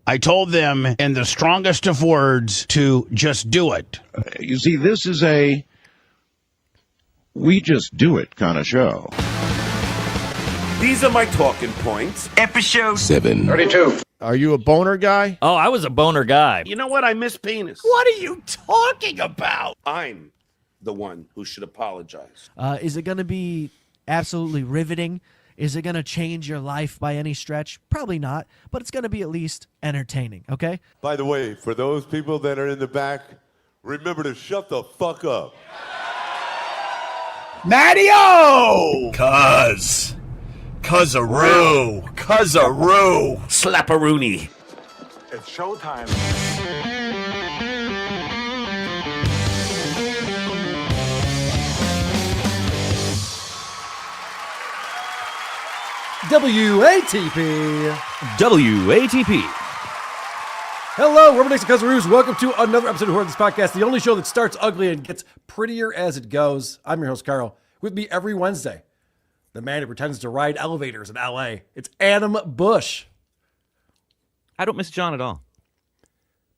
I told them in the strongest of words to just do it. You see, this is a we just do it kind of show. These are my talking points. Episode 732. Are you a boner guy? Oh, I was a boner guy. You know what? I miss penis. What are you talking about? I'm the one who should apologize. Is it going to be absolutely riveting? Is it going to change your life by any stretch? Probably not, but it's going to be at least entertaining, okay? By the way, for those people that are in the back, remember to shut the fuck up. Mattio! Cuz-a-roo. Slap-a-rooney. It's showtime. WATP. WATP. Hello, we're Nick Cuz-a-roos. Welcome to another episode of Who Are This Podcast, the only show that starts ugly and gets prettier as it goes. I'm your host, Carl. With me every Wednesday, the man who pretends to ride elevators in LA. It's Adam Busch. I don't miss John at all.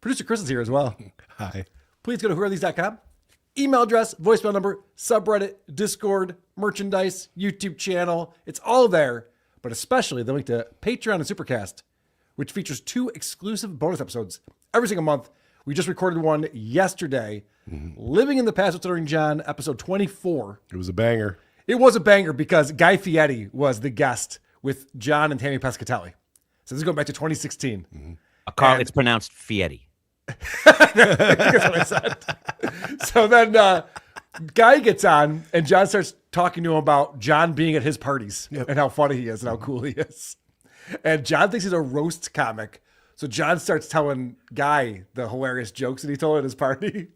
Producer Chris is here as well. Hi. Please go to whoarethese.com. Email address, voicemail number, subreddit, Discord, merchandise, YouTube channel. It's all there, but especially the link to Patreon and Supercast, which features 2 exclusive bonus episodes every single month. We just recorded one yesterday, Living in the Past with Stuttering John, episode 24. It was a banger. It was a banger because Guy Fieri was the guest with John and Tammy Pescatelli. So this is going back to 2016. Carl, it's pronounced Fieri. That's what I said. So then Guy gets on, and John starts talking to him about John being at his parties and how funny he is and how cool he is. And John thinks he's a roast comic. So John starts telling Guy the hilarious jokes that he told at his party.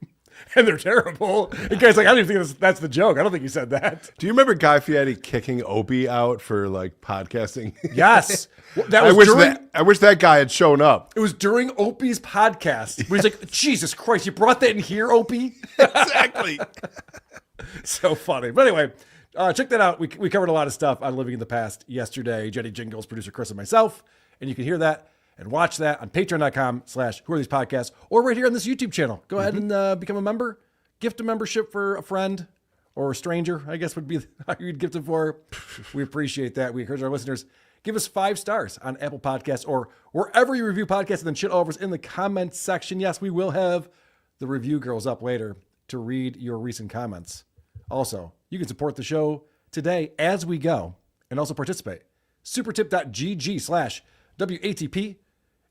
And they're terrible. And Guy's like, I don't even think that's the joke. I don't think he said that. Do you remember Guy Fieri kicking Opie out for like podcasting? Yes. That was I wish that guy had shown up. It was during Opie's podcast. Where he's like, Jesus Christ, you brought that in here, Opie? Exactly. So funny. But anyway, check that out. We covered a lot of stuff on Living in the Past yesterday. Jenny Jingles, producer Chris, and myself. And you can hear that and watch that on patreon.com/whoarethespodcasts or right here on this YouTube channel. Go ahead and become a member. Gift a membership for a friend or a stranger, I guess would be how you'd gift it for. We appreciate that. We encourage our listeners. Give us 5 stars on Apple Podcasts or wherever you review podcasts, and then shit all over us in the comments section. Yes, we will have the review girls up later to read your recent comments. Also, you can support the show today as we go and also participate. Supertip.gg/WATP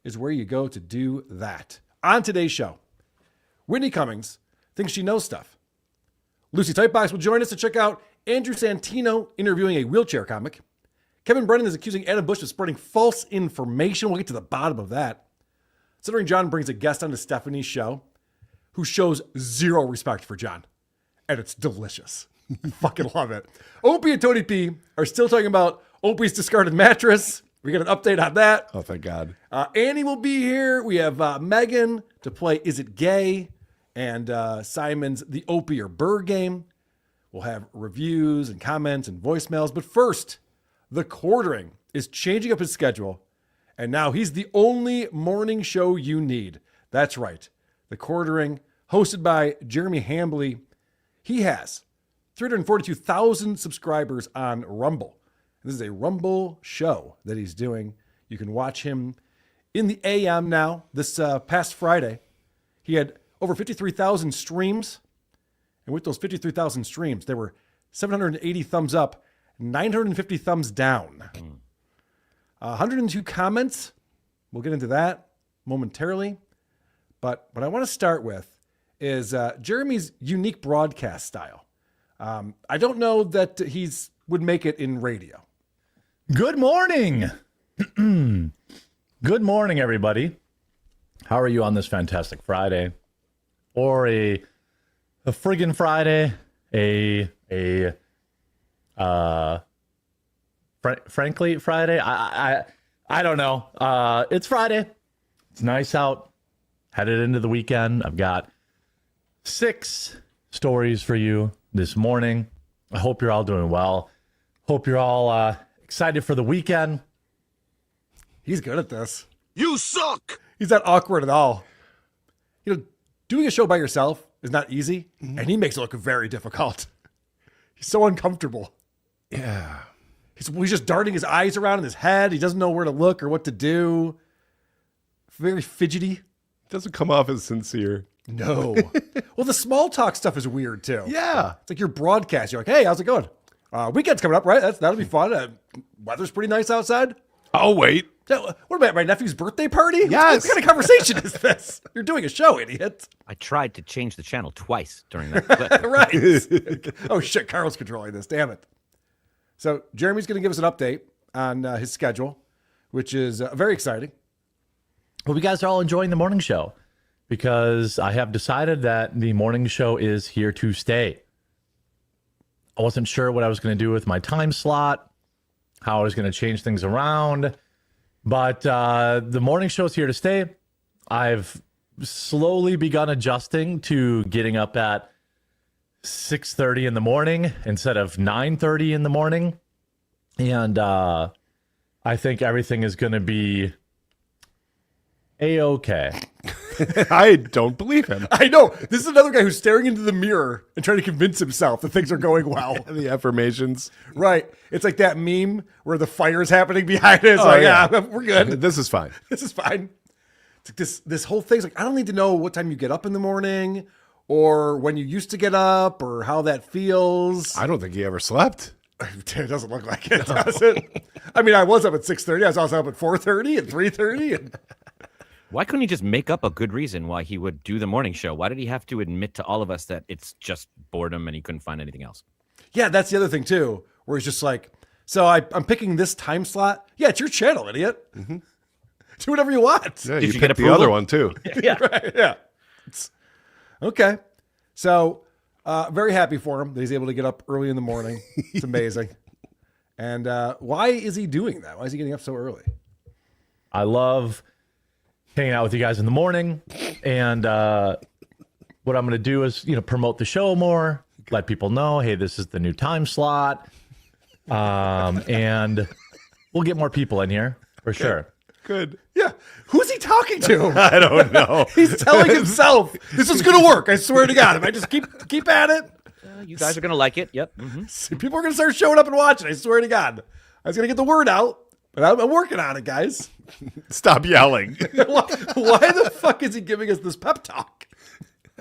is where you go to do that. On today's show, Whitney Cummings thinks she knows stuff. Lucy Tightbox will join us to check out Andrew Santino interviewing a wheelchair comic. Kevin Brennan is accusing Adam Busch of spreading false information. We'll get to the bottom of that. Stuttering John brings a guest onto Stephanie's show who shows zero respect for John. And it's delicious. I fucking love it. Opie and Tony P are still talking about Opie's discarded mattress. We got an update on that. Oh, thank God. Annie will be here. We have Megan to play Is It Gay? And Simon's The Opie or Burr game. We'll have reviews and comments and voicemails. But first, The Quartering is changing up his schedule. And now he's the only morning show you need. That's right. The Quartering, hosted by Jeremy Hambley. He has 342,000 subscribers on Rumble. This is a Rumble show that he's doing. You can watch him in the AM now. This past Friday, he had over 53,000 streams. And with those 53,000 streams, there were 780 thumbs up, 950 thumbs down. 102 comments. We'll get into that momentarily. But what I want to start with is Jeremy's unique broadcast style. I don't know that he's would make it in radio. Good morning. Good morning, everybody. How are you on this fantastic Friday? Or a friggin' Friday? Frankly Friday? I don't know. It's Friday. It's nice out. Headed into the weekend. I've got 6 stories for you this morning. I hope you're all doing well. Hope you're all excited for the weekend. He's good at this. You suck! He's not awkward at all. You know, doing a show by yourself is not easy, and he makes it look very difficult. He's so uncomfortable. Yeah. He's just darting his eyes around in his head. He doesn't know where to look or what to do. Very fidgety. Doesn't come off as sincere. No. Well, the small talk stuff is weird too. Yeah. It's like your broadcast. You're like, hey, how's it going? Weekend's coming up, right? That'll be fun. Weather's pretty nice outside. I'll wait. What about my nephew's birthday party? Yes. What kind of conversation is this? You're doing a show, idiot. I tried to change the channel twice during that clip. Right. Oh, shit. Carl's controlling this. Damn it. So Jeremy's going to give us an update on his schedule, which is very exciting. Hope you guys are all enjoying the morning show because I have decided that the morning show is here to stay. I wasn't sure what I was going to do with my time slot, how I was going to change things around, but the morning show is here to stay. I've slowly begun adjusting to getting up at 6:30 in the morning instead of 9:30 in the morning. And I think everything is going to be A-okay. I don't believe him. I know. This is another guy who's staring into the mirror and trying to convince himself that things are going well. The affirmations. Right. It's like that meme where the fire is happening behind it. It's like, yeah, we're good. This is fine. This is fine. It's like this whole thing's like, I don't need to know what time you get up in the morning or when you used to get up or how that feels. I don't think he ever slept. It doesn't look like it, does it? I mean, I was up at 6:30. I was also up at 4:30 and 3:30. And Why couldn't he just make up a good reason why he would do the morning show? Why did he have to admit to all of us that it's just boredom and he couldn't find anything else? yeah, that's the other thing, too, where he's just like, so I'm picking this time slot. Yeah, it's your channel, idiot. Mm-hmm. Do whatever you want. Yeah, Did you you get picked the approval? other one, too. Yeah. Right, yeah. Okay. So, very happy for him that he's able to get up early in the morning. It's amazing. And why is he doing that? Why is he getting up so early? I love hanging out with you guys in the morning. And what I'm going to do is, promote the show more, let people know, hey, this is the new time slot. And we'll get more people in here for sure. Good. Yeah. Who's he talking to? I don't know. He's telling himself, this is going to work. I swear to God. If I just keep at it. You guys are going to like it. Yep. Mm-hmm. People are going to start showing up and watching. I swear to God. I was going to get the word out, but I'm working on it, guys. Stop yelling. Why the fuck is he giving us this pep talk?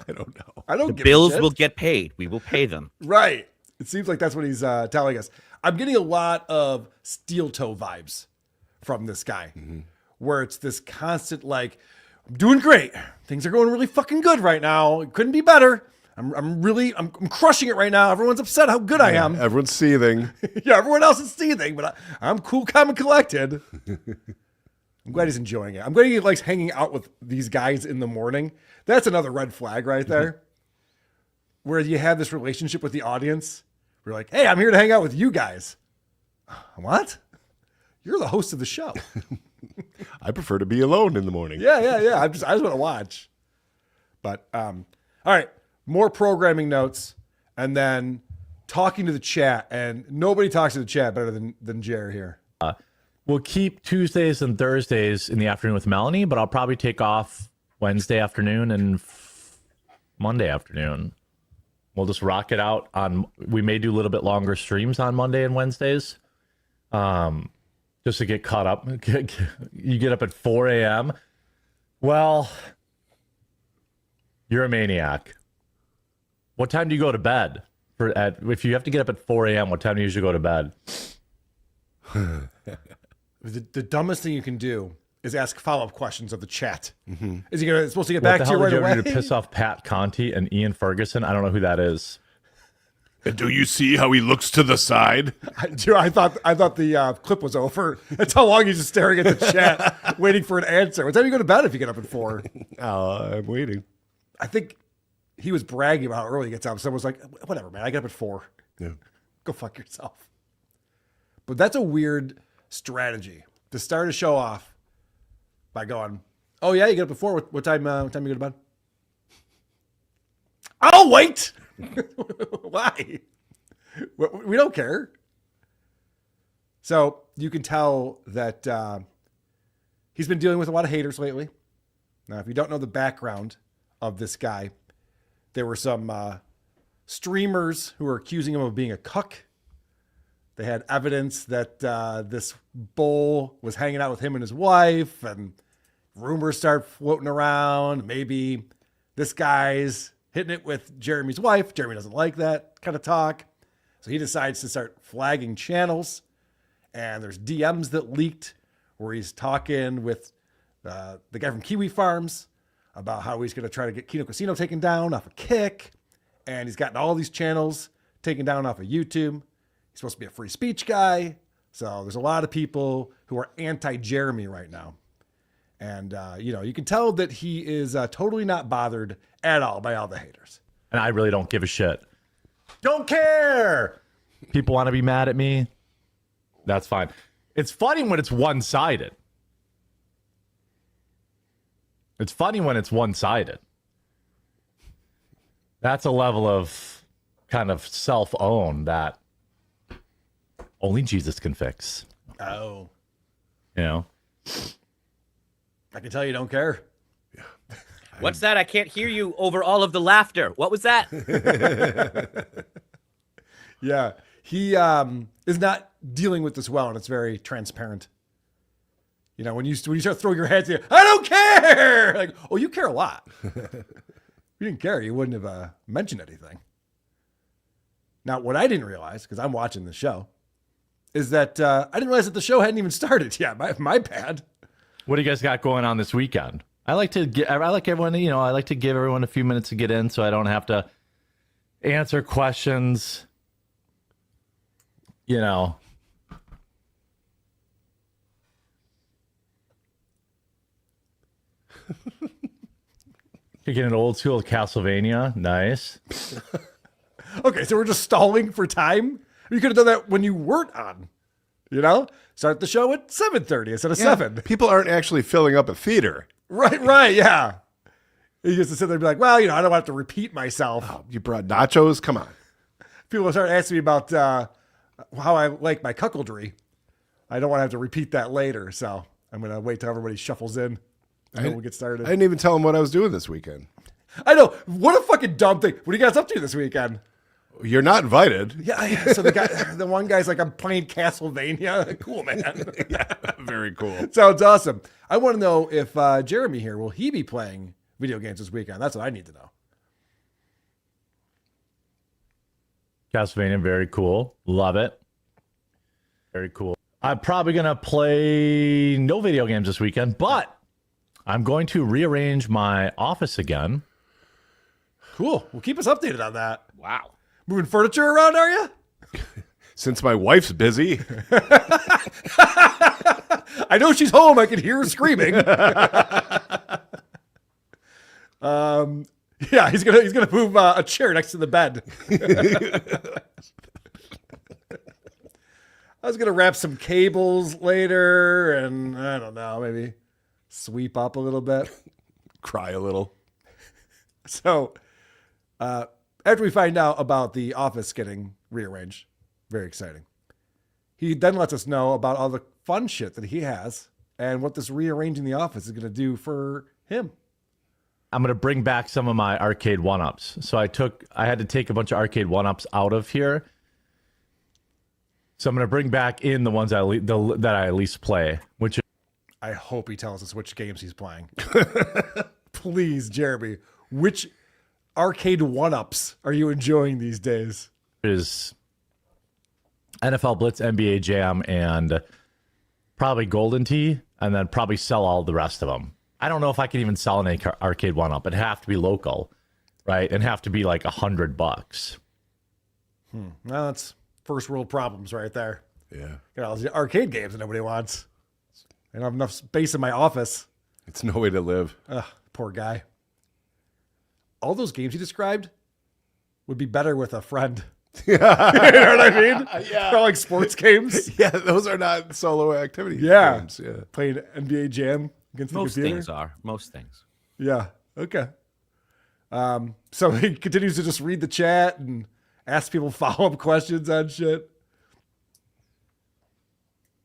I don't know. I don't The give bills a shit. will get paid. We will pay them. Right. It seems like that's what he's telling us. I'm getting a lot of steel toe vibes from this guy, where it's this constant, like, I'm doing great. Things are going really fucking good right now. It couldn't be better. I'm crushing it right now. Everyone's upset how good I am. Everyone's seething. Yeah, everyone else is seething, but I'm cool, calm, and collected. I'm glad he's enjoying it. I'm glad he likes hanging out with these guys in the morning. That's another red flag right there. Where you have this relationship with the audience. We're like, hey, I'm here to hang out with you guys. What? You're the host of the show. I prefer to be alone in the morning. Yeah. I just want to watch. But all right, more programming notes, and then talking to the chat. And nobody talks to the chat better than Jer here. We'll keep Tuesdays and Thursdays in the afternoon with Melanie, but I'll probably take off Wednesday afternoon and Monday afternoon. We'll just rock it out we may do a little bit longer streams on Monday and Wednesdays. Just to get caught up. You get up at 4 a.m. Well, you're a maniac. What time do you go to bed? If you have to get up at 4 a.m., what time do you usually go to bed? The dumbest thing you can do is ask follow-up questions of the chat. Mm-hmm. Is he supposed to get back to you right away? What the hell did you do to piss off Pat Conti and Ian Ferguson? I don't know who that is. Do you see how he looks to the side? I thought the clip was over. That's how long he's just staring at the chat, waiting for an answer. What time do you go to bed if you get up at 4? I'm waiting. I think he was bragging about how early he gets up. Someone was like, whatever, man, I get up at 4. Yeah. Go fuck yourself. But that's a weird strategy to start a show off by going, oh yeah, you get up at 4. What time you go to bed? I'll wait. Why? We don't care. So you can tell that he's been dealing with a lot of haters lately. Now, if you don't know the background of this guy, there were some streamers who were accusing him of being a cuck. They had evidence that this bull was hanging out with him and his wife, and rumors start floating around. Maybe this guy's hitting it with Jeremy's wife. Jeremy doesn't like that kind of talk. So he decides to start flagging channels. And there's DMs that leaked where he's talking with the guy from Kiwi Farms about how he's going to try to get Kino Casino taken down off of Kick. And he's gotten all these channels taken down off of YouTube. He's supposed to be a free speech guy. So there's a lot of people who are anti-Jeremy right now. And, you can tell that he is totally not bothered at all by all the haters. And I really don't give a shit. Don't care. People want to be mad at me. That's fine. It's funny when it's one-sided. It's funny when it's one-sided. That's a level of kind of self-own that only Jesus can fix. Oh. You know? I can tell you don't care. What's that? I can't hear you over all of the laughter. What was that? Yeah. He is not dealing with this well, and it's very transparent. You know, when you start throwing your heads in, I don't care! Like, oh, you care a lot. If you didn't care, you wouldn't have mentioned anything. Now, what I didn't realize, because I'm watching the show, is that I didn't realize that the show hadn't even started yet. My bad. What do you guys got going on this weekend? I like everyone, I like to give everyone a few minutes to get in so I don't have to answer questions. Kicking an old school Castlevania. Nice. Okay, so we're just stalling for time? You could have done that when you weren't on. Start the show at 7:30 instead of 7. People aren't actually filling up a theater. Right, yeah. You just sit there and be like, well, I don't have to repeat myself. Oh, you brought nachos? Come on. People start asking me about how I like my cuckoldry. I don't want to have to repeat that later, so I'm going to wait till everybody shuffles in, and then we'll get started. I didn't even tell them what I was doing this weekend. I know. What a fucking dumb thing. What are you guys up to this weekend? You're not invited. Yeah, so the one guy's like, I'm playing Castlevania. Cool, man. Yeah, very cool. Sounds awesome. I want to know if Jeremy here, will he be playing video games this weekend? That's what I need to know. Castlevania, very cool. Love it. Very cool. I'm probably going to play no video games this weekend, but I'm going to rearrange my office again. Cool. Well, keep us updated on that. Wow. Moving furniture around, are you? Since my wife's busy. I know she's home. I can hear her screaming. Yeah, he's gonna move a chair next to the bed. I was gonna wrap some cables later, and I don't know, maybe sweep up a little bit, Cry a little. So, after we find out about the office getting rearranged, very exciting. He then lets us know about all the fun shit that he has and what this rearranging the office is going to do for him. I'm going to bring back some of my arcade one-ups. So I had to take a bunch of arcade one-ups out of here. So I'm going to bring back in the ones that I at least play, which I hope he tells us which games he's playing. Please, Jeremy, which arcade one-ups are you enjoying these days? is NFL Blitz, NBA Jam, and probably Golden Tee, and then probably sell all the rest of them. I don't know if I can even sell an arcade one-up. It'd have to be local, right? And have to be like $100. Well, that's first world problems right there. Yeah. Got all these arcade games that nobody wants. I don't have enough space in my office. It's no way to live. Ugh, poor guy. All those games he described would be better with a friend. You know what I mean? Yeah. They're like sports games. Yeah, those are not solo activity games. Yeah. Playing NBA Jam against the Most computer. things are. Most things. Yeah. Okay. So he continues to just read the chat and ask people follow-up questions on shit.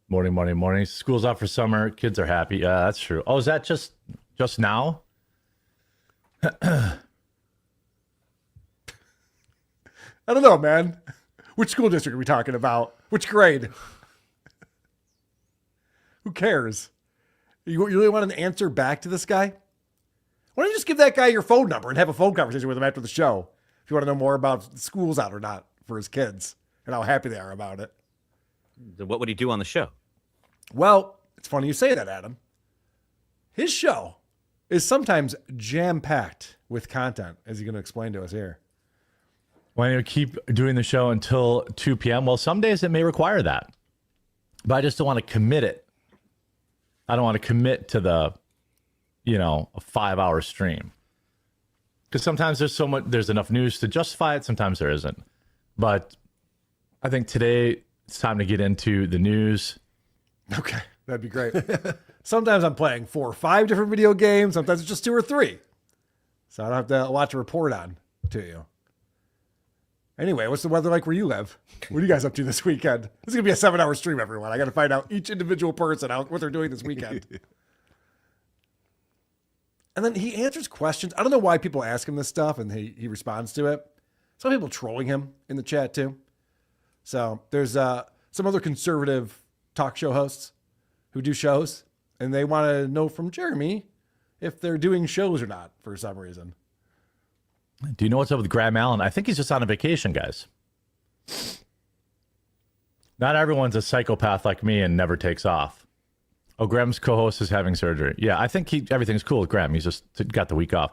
Morning. School's out for summer. Kids are happy. Yeah, that's true. Oh, is that just now? I don't know, man. Which school district are we talking about? Which grade? Who cares? You really want an answer back to this guy? Why don't you just give that guy your phone number and have a phone conversation with him after the show if you want to know more about the school's out or not for his kids and how happy they are about it? What would he do on the show? Well, it's funny you say that, Adam. His show is sometimes jam-packed with content, as he's going to explain to us here. Why do you keep doing the show until 2 p.m.? Well, some days it may require that, but I just don't want to commit it. I don't want to commit to the, a 5-hour stream. Because sometimes there's enough news to justify it. Sometimes there isn't. But I think today it's time to get into the news. Okay, that'd be great. Sometimes I'm playing 4 or 5 different video games. Sometimes it's just 2 or 3. So I don't have to watch a report on to you. Anyway, what's the weather like where you live? What are you guys up to this weekend? This is going to be a 7-hour stream, everyone. I got to find out each individual person what they're doing this weekend. And then he answers questions. I don't know why people ask him this stuff and he responds to it. Some people trolling him in the chat too. So there's some other conservative talk show hosts who do shows, and they want to know from Jeremy if they're doing shows or not for some reason. Do you know what's up with Graham Allen? I think he's just on a vacation, guys. Not everyone's a psychopath like me and never takes off. Oh, Graham's co-host is having surgery. Yeah, I think everything's cool with Graham. He's just got the week off.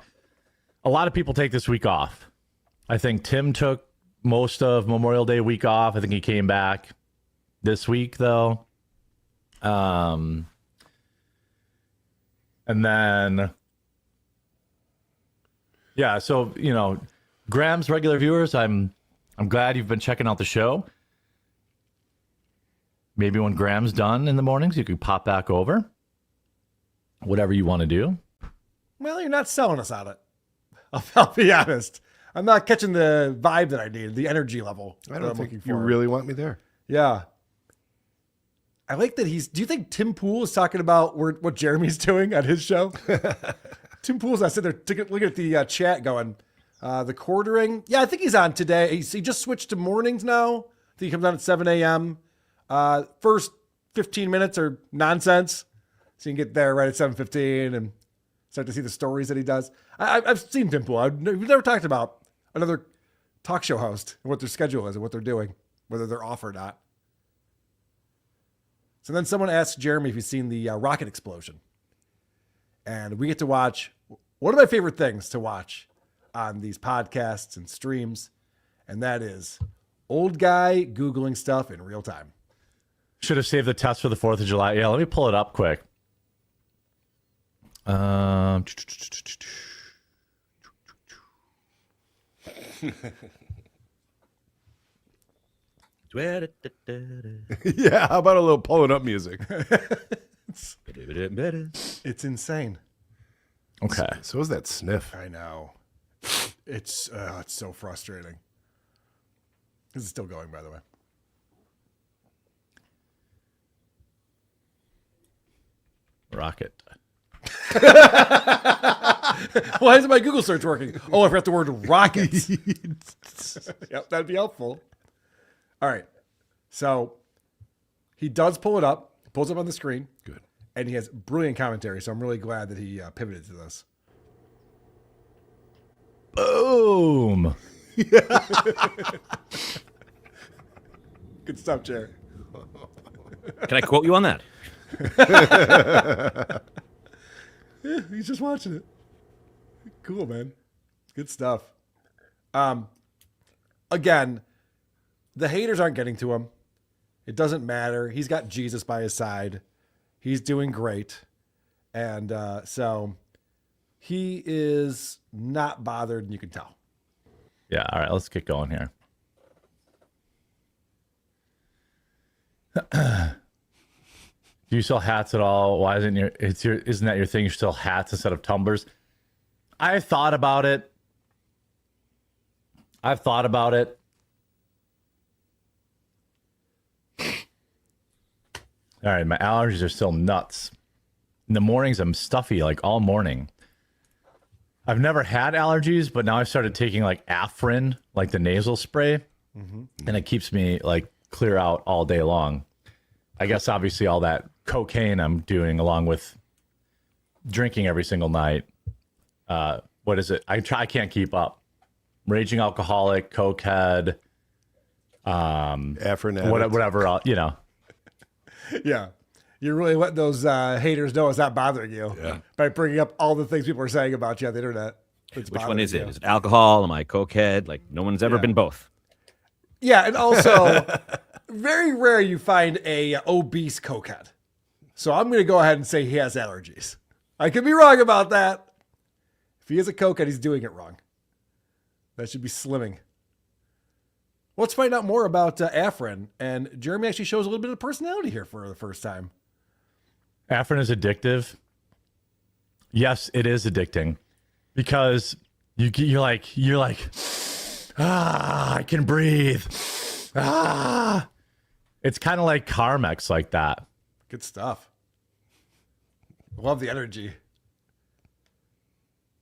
A lot of people take this week off. I think Tim took most of Memorial Day week off. I think he came back this week, though. And then... Yeah, so, Graham's regular viewers, I'm glad you've been checking out the show. Maybe when Graham's done in the mornings, you could pop back over. Whatever you want to do. Well, you're not selling us on it. I'll be honest. I'm not catching the vibe that I need, the energy level. I don't think you really want me there. Yeah. I like that do you think Tim Pool is talking about what Jeremy's doing on his show? Tim Pool's not sitting there looking at the chat going, the quartering. Yeah, I think he's on today. He just switched to mornings now. I think he comes on at 7 a.m. First 15 minutes are nonsense. So you can get there right at 7:15 and start to see the stories that he does. I've seen Tim Pool. We've never talked about another talk show host and what their schedule is and what they're doing, whether they're off or not. So then someone asked Jeremy if he's seen the rocket explosion. And we get to watch one of my favorite things to watch on these podcasts and streams, and that is old guy Googling stuff in real time. Should have saved the test for the 4th of July. Yeah, let me pull it up quick. Yeah, how about a little pulling up music? It's insane. Okay. So is that sniff. I know. It's so frustrating. This is still going, by the way. Rocket. Why isn't my Google search working? Oh, I forgot the word rockets. Yep, that'd be helpful. All right. So he does pull it up. Pulls up on the screen. Good. And he has brilliant commentary, so I'm really glad that he pivoted to this. Boom. Good stuff, Jared. Can I quote you on that? Yeah, he's just watching it. Cool, man. Good stuff. Again, the haters aren't getting to him. It doesn't matter. He's got Jesus by his side. He's doing great. And so he is not bothered, and you can tell. Yeah, all right, let's get going here. Do you sell hats at all? Why isn't isn't that your thing? You sell hats instead of tumblers? I've thought about it. All right, my allergies are still nuts. In the mornings, I'm stuffy like all morning. I've never had allergies, but now I started taking like Afrin, like the nasal spray, and it keeps me like clear out all day long. I guess obviously all that cocaine I'm doing along with drinking every single night. What is it? I can't keep up. Raging alcoholic, cokehead, Afrin, whatever, Yeah. You're really letting those haters know it's not bothering you by bringing up all the things people are saying about you on the internet. Which one is it? Is it alcohol? Am I cokehead? Like, no one's ever been both. Yeah, and also, very rare you find a obese cokehead. So I'm going to go ahead and say he has allergies. I could be wrong about that. If he is a cokehead, he's doing it wrong. That should be slimming. Let's find out more about Afrin. And Jeremy actually shows a little bit of personality here for the first time. Afrin is addictive. Yes, it is addicting because you're like, I can breathe. It's kind of like Carmex like that. Good stuff. Love the energy.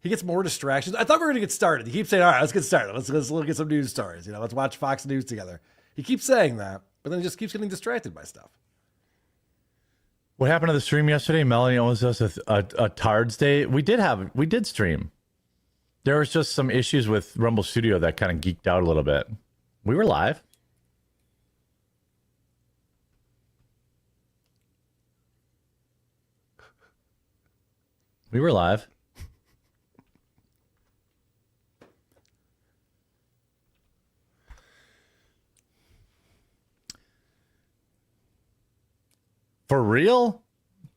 He gets more distractions. I thought we were going to get started. He keeps saying, all right, let's get started. Let's look at some news stories. Let's watch Fox News together. He keeps saying that, but then he just keeps getting distracted by stuff. What happened to the stream yesterday? Melanie owes us a Tards Day. We did stream. There was just some issues with Rumble Studio that kind of geeked out a little bit. We were live. We were live. For real?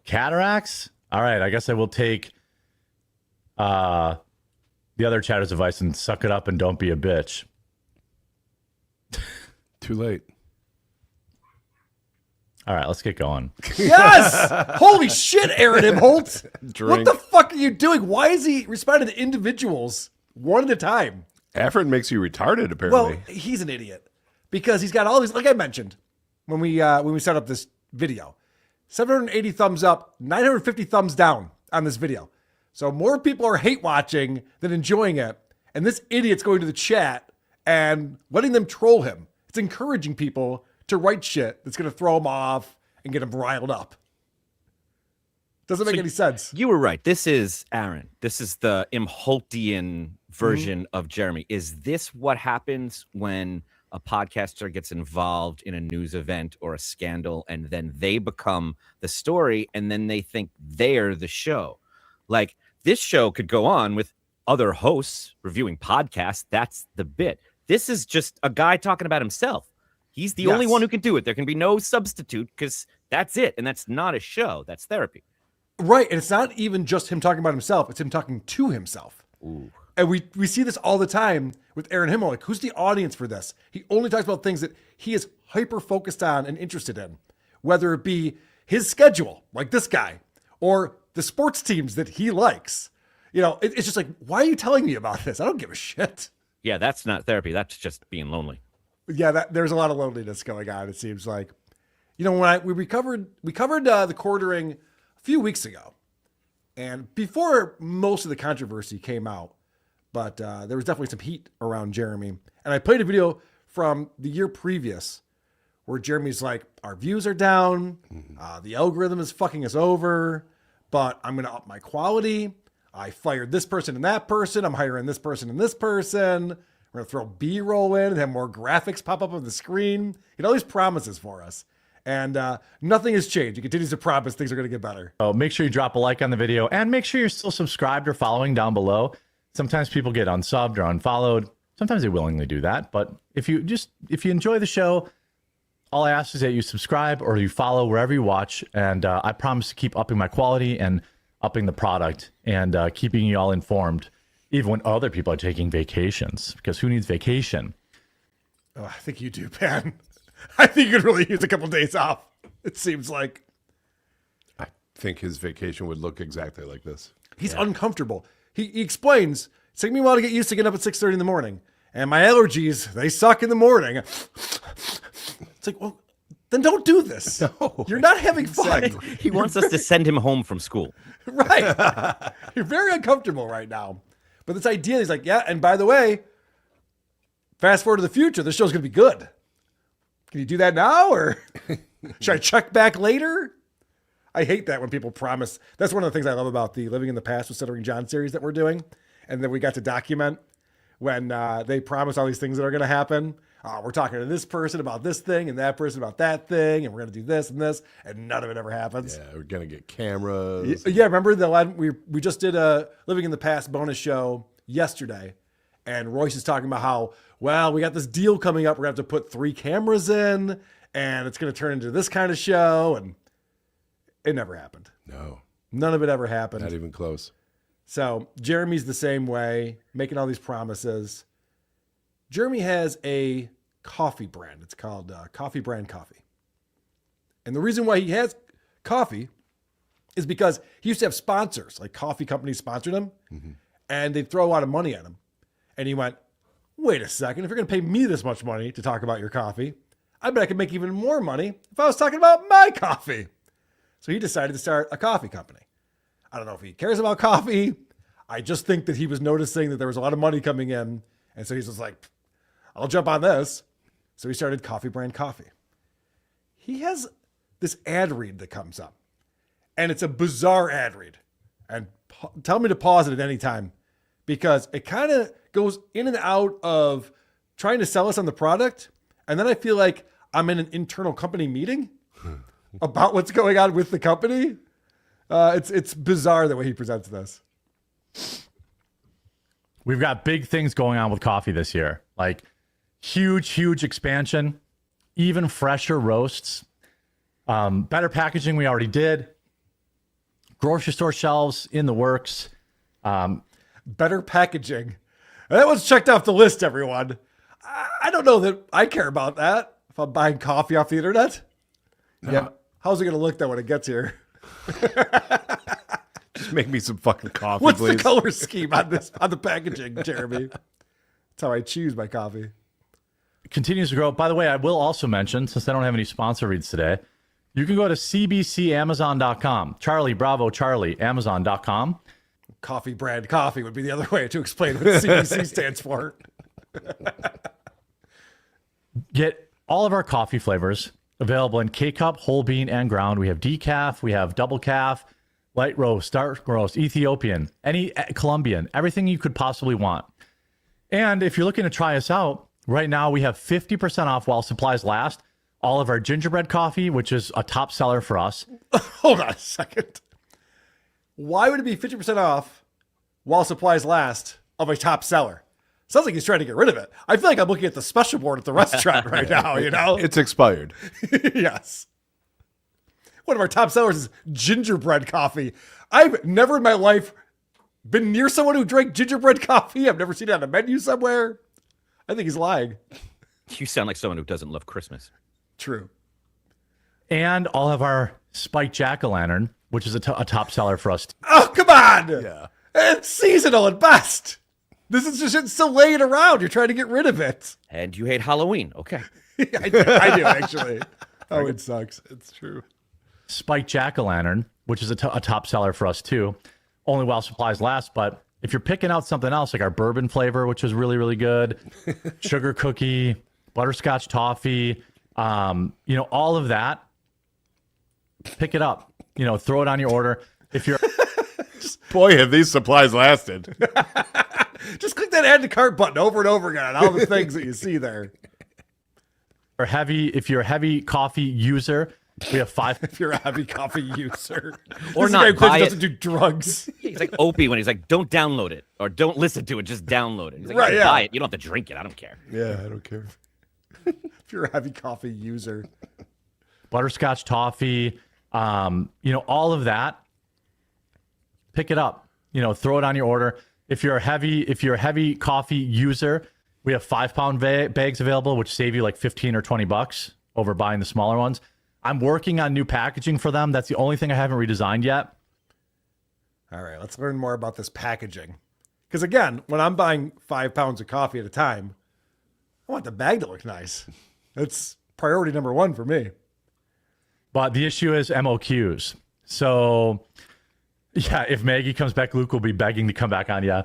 Cataracts? All right, I guess I will take the other chatter's advice and suck it up and don't be a bitch. Too late. All right, let's get going. Yes! Holy shit, Aaron Imholt! Drink. What the fuck are you doing? Why is he responding to individuals one at a time? Afrin makes you retarded, apparently. Well, he's an idiot because he's got all these, like I mentioned when we set up this video, 780 thumbs up, 950 thumbs down on this video. So more people are hate watching than enjoying it. And this idiot's going to the chat and letting them troll him. It's encouraging people to write shit that's going to throw them off and get them riled up. Doesn't make any sense. You were right. This is Aaron. This is the Imholtian version of Jeremy. Is this what happens when a podcaster gets involved in a news event or a scandal and then they become the story and then they think they're the show? Like, this show could go on with other hosts reviewing podcasts. That's the bit. This is just a guy talking about himself. He's the only one who can do it. There can be no substitute because that's it. And that's not a show. That's therapy. Right. And it's not even just him talking about himself. It's him talking to himself. Ooh. And we see this all the time with Aaron Himmel. Like, who's the audience for this? He only talks about things that he is hyper focused on and interested in, whether it be his schedule, like this guy, or the sports teams that he likes. It's just like, why are you telling me about this? I don't give a shit. Yeah, that's not therapy. That's just being lonely. Yeah, there's a lot of loneliness going on, it seems like. When we covered the quartering a few weeks ago, and before most of the controversy came out, but there was definitely some heat around Jeremy. And I played a video from the year previous where Jeremy's like, our views are down, the algorithm is fucking us over, but I'm going to up my quality. I fired this person and that person. I'm hiring this person and this person. We're going to throw B-roll in and have more graphics pop up on the screen. He had all these promises for us. And nothing has changed. He continues to promise things are going to get better. Oh, make sure you drop a like on the video and make sure you're still subscribed or following down below. Sometimes people get unsubbed or unfollowed. Sometimes they willingly do that. But if you enjoy the show, all I ask is that you subscribe or you follow wherever you watch. And I promise to keep upping my quality and upping the product and keeping you all informed, even when other people are taking vacations, because who needs vacation? Oh, I think you do, Pan. I think you could really use a couple days off. It seems like. I think his vacation would look exactly like this. He's uncomfortable. He explains, it's taking me a while to get used to getting up at 6:30 in the morning. And my allergies, they suck in the morning. It's like, well, then don't do this. No, you're not having fun. He wants us to send him home from school. Right. You're very uncomfortable right now. But this idea, he's like, yeah, and by the way, fast forward to the future, this show's going to be good. Can you do that now, or should I check back later? I hate that when people promise. That's one of the things I love about the Living in the Past with Stuttering John series that we're doing. And then we got to document when they promise all these things that are going to happen. We're talking to this person about this thing and that person about that thing, and we're going to do this and this, and none of it ever happens. Yeah, we're going to get cameras. Yeah, remember we just did a Living in the Past bonus show yesterday, and Royce is talking about how, well, we got this deal coming up. We're going to have to put 3 cameras in, and it's going to turn into this kind of show, and it never happened. No. None of it ever happened. Not even close. So Jeremy's the same way, making all these promises. Jeremy has a coffee brand. It's called Coffee Brand Coffee. And the reason why he has coffee is because he used to have sponsors, like coffee companies sponsored him, and they'd throw a lot of money at him. And he went, wait a second, if you're going to pay me this much money to talk about your coffee, I bet I could make even more money if I was talking about my coffee. So he decided to start a coffee company. I don't know if he cares about coffee. I just think that he was noticing that there was a lot of money coming in. And so he's just like, I'll jump on this. So he started Coffee Brand Coffee. He has this ad read that comes up. And it's a bizarre ad read. And tell me to pause it at any time, because it kind of goes in and out of trying to sell us on the product. And then I feel like I'm in an internal company meeting about what's going on with the company. It's bizarre the way he presents this. We've got big things going on with coffee this year. Like huge expansion, even fresher roasts, better packaging we already did, grocery store shelves in the works. Better packaging. That one's checked off the list, everyone. I don't know that I care about that if I'm buying coffee off the internet. Yeah. How's it going to look though when it gets here? Just make me some fucking coffee, What's please. the color scheme on the packaging, Jeremy? That's how I choose my coffee. Continues to grow. By the way, I will also mention, since I don't have any sponsor reads today, you can go to cbcamazon.com. Charlie, Bravo, Charlie, Amazon.com. Coffee Brand Coffee would be the other way to explain what CBC stands for. Get all of our coffee flavors available in K-Cup, whole bean, and ground. We have decaf, we have double calf, light roast, dark roast, Ethiopian, any Colombian, everything you could possibly want. And if you're looking to try us out, right now we have 50% off while supplies last. All of our gingerbread coffee, which is a top seller for us. Hold on a second. Why would it be 50% off while supplies last of a top seller? Sounds like he's trying to get rid of it. I feel like I'm looking at the special board at the restaurant right now, you know? It's expired. Yes. One of our top sellers is gingerbread coffee. I've never in my life been near someone who drank gingerbread coffee. I've never seen it on a menu somewhere. I think he's lying. You sound like someone who doesn't love Christmas. True. And all of our spiked jack-o'-lantern, which is a top seller for us. Oh, come on. Yeah. It's seasonal at best. This is just it's still laying around. You're trying to get rid of it. And you hate Halloween. Okay. I do, actually. Oh, it sucks. It's true. Spiked jack-o'-lantern, which is a top seller for us too, only while supplies last. But if you're picking out something else, like our bourbon flavor, which is really, really good, sugar cookie, butterscotch toffee, all of that, pick it up. Throw it on your order. If you're Boy, have these supplies lasted. Just click that add to cart button over and over again on all the things that you see there. If you're a heavy coffee user, we have 5. If you're a heavy coffee user, Or this not, guy buy it. doesn't do drugs. He's like Opie when he's like, don't download it or don't listen to it, just download it. He's like, Right, "You yeah. buy it. You don't have to drink it. I don't care. Yeah, I don't care. If you're a heavy coffee user, butterscotch toffee, all of that, pick it up. Throw it on your order. If you're a heavy coffee user, we have 5-pound bags available, which save you like $15 or $20 over buying the smaller ones. I'm working on new packaging for them. That's the only thing I haven't redesigned yet. all right, let's learn more about this packaging. Because again, when I'm buying 5 pounds of coffee at a time, I want the bag to look nice. That's priority number one for me. But the issue is MOQs. So, yeah, if Maggie comes back, Luke will be begging to come back on. Yeah.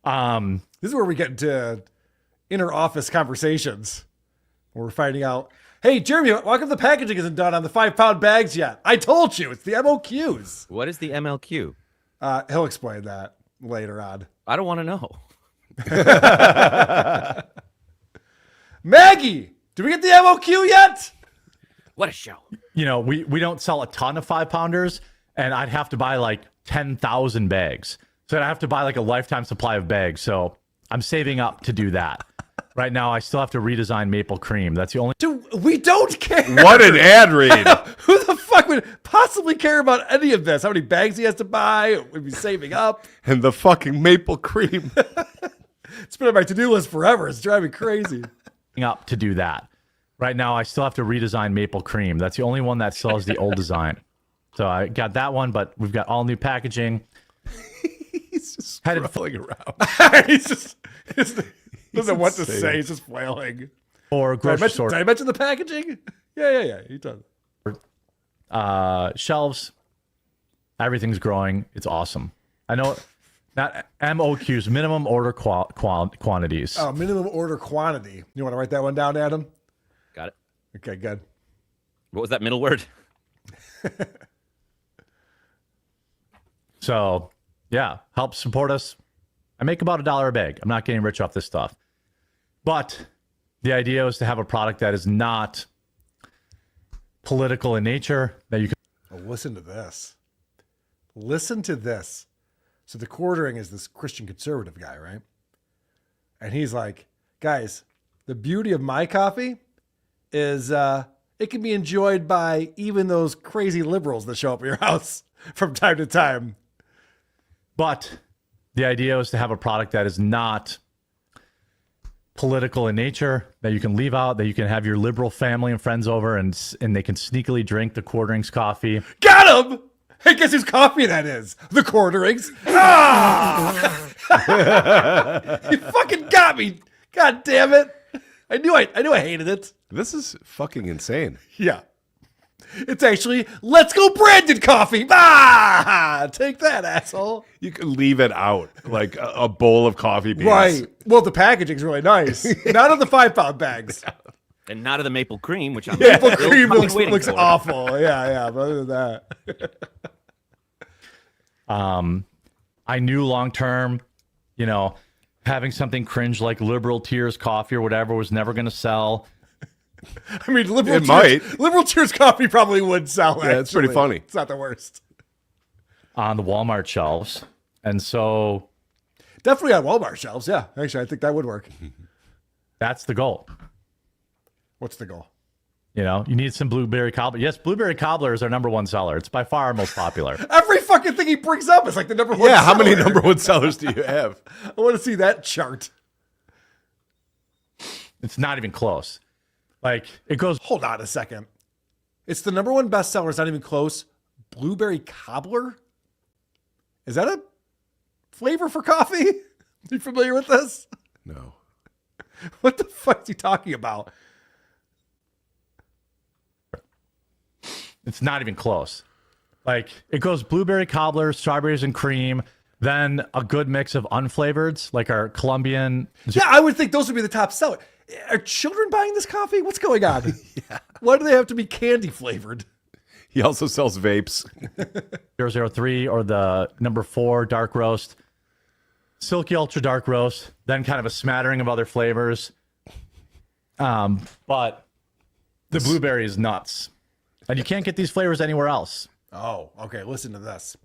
This is where we get into inner office conversations. Where we're finding out, hey, Jeremy, why come the packaging isn't done on the 5-pound bags yet? I told you, it's the MOQs. What is the MLQ? He'll explain that later on. I don't want to know. Maggie, do we get the MOQ yet? What a show. You know, we don't sell a ton of 5-pounders, and I'd have to buy like 10,000 bags. So I'd have to buy like a lifetime supply of bags. So I'm saving up to do that. Right now, I still have to redesign maple cream. That's the only. Dude, we don't care. What an ad read. Who the fuck would possibly care about any of this? How many bags he has to buy? Would be saving up. And the fucking maple cream. It's been on my to-do list forever. It's driving me crazy. Up to do that. Right now, I still have to redesign maple cream. That's the only one that still has the old design. So I got that one, but we've got all new packaging. He's just flailing around. He's doesn't know what to say. He's just flailing. Or grocery store. Did I mention the packaging? Yeah. He does. Shelves. Everything's growing. It's awesome. I know. Not MOQs, minimum order quantities. Oh, minimum order quantity. You want to write that one down, Adam? Got it. Okay, good. What was that middle word? So, yeah, help support us. I make about $1 a bag. I'm not getting rich off this stuff. But the idea is to have a product that is not political in nature, that you can. Oh, listen to this. Listen to this. So the Quartering is this Christian conservative guy, right? And he's like, guys, the beauty of my coffee is it can be enjoyed by even those crazy liberals that show up at your house from time to time. But the idea is to have a product that is not political in nature, that you can leave out, that you can have your liberal family and friends over and they can sneakily drink the Quartering's coffee. Got him! Hey, guess whose coffee that is? The Quarterings. Ah! You fucking got me. God damn it. I knew I hated it. This is fucking insane. Yeah. It's actually Let's Go Brandon coffee. Ah! Take that, asshole. You can leave it out like a bowl of coffee beans. Right. Well, the packaging's really nice. Not on the 5-pound bags. And not of the maple cream, which I'm maple still cream waiting looks for. awful. Yeah. But other than that. I knew long term, having something cringe like liberal tears coffee or whatever was never going to sell. I mean, Liberal Tears coffee probably would sell. Yeah, it's pretty funny. It's not the worst. On the Walmart shelves. And so. Definitely on Walmart shelves. Yeah. Actually, I think that would work. That's the goal. What's the goal? You need some blueberry cobbler. Yes, blueberry cobbler is our number one seller. It's by far our most popular. Every fucking thing he brings up is like the number one seller. How many number one sellers do you have? I want to see that chart. It's not even close. Like, it goes. Hold on a second. It's the number one bestseller. It's not even close. Blueberry cobbler? Is that a flavor for coffee? Are you familiar with this? No. What the fuck is he talking about? It's not even close. Like, it goes blueberry cobbler, strawberries and cream, then a good mix of unflavored, like our Colombian. Yeah, I would think those would be the top seller. Are children buying this coffee? What's going on? Yeah. Why do they have to be candy flavored? He also sells vapes. 003 or the number 4 dark roast, silky ultra dark roast, then kind of a smattering of other flavors. But the blueberry is nuts. And you can't get these flavors anywhere else. Oh, okay. Listen to this.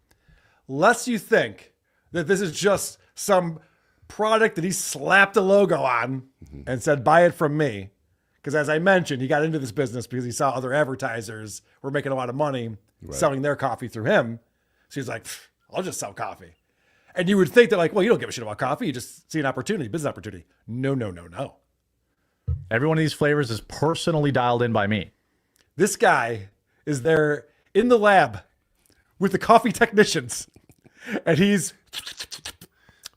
Lest you think that this is just some product that he slapped a logo on and said, buy it from me. Because as I mentioned, he got into this business because he saw other advertisers were making a lot of money selling their coffee through him. So he's like, I'll just sell coffee. And you would think that like, well, you don't give a shit about coffee. You just see an opportunity, business opportunity. No. Every one of these flavors is personally dialed in by me. This guy is there in the lab with the coffee technicians. And he's,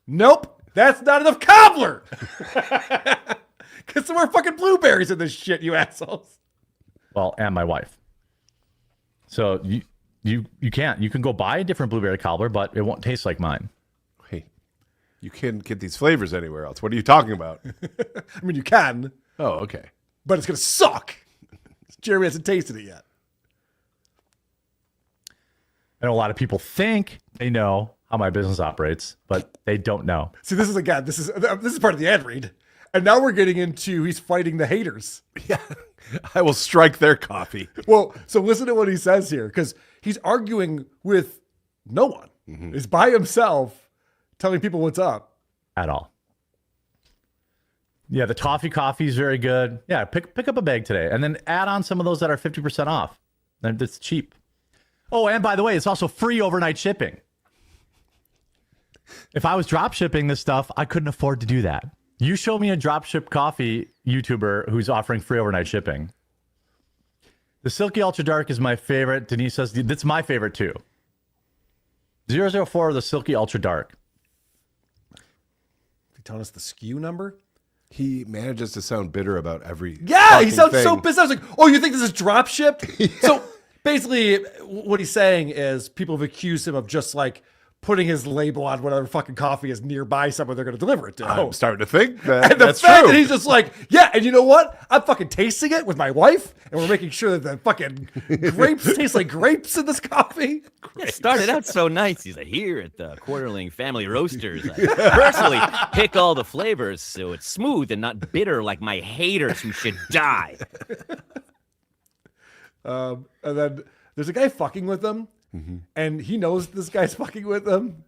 nope, that's not enough cobbler. Get some more fucking blueberries in this shit, you assholes. Well, and my wife. So you can't. You can go buy a different blueberry cobbler, but it won't taste like mine. Hey, You can't get these flavors anywhere else. What are you talking about? I mean, you can. Oh, okay. But it's going to suck. Jeremy hasn't tasted it yet. I know a lot of people think they know how my business operates, but they don't know. See, this is part of the ad read. And now we're getting into he's fighting the haters. Yeah. I will strike their coffee. Well, so listen to what he says here, because he's arguing with no one. He's by himself telling people what's up. At all. Yeah, the toffee coffee is very good. Yeah, pick up a bag today and then add on some of those that are 50% off. That's cheap. Oh, and by the way, it's also free overnight shipping. If I was drop shipping this stuff, I couldn't afford to do that. You show me a drop ship coffee YouTuber who's offering free overnight shipping. The Silky Ultra Dark is my favorite. Denise says that's my favorite too. 004, the Silky Ultra Dark. Is he telling us the SKU number? He manages to sound bitter about every. Yeah, he sounds thing. so pissed. I was like, oh, you think this is drop shipped? Yeah. So basically, what he's saying is people have accused him of just like putting his label on whatever fucking coffee is nearby someone they're going to deliver it to. I'm starting to think that and the that's fact true. that he's just like, yeah, and you know what? I'm fucking tasting it with my wife, and we're making sure that the fucking grapes taste like grapes in this coffee. It started out so nice. He's like, here at the Quarterling Family Roasters, I personally pick all the flavors so it's smooth and not bitter like my haters who should die. And then there's a guy fucking with them, and he knows this guy's fucking with them.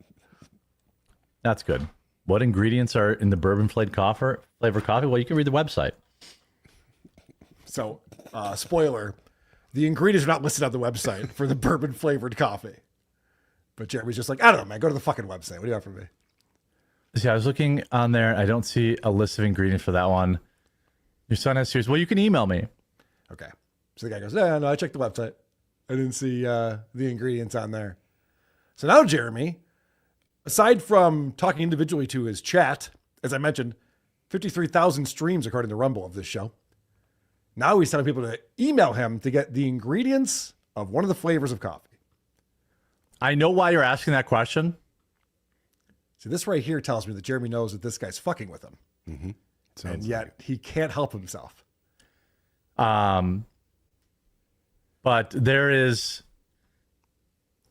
That's good. What ingredients are in the bourbon flavor coffee? Well, you can read the website. So, spoiler, the ingredients are not listed on the website for the bourbon flavored coffee. But Jeremy's just like, I don't know, man. Go to the fucking website. What do you have for me? See, I was looking on there. I don't see a list of ingredients for that one. Your son has serious. Well, you can email me. Okay. So the guy goes, yeah, no, I checked the website. I didn't see the ingredients on there. So now Jeremy, aside from talking individually to his chat, as I mentioned, 53,000 streams according to Rumble of this show. Now he's telling people to email him to get the ingredients of one of the flavors of coffee. I know why you're asking that question. See, this right here tells me that Jeremy knows that this guy's fucking with him. Mm-hmm. And yet he can't help himself. But there is,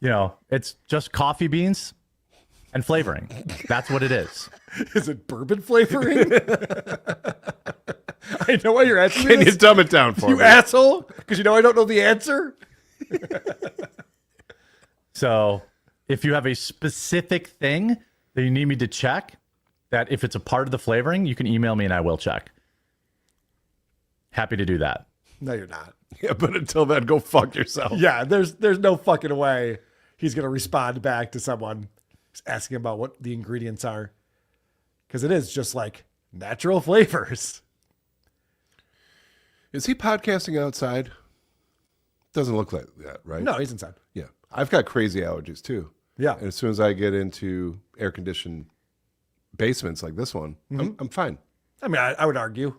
it's just coffee beans and flavoring. That's what it is. Is it bourbon flavoring? I know why you're asking me Can this. you dumb it down for me? You asshole? Because I don't know the answer. So if you have a specific thing that you need me to check, that if it's a part of the flavoring, you can email me and I will check. Happy to do that. No, you're not. Yeah, but until then, go fuck yourself. Yeah, there's no fucking way he's going to respond back to someone asking about what the ingredients are. Because it is just like natural flavors. Is he podcasting outside? Doesn't look like that, right? No, he's inside. Yeah. I've got crazy allergies too. Yeah. And as soon as I get into air-conditioned basements like this one, I'm fine. I mean, I would argue.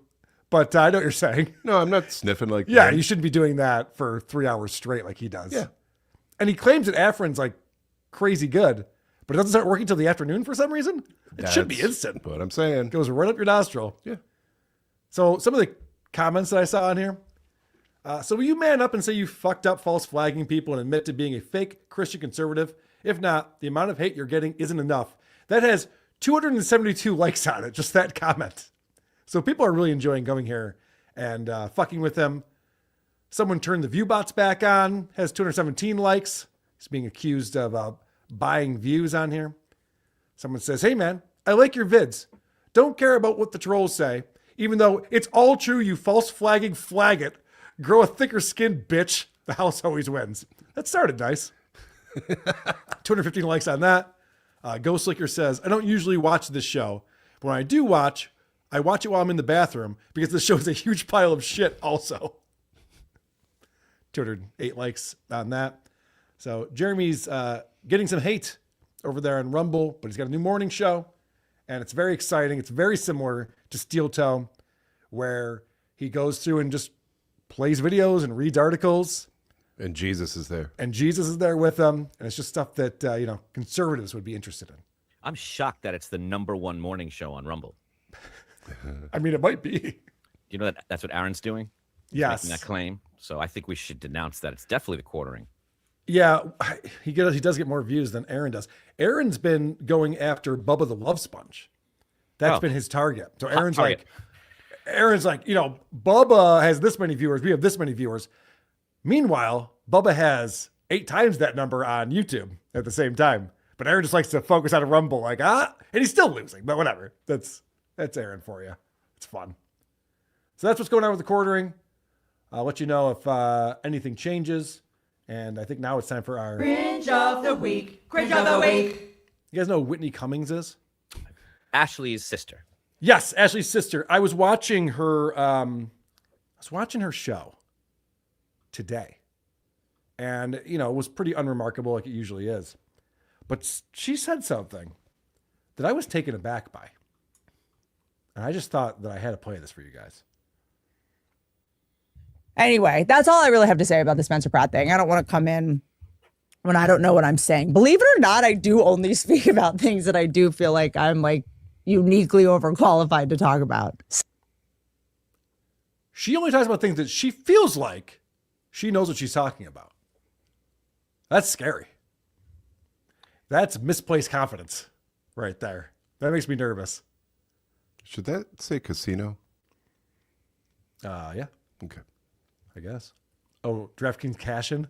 But I know what you're saying. No, I'm not sniffing like Yeah, him. you shouldn't be doing that for 3 hours straight like he does. Yeah. And he claims that Afrin's like crazy good, but it doesn't start working till the afternoon for some reason. It should be instant. What I'm saying. Goes right up your nostril. Yeah. So some of the comments that I saw on here. So will you man up and say you fucked up false flagging people and admit to being a fake Christian conservative? If not, the amount of hate you're getting isn't enough. That has 272 likes on it, just that comment. So people are really enjoying going here and fucking with them. Someone turned the view bots back on, has 217 likes. He's being accused of buying views on here. Someone says, hey man, I like your vids. Don't care about what the trolls say. Even though it's all true, you false flagging flag it. Grow a thicker skin, bitch. The house always wins. That started nice. 215 likes on that. Ghost Licker says, I don't usually watch this show, but when I do watch, I watch it while I'm in the bathroom because the show is a huge pile of shit also. 208 likes on that. So Jeremy's getting some hate over there on Rumble, but he's got a new morning show, and it's very exciting. It's very similar to Steel Toe, where he goes through and just plays videos and reads articles. And Jesus is there. And Jesus is there with him. And it's just stuff that, conservatives would be interested in. I'm shocked that it's the #1 morning show on Rumble. I mean, it might be. You know that's what Aaron's doing? He's Yes. making that claim. So I think we should denounce that. It's definitely the quartering. Yeah, he does get more views than Aaron does. Aaron's been going after Bubba the Love Sponge. That's been his target. So Aaron's like, Bubba has this many viewers. We have this many viewers. Meanwhile, Bubba has 8 times that number on YouTube at the same time. But Aaron just likes to focus on a Rumble, and he's still losing. But whatever. That's Aaron for you. It's fun. So that's what's going on with the quartering. I'll let you know if anything changes. And I think now it's time for our Cringe of the Week. Cringe of the Week. You guys know who Whitney Cummings is? Ashley's sister. Yes, Ashley's sister. I was watching her show today. And, it was pretty unremarkable like it usually is. But she said something that I was taken aback by. And I just thought that I had to play this for you guys. Anyway, that's all I really have to say about the Spencer Pratt thing. I don't want to come in when I don't know what I'm saying. Believe it or not, I do only speak about things that I do feel like I'm like uniquely overqualified to talk about. She only talks about things that she feels like she knows what she's talking about. That's scary. That's misplaced confidence right there. That makes me nervous. Should that say casino? Yeah. Okay. I guess. Oh, DraftKings cash-in?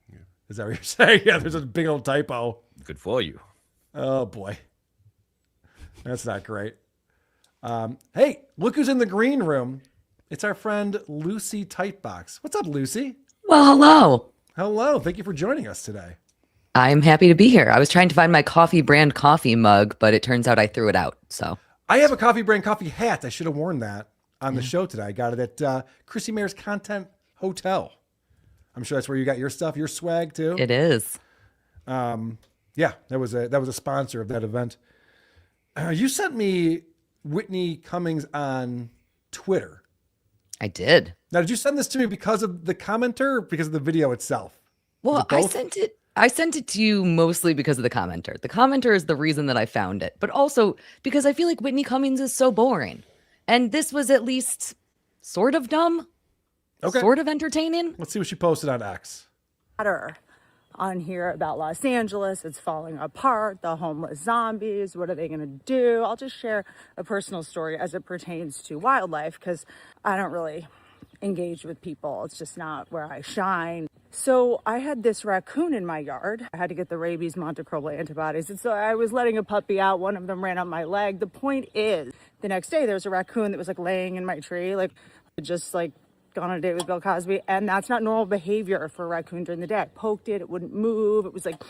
Yeah. Is that what you're saying? Yeah, there's a big old typo. Good for you. Oh, boy. That's not great. Hey, look who's in the green room. It's our friend Lucy Tightbox. What's up, Lucy? Well, hello. Hello. Thank you for joining us today. I'm happy to be here. I was trying to find my coffee brand coffee mug, but it turns out I threw it out. So I have a coffee brand coffee hat. I should have worn that on the show today. I got it at Chrissy Mayer's Content Hotel. I'm sure that's where you got your stuff, your swag too. It is. Yeah, that was a sponsor of that event. You sent me Whitney Cummings on Twitter. I did. Now, did you send this to me because of the commenter or because of the video itself? Well, I sent it to you mostly because of the commenter. The commenter is the reason that I found it, but also because I feel like Whitney Cummings is so boring. And this was at least sort of dumb. Okay. Sort of entertaining. Let's see what she posted on X. On here about Los Angeles, it's falling apart, the homeless zombies, what are they going to do? I'll just share a personal story as it pertains to wildlife because I don't really engage with people. It's just not where I shine. So I had this raccoon in my yard. I had to get the rabies monoclonal antibodies. And so I was letting a puppy out. One of them ran up my leg. The point is, the next day there was a raccoon that was like laying in my tree, like just like gone on a date with Bill Cosby, and that's not normal behavior for a raccoon during the day. I poked it, it wouldn't move. It was like,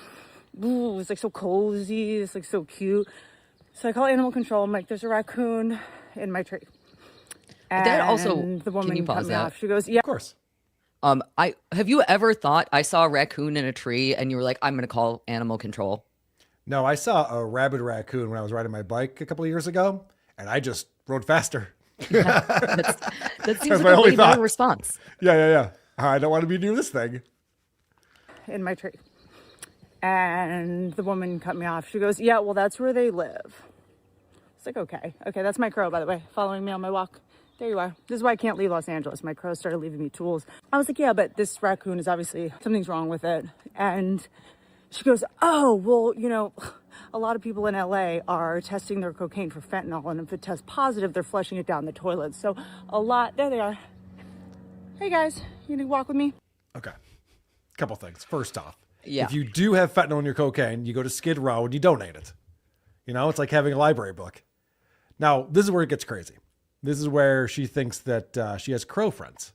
ooh, it was like so cozy, it's like so cute. So I call animal control. I'm like, there's a raccoon in my tree. And that also, the woman can you pause cut me that? off. She goes, yeah, of course. Have you ever thought I saw a raccoon in a tree and you were like, I'm going to call animal control? No, I saw a rabid raccoon when I was riding my bike a couple of years ago, and I just rode faster. That seems like a way better response. Yeah. I don't want to be near this thing. in my tree. And the woman cut me off. She goes, yeah, well, that's where they live. It's like, okay, that's my crow, by the way, following me on my walk. There you are. This is why I can't leave Los Angeles. My crow started leaving me tools. I was like, yeah, but this raccoon is obviously, something's wrong with it. And she goes, oh, well, you know, a lot of people in LA are testing their cocaine for fentanyl. And if it tests positive, they're flushing it down the toilet. So there they are. Hey guys, you gonna walk with me? Okay. Couple things. First off, yeah. If you do have fentanyl in your cocaine, you go to Skid Row and you donate it. You know, it's like having a library book. Now, this is where it gets crazy. This is where she thinks that she has crow friends.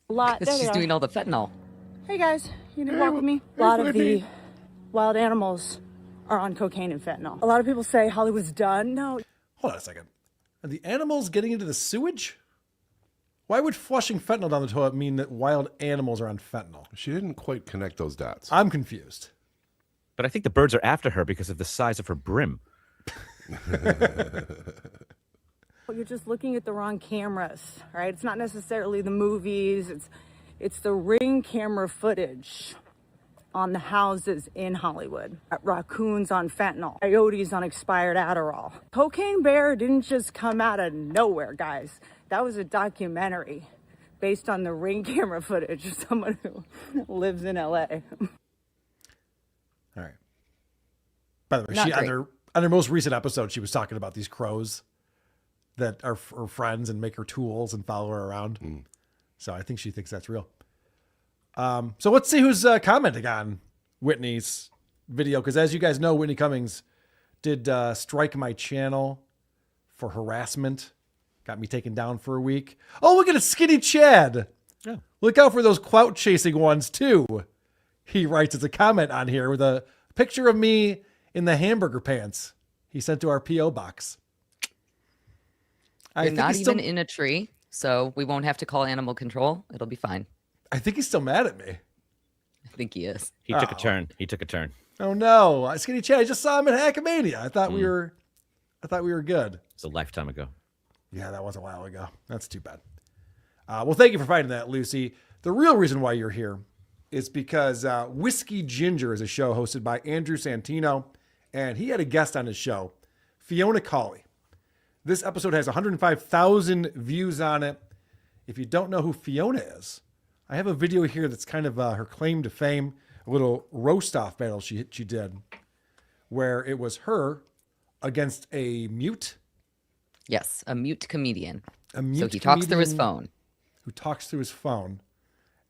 She's doing all the fentanyl. Hey guys, you gonna walk with me? A lot of the wild animals are on cocaine and fentanyl. A lot of people say Hollywood's done. No. Hold on a second. Are the animals getting into the sewage? Why would flushing fentanyl down the toilet mean that wild animals are on fentanyl? She didn't quite connect those dots. I'm confused. But I think the birds are after her because of the size of her brim. You're just looking at the wrong cameras, right? It's not necessarily the movies. It's the Ring camera footage. on the houses in Hollywood, raccoons on fentanyl, coyotes on expired Adderall. Cocaine Bear didn't just come out of nowhere, guys. That was a documentary based on the Ring camera footage of someone who lives in LA. All right. By the way, she on her most recent episode, she was talking about these crows that are her friends and make her tools and follow her around. So I think she thinks that's real. So let's see who's commenting on Whitney's video. Because as you guys know, Whitney Cummings did strike my channel for harassment. Got me taken down for a week. Oh, look at a skinny Chad. Yeah. Look out for those clout chasing ones too. He writes as a comment on here with a picture of me in the hamburger pants he sent to our P.O. box. You're not even in a tree, so we won't have to call animal control. It'll be fine. I think he's still mad at me. I think he is. He took a turn. He took a turn. Oh no, Skinny Chad! I just saw him at Hackamania. I thought we were good. It's a lifetime ago. Yeah, that was a while ago. That's too bad. Well, thank you for finding that, Lucy. The real reason why you're here is because Whiskey Ginger is a show hosted by Andrew Santino, and he had a guest on his show, Fiona Cawley. This episode has 105,000 views on it. If you don't know who Fiona is, I have a video here that's kind of her claim to fame, a little roast-off battle she did, where it was her against a mute. Yes, a mute comedian. A mute so he talks through his phone. Who talks through his phone.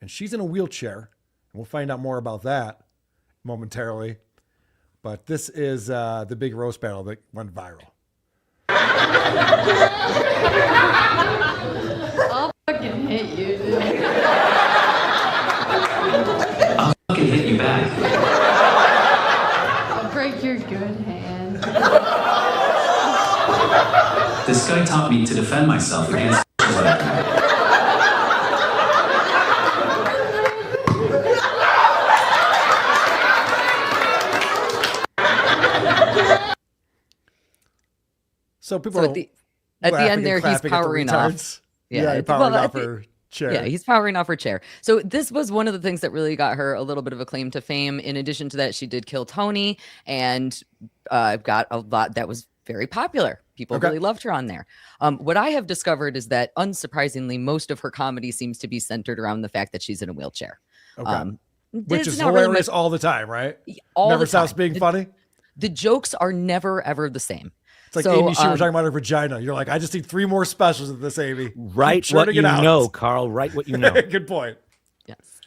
And she's in a wheelchair. And we'll find out more about that momentarily. But this is the big roast battle that went viral. I'll fucking hit you, dude. I'll fucking hit you back. I'll break your good hand. This guy taught me to defend myself against So people at the end there, he's powering off. Yeah, powering off her chair. Yeah, he's powering off her chair. So this was one of the things that really got her a little bit of a claim to fame. In addition to that, she did kill Tony and got a lot that was very popular. People really loved her on there. What I have discovered is that, unsurprisingly, most of her comedy seems to be centered around the fact that she's in a wheelchair. Which is hilarious all the time, right? Never stops being funny. The jokes are never, ever the same. It's like Amy Schumer talking about her vagina. You're like, I just need 3 more specials of this, Amy. Write what you know, Carl. Write what you know. Good point. Yes.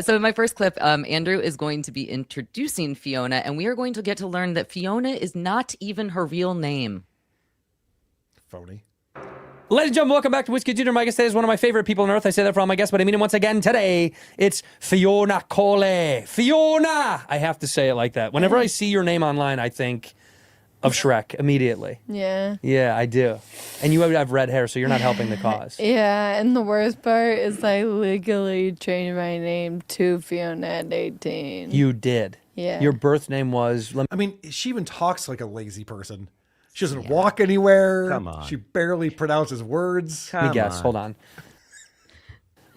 So in my first clip, Andrew is going to be introducing Fiona, and we are going to get to learn that Fiona is not even her real name. Phony. Ladies and gentlemen, welcome back to Whiskey Ginger. My guest today is one of my favorite people on earth. I say that for all my guests, but I mean it once again today. It's Fiona Cawley. Fiona! I have to say it like that. Whenever I see your name online, I think of Shrek immediately. Yeah. Yeah, I do. And you have red hair, so you're not helping the cause. Yeah, and the worst part is I legally changed my name to Fiona at 18. You did. Yeah. Your birth name was... I mean, she even talks like a lazy person. She doesn't walk anywhere. Come on. She barely pronounces words. Let me guess. Hold on.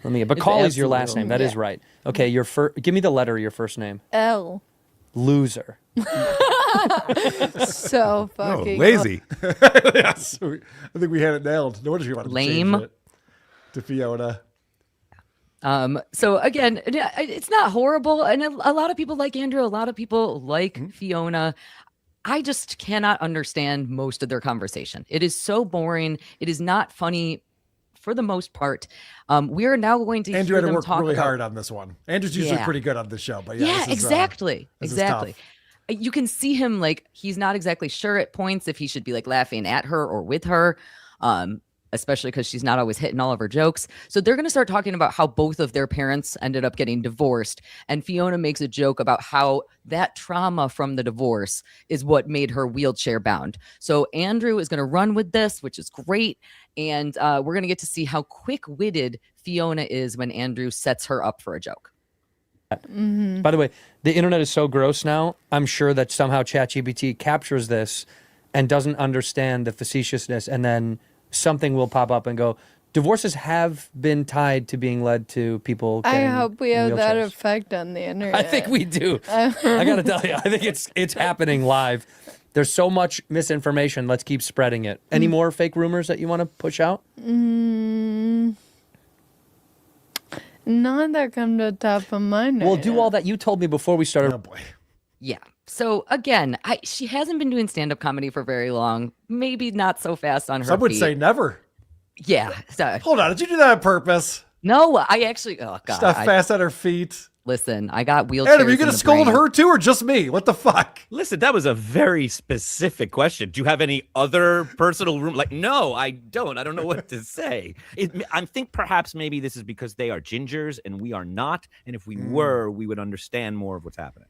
But Cawley's your last name. That is right. Okay, give me the letter of your first name. L. Loser. So fucking lazy. Yes, I think we had it nailed. No wonder she wanted to change it to Fiona. So again, it's not horrible, and a lot of people like Andrew. A lot of people like Fiona. I just cannot understand most of their conversation. It is so boring. It is not funny for the most part. We are now going to Andrew hear had to them work talk really about... hard on this one. Andrew's usually pretty good on this show, but yeah, this is, exactly. This is tough. You can see him like he's not exactly sure at points if he should be like laughing at her or with her, especially because she's not always hitting all of her jokes. So they're going to start talking about how both of their parents ended up getting divorced. And Fiona makes a joke about how that trauma from the divorce is what made her wheelchair bound. So Andrew is going to run with this, which is great. And we're going to get to see how quick-witted Fiona is when Andrew sets her up for a joke. Mm-hmm. By the way, the internet is so gross now. I'm sure that somehow ChatGPT captures this and doesn't understand the facetiousness, and then something will pop up and go, Divorces have been tied to being led to people. I getting hope we have that wheelchairs. effect on the internet. I think we do. I gotta tell you, I think it's happening live. There's so much misinformation. Let's keep spreading it. Any more fake rumors that you want to push out? None that come to the top of mind. We'll do all that you told me before we started. Oh boy. Yeah. So again, she hasn't been doing stand-up comedy for very long. Maybe not so fast on her Some would feet. say never. Yeah. So, Hold on, did you do that on purpose? no, I actually. Oh God. Stuff fast on her feet. Listen, I got wheelchairs. Adam, are you in gonna the scold brain. her too, or just me? What the fuck? Listen, that was a very specific question. Do you have any other personal room? Like, no, I don't. I don't know what to say. I think perhaps maybe this is because they are gingers and we are not. And if we were, we would understand more of what's happening.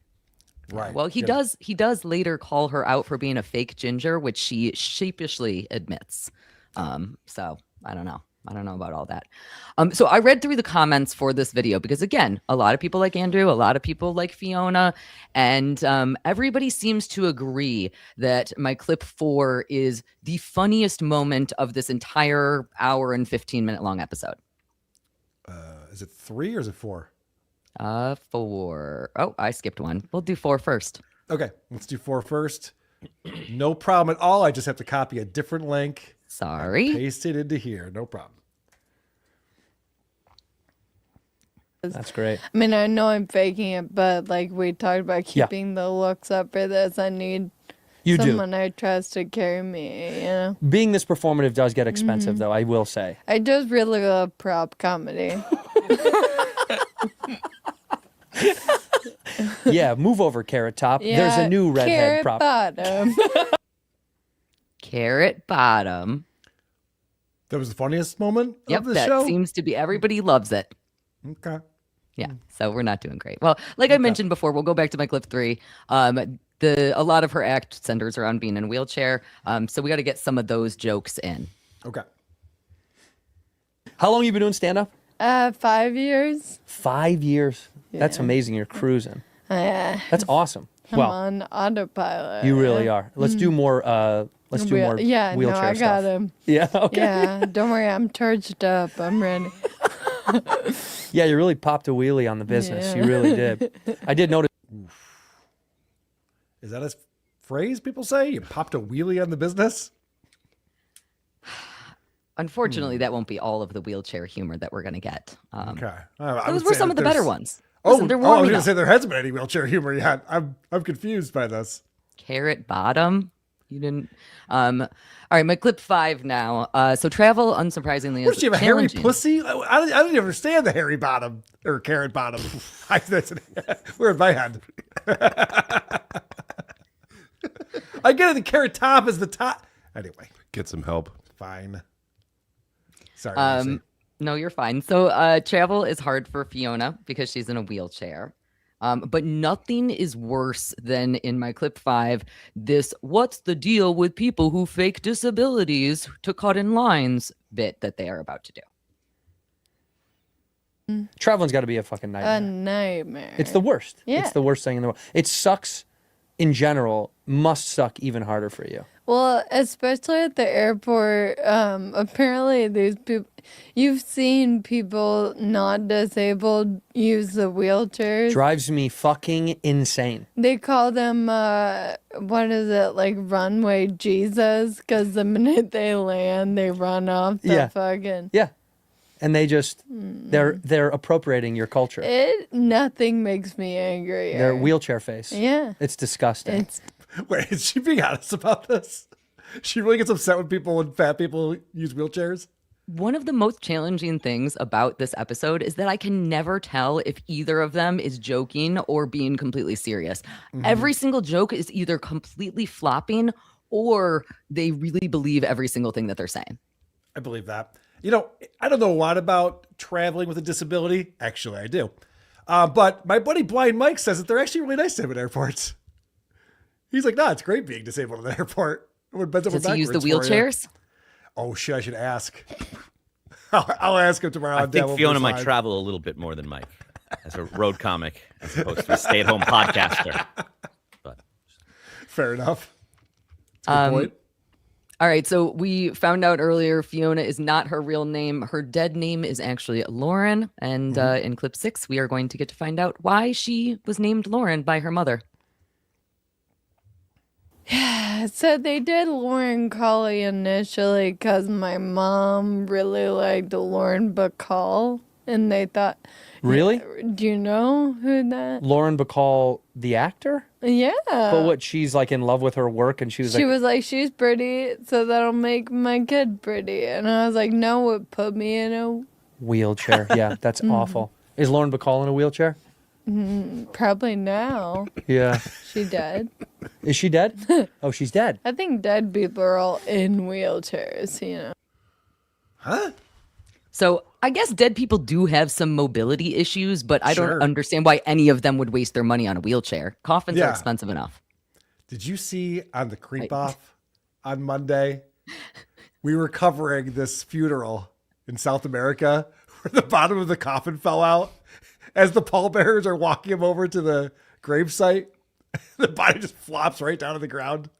Right. Well, he does later call her out for being a fake ginger, which she sheepishly admits. So I don't know. I don't know about all that. So I read through the comments for this video because, again, a lot of people like Andrew, a lot of people like Fiona, and everybody seems to agree that my clip 4 is the funniest moment of this entire hour and 15-minute long episode. Is it 3 or is it 4? 4. Oh, I skipped one. We'll do 4 first. Okay, let's do 4 first. No problem at all. I just have to copy a different link. Sorry. Paste it into here. No problem. That's great. I mean, I know I'm faking it, but like we talked about keeping the looks up for this, I need someone I trust to carry me, you know? Being this performative does get expensive, though, I will say. I just really love prop comedy. Yeah, move over, Carrot Top. There's a new redhead Carrot prop. Bottom. Carrot Bottom. That was the funniest moment Yep, of the that show? seems to be, everybody loves it. Okay. Yeah, so we're not doing great. Well, like I mentioned before, we'll go back to my clip 3. A lot of her act centers around being in a wheelchair. So we got to get some of those jokes in. Okay. How long you been doing stand-up? 5 years. 5 years. That's Yeah. amazing. You're cruising. Yeah. That's awesome. I'm Well, on autopilot. you really are. Let's do more. Let's do more Yeah, wheelchair no, I got stuff. him. Yeah. Okay. Yeah, don't worry, I'm charged up. I'm ready. Yeah, you really popped a wheelie on the business. Yeah. You really did. I did notice. Is that a phrase people say? You popped a wheelie on the business? Unfortunately, that won't be all of the wheelchair humor that we're going to get. Okay. Those were some of the better ones. Oh, Listen, they're I was warming going to up. say there hasn't been any wheelchair humor yet. I'm confused by this. Carrot Bottom. You didn't. All right, my clip 5 now. So travel, unsurprisingly, What, is does she have a hairy challenging. pussy? I didn't even understand the hairy bottom or carrot bottom. We're in my head. I get it. The carrot top is the top. Anyway, get some help. Fine. Sorry. Lucy. No, you're fine. So travel is hard for Fiona because she's in a wheelchair. But nothing is worse than in my clip 5, this what's the deal with people who fake disabilities to cut in lines bit that they are about to do. Traveling's got to be a fucking nightmare. A nightmare. It's the worst. Yeah. It's the worst thing in the world. It sucks in general, must suck even harder for you. Well, especially at the airport, apparently these people, you've seen people not disabled use the wheelchairs. Drives me fucking insane. They call them, what is it, like runway Jesus? Because the minute they land, they run off the fucking... Yeah. And they just, they're appropriating your culture. Nothing makes me angry. Their wheelchair face. Yeah. It's disgusting. Wait, is she being honest about this? She really gets upset when fat people use wheelchairs? One of the most challenging things about this episode is that I can never tell if either of them is joking or being completely serious. Mm-hmm. Every single joke is either completely flopping or they really believe every single thing that they're saying. I believe that. You know, I don't know a lot about traveling with a disability. Actually, I do. But my buddy Blind Mike says that they're actually really nice to him at airports. He's like, it's great being disabled at the airport. Does he use the wheelchairs? Oh, shit, I should ask. I'll ask him tomorrow. I think Fiona might travel a little bit more than Mike as a road comic as opposed to a stay-at-home podcaster. But fair enough. That's a good point. All right, so we found out earlier Fiona is not her real name. Her dead name is actually Lauren. And in clip 6, we are going to get to find out why she was named Lauren by her mother. Yeah, so they did Lauren Colley initially because my mom really liked Lauren Bacall, and they thought, Really? do you know who that? Lauren Bacall, the actor? Yeah. But what, she's like in love with her work and she was She like... was like, she's pretty, so that'll make my kid pretty. And I was like, no, it put me in a... Wheelchair. Yeah, that's awful. Is Lauren Bacall in a wheelchair? Probably now. Yeah. She dead. Is she dead? Oh, she's dead. I think dead people are all in wheelchairs, you know. Huh? So I guess dead people do have some mobility issues, but I Sure. don't understand why any of them would waste their money on a wheelchair. Coffins are Yeah. expensive enough. Did you see on the Creep Off on Monday? We were covering this funeral in South America where the bottom of the coffin fell out as the pallbearers are walking him over to the gravesite. The body just flops right down to the ground.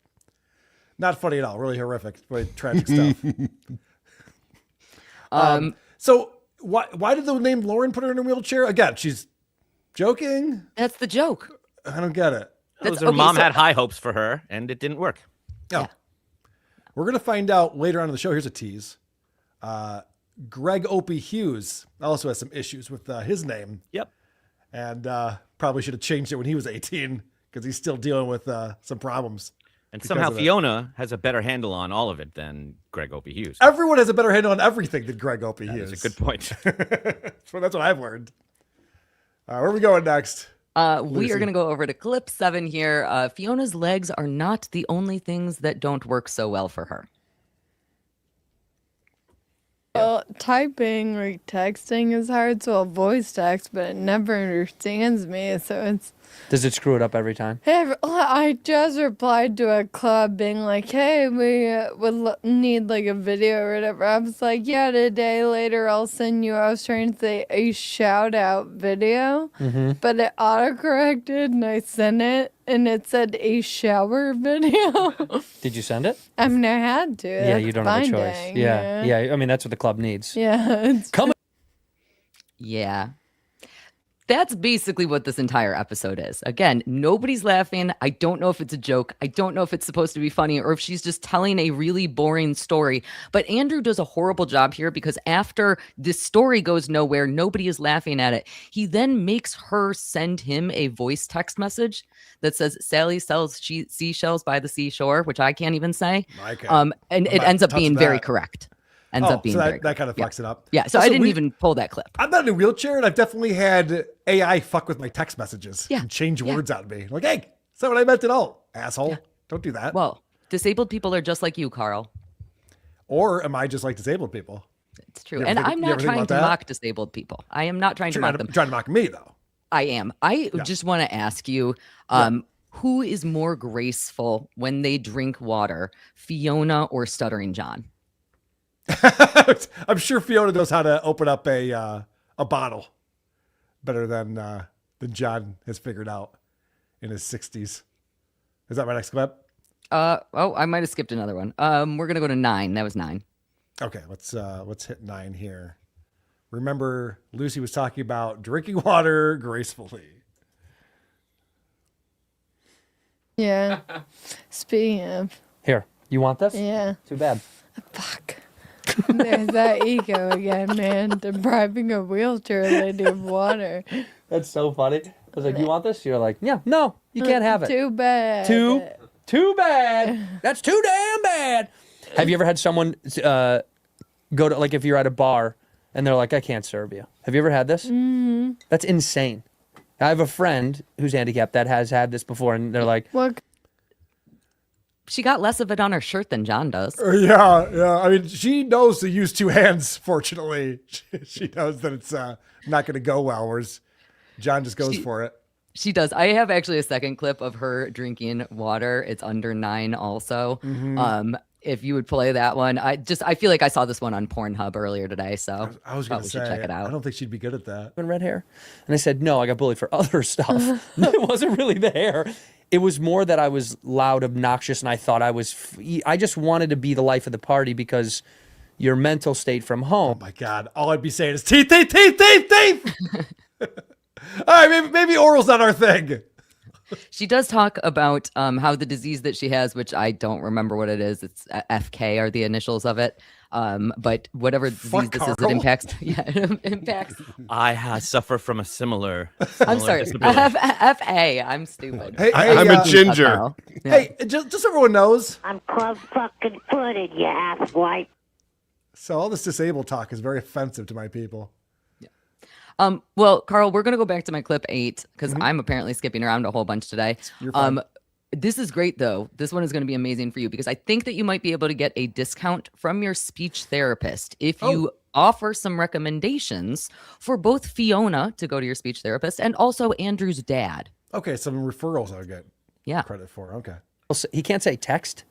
Not funny at all. Really horrific. Really tragic stuff. So why did the name Lauren put her in a wheelchair? Again, she's joking. That's the joke. I don't get it. Her mom had high hopes for her, and it didn't work. Yeah. We're going to find out later on in the show. Here's a tease. Greg Opie Hughes also has some issues with his name. Yep. And probably should have changed it when he was 18 because he's still dealing with some problems. And somehow Fiona has a better handle on all of it than Greg Opie Hughes. Everyone has a better handle on everything than Greg Opie Hughes. That's a good point. That's what I've learned. Where are we going next? We Lucy? are going to go over to clip 7 here. Fiona's legs are not the only things that don't work so well for her. Well, typing or texting is hard, so I'll voice text, but it never understands me, so it's... Does it screw it up every time? I just replied to a club being like, hey, we would need like a video or whatever. I was like, yeah, today later I'll send you. I was trying to say a shout out video, but it autocorrected and I sent it and it said a shower video. Did you send it? I mean, I had to. Yeah, you don't have a choice. Binding, Yeah. I mean, that's what the club needs. Yeah. Yeah. That's basically what this entire episode is. Again, nobody's laughing. I don't know if it's a joke. I don't know if it's supposed to be funny or if she's just telling a really boring story. But Andrew does a horrible job here because after this story goes nowhere, nobody is laughing at it. He then makes her send him a voice text message that says, Sally sells seashells by the seashore, which I can't even say. And it ends up being very correct. That kind of fucks it up. Yeah, so I didn't even pull that clip. I'm not in a wheelchair, and I've definitely had AI fuck with my text messages and change words on me. Like, hey, that's not what I meant at all, asshole. Don't do that. Well, disabled people are just like you, Carl. Or am I just like disabled people? It's true. And I'm not trying to mock disabled people. I am not trying to mock them. Trying to mock me, though. I am. I just want to ask you, who is more graceful when they drink water, Fiona or Stuttering John? I'm sure Fiona knows how to open up a bottle better than John has figured out in his 60s. Is that my next clip? I might have skipped another one. We're gonna go to 9. That was 9. Okay, let's hit 9 here. Remember, Lucy was talking about drinking water gracefully. Yeah. Speaking of. Here, you want this? Yeah. Too bad. Fuck. There's that ego again, man. Depriving a wheelchair lady of water. That's so funny. I was like, you want this? You're like, yeah, no, you can't have it. Too bad. Too bad. That's too damn bad. Have you ever had someone go to, like, if you're at a bar and they're like, I can't serve you. Have you ever had this? Mm-hmm. That's insane. I have a friend who's handicapped that has had this before, and they're like, what? She got less of it on her shirt than John does. Yeah. I mean, she knows to use 2 hands, fortunately. She knows that it's not going to go well, whereas John just goes for it. She does. I have actually a second clip of her drinking water. It's under 9 also. Mm-hmm. If you would play that one. I feel like I saw this one on Pornhub earlier today, so I was going to say, check it out. I don't think she'd be good at that. red hair. And I said, no, I got bullied for other stuff. It wasn't really the hair. It was more that I was loud, obnoxious, and I thought I just wanted to be the life of the party because your mental state from home. Oh my God. All I'd be saying is teeth. All right, maybe oral's not our thing. She does talk about how the disease that she has, which I don't remember what it is. It's FK are the initials of it. But whatever disease this is, it impacts. Yeah, it impacts. I suffer from a similar. I'm sorry. disability. FA. I'm stupid. Hey, I'm a ginger. Yeah. Hey, just so everyone knows. I'm club fucking footed, you asswipe. So all this disabled talk is very offensive to my people. Well, Carl, we're going to go back to my clip 8 because I'm apparently skipping around a whole bunch today. You're fine. This is great, though. This one is going to be amazing for you because I think that you might be able to get a discount from your speech therapist if you offer some recommendations for both Fiona to go to your speech therapist and also Andrew's dad. Okay, some referrals I'll get credit for. Okay. He can't say text.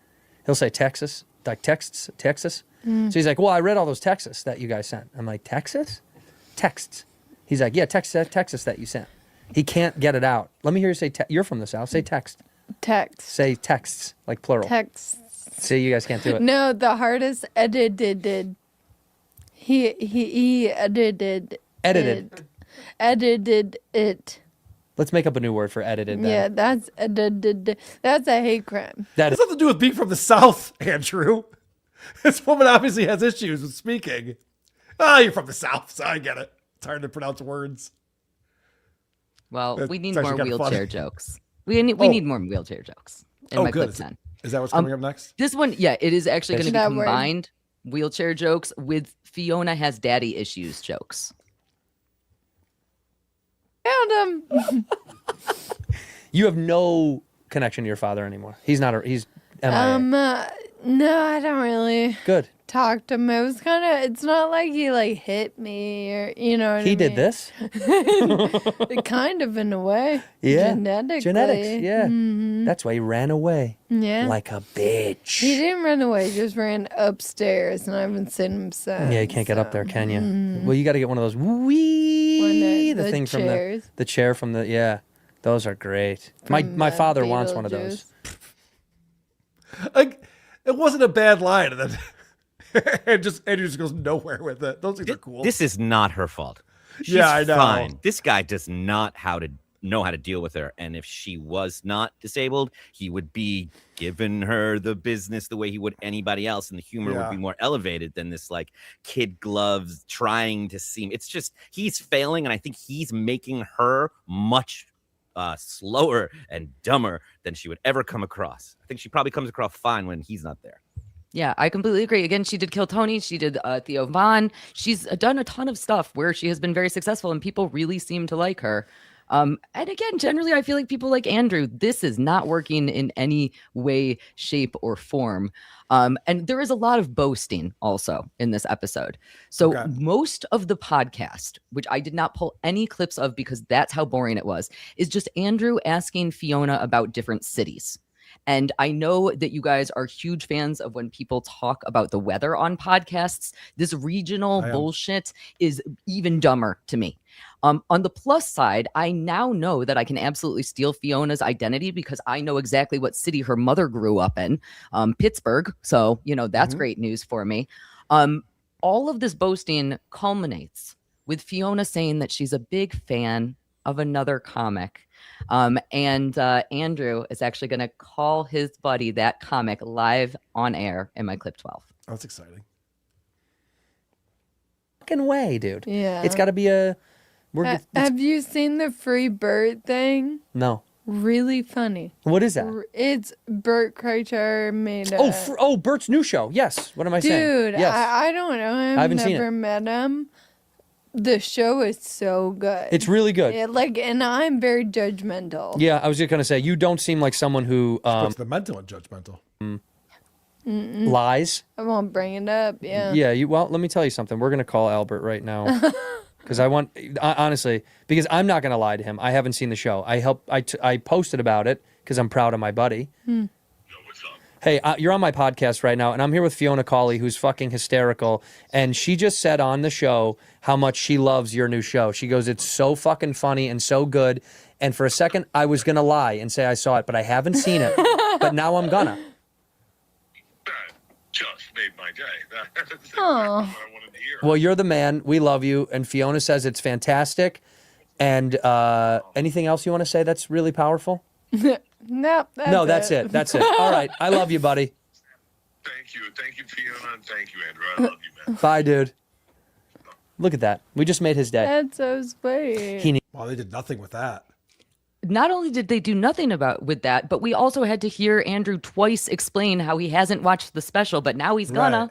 He'll say Texas, like Texas. So he's like, well, I read all those texts that you guys sent. I'm like, Texas? Texts. He's like, yeah, Texas that you sent. He can't get it out. Let me hear you say, you're from the South. Say text. Text. Say texts, like plural. Texts. See, you guys can't do it. No, the hardest edited. He edited. Edited it. Let's make up a new word for edited. Then. Yeah, that's edited. That's a hate crime. That has nothing to do with being from the South, Andrew. This woman obviously has issues with speaking. You're from the South, so I get it. It's hard to pronounce words. Well, we need more wheelchair jokes. We need more wheelchair jokes in my clip 10. Is that what's coming up next? This one, yeah, it is actually going to be combined wheelchair jokes with Fiona has daddy issues jokes. Found him. You have no connection to your father anymore. He's not. He's MIA. No, I don't really. Good. Talk to him. It was kind of. It's not like he hit me or you know. What he I did mean. this. Kind of in a way. Yeah. Genetics. Yeah. Mm-hmm. That's why he ran away. Yeah. Like a bitch. He didn't run away. He just ran upstairs, and I haven't seen him since. Yeah, you can't get up there, can you? Well, you got to get one of those the thing chairs. from the chair from the those are great. My father wants one of those. Like it wasn't a bad line, and then Andrew just goes nowhere with it. Those things are cool. This is not her fault. She's I know. fine. This guy does not know how to deal with her. And if she was not disabled, he would be giving her the business the way he would anybody else. And the humor would be more elevated than this kid gloves trying to seem. It's just he's failing. And I think he's making her much slower and dumber than she would ever come across. I think she probably comes across fine when he's not there. Yeah, I completely agree. Again, she did Kill Tony. She did Theo Von. She's done a ton of stuff where she has been very successful and people really seem to like her. And again, generally, I feel like people like Andrew, this is not working in any way, shape, or form. And there is a lot of boasting also in this episode. So most of the podcast, which I did not pull any clips of because that's how boring it was, is just Andrew asking Fiona about different cities. And I know that you guys are huge fans of when people talk about the weather on podcasts. This regional bullshit is even dumber to me. On the plus side, I now know that I can absolutely steal Fiona's identity because I know exactly what city her mother grew up in, Pittsburgh. So, that's great news for me. All of this boasting culminates with Fiona saying that she's a big fan of another comic. And Andrew is actually going to call his buddy that comic live on air in my clip 12. Oh, that's exciting. Fucking way, dude. Yeah. It's got to be a... Have you seen the free Bert thing? No. Really funny. What is that? It's Bert Kreischer made Bert's new show. Yes. What am I saying? Dude, yes. I don't know. I haven't seen never it. met him. The show is so good. It's really good. Yeah, and I'm very judgmental. Yeah, I was just going to say, you don't seem like someone who... puts the mental and judgmental. Lies. I won't bring it up, yeah. Yeah, well, let me tell you something. We're going to call Albert right now. Because honestly, because I'm not going to lie to him. I haven't seen the show. I posted about it because I'm proud of my buddy. Hey, you're on my podcast right now, and I'm here with Fiona Cawley, who's fucking hysterical. And she just said on the show how much she loves your new show. She goes, it's so fucking funny and so good. And for a second, I was going to lie and say I saw it, but I haven't seen it. But now I'm gonna. Just made my day. Oh. Well, you're the man. We love you. And Fiona says it's fantastic. And anything else you want to say that's really powerful? Nope. That's it. That's it. All right. I love you, buddy. Thank you. Thank you, Fiona, and thank you, Andrew. I love you, man. Bye, dude. Look at that. We just made his day. That's so sweet. Well, they did nothing with that. Not only did they do nothing with that, but we also had to hear Andrew twice explain how he hasn't watched the special, but now he's gonna. Right.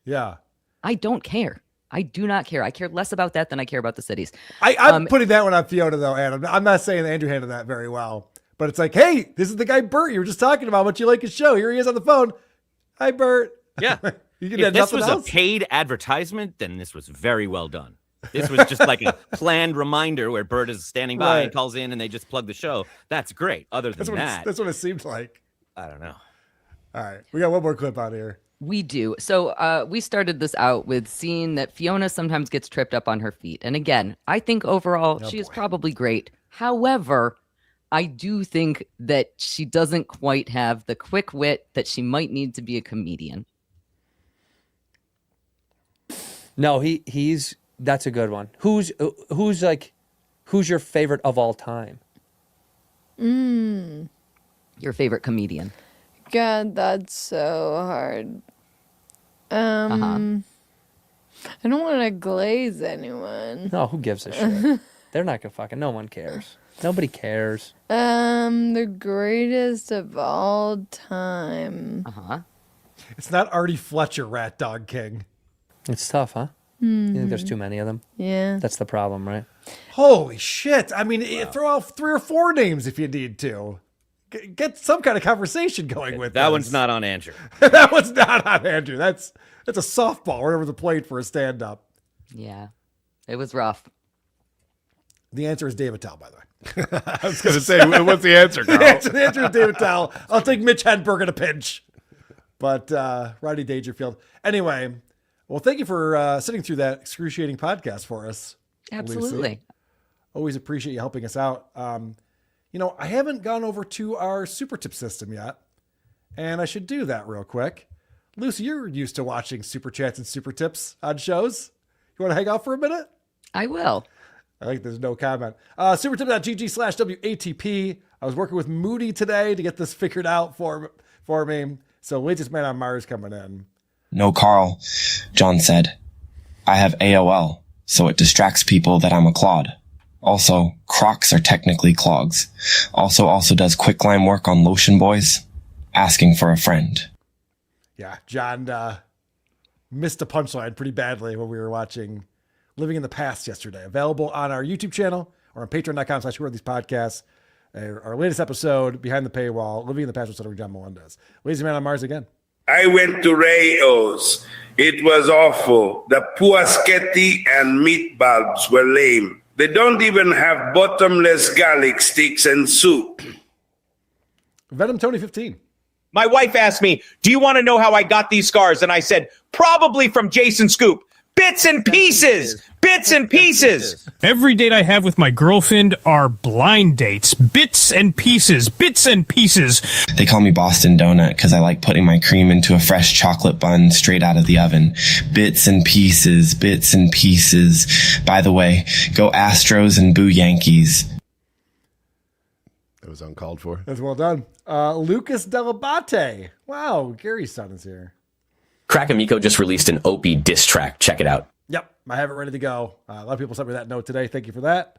Yeah. I don't care. I do not care. I care less about that than I care about the cities. I'm putting that one on Fiona, though, Adam. I'm not saying that Andrew handled that very well, but it's like, hey, this is the guy Bert you were just talking about. What you like his show? Here he is on the phone. Hi, Bert. Yeah. If this was a paid advertisement, then this was very well done. This was just like a planned reminder where Bert is standing by and calls in and they just plug the show. That's great. Other than that's what it seemed like. I don't know. All right. We got one more clip out here. We do. So we started this out with seeing that Fiona sometimes gets tripped up on her feet. And again, I think overall she is probably great. However, I do think that she doesn't quite have the quick wit that she might need to be a comedian. No, he's that's a good one. Who's your favorite of all time? Your favorite comedian? God, that's so hard. I don't want to glaze anyone. No, who gives a shit? They're not gonna fucking. No one cares. Nobody cares. The greatest of all time. It's not Artie Fletcher, Rat Dog King. It's tough, huh? You think there's too many of them? Yeah. That's the problem, right? Holy shit. I mean, throw out 3 or 4 names if you need to. Get some kind of conversation going with that. This. One's not on Andrew. That one's not on Andrew. That's a softball right over the plate for a stand-up. Yeah. It was rough. The answer is David Tell, by the way. I was going to say, what's the answer, Carl? The answer is David Tell. I'll take Mitch Hedberg in a pinch. But Rodney Dangerfield. Anyway, well, thank you for sitting through that excruciating podcast for us. Absolutely. Lucy. Always appreciate you helping us out. I haven't gone over to our super tip system yet, and I should do that real quick. Lucy, you're used to watching super chats and super tips on shows. You want to hang out for a minute? I will. I think there's no comment. Supertip.gg/WATP. I was working with Moody today to get this figured out for me. So latest man on Mars coming in. No, Carl. John said, I have AOL, so it distracts people that I'm a clod. Also, Crocs are technically clogs. Also does quicklime work on Lotion Boys. Asking for a friend. Yeah, John missed a punchline pretty badly when we were watching Living in the Past yesterday. Available on our YouTube channel or on patreon.com/whoarethespodcasts. Our latest episode, Behind the Paywall, Living in the Past with Stuttering John Melendez. Ladies and man on Mars again. I went to Rayo's. It was awful. The puaschetti and meat bulbs were lame. They don't even have bottomless garlic sticks and soup. Venom Tony 15. My wife asked me, do you want to know how I got these scars? And I said, probably from Jason Scoop. Bits and pieces. Bits and pieces. Every date I have with my girlfriend are blind dates. Bits and pieces. Bits and pieces. They call me Boston Donut because I like putting my cream into a fresh chocolate bun straight out of the oven. Bits and pieces. Bits and pieces. By the way, go Astros and boo Yankees. That was uncalled for. That's well done. Lucas Delabate. Wow, Gary's son is here. Crackamico just released an Opie diss track. Check it out. Yep, I have it ready to go. A lot of people sent me that note today. Thank you for that.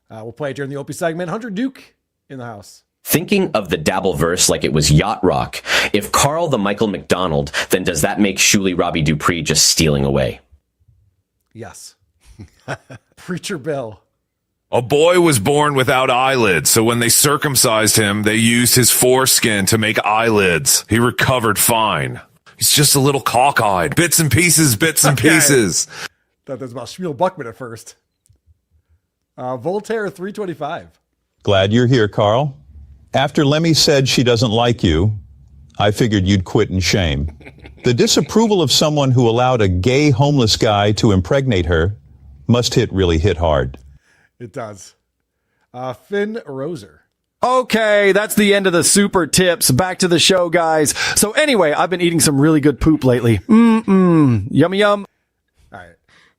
We'll play it during the Opie segment. Hunter Duke in the house. Thinking of the Dabble verse like it was yacht rock. If Carl the Michael McDonald, then does that make Shuli Robbie Dupree just stealing away? Yes. Preacher Bill. A boy was born without eyelids, so when they circumcised him, they used his foreskin to make eyelids. He recovered fine. He's just a little cockeyed. Bits and pieces, bits and pieces. Thought that was about Shmuel Buckman at first. Voltaire 325. Glad you're here, Carl. After Lemmy said she doesn't like you, I figured you'd quit in shame. The disapproval of someone who allowed a gay homeless guy to impregnate her must hit hard. It does. Finn Roser. Okay, that's the end of the super tips. Back to the show, guys. So anyway, I've been eating some really good poop lately. Yummy yum. All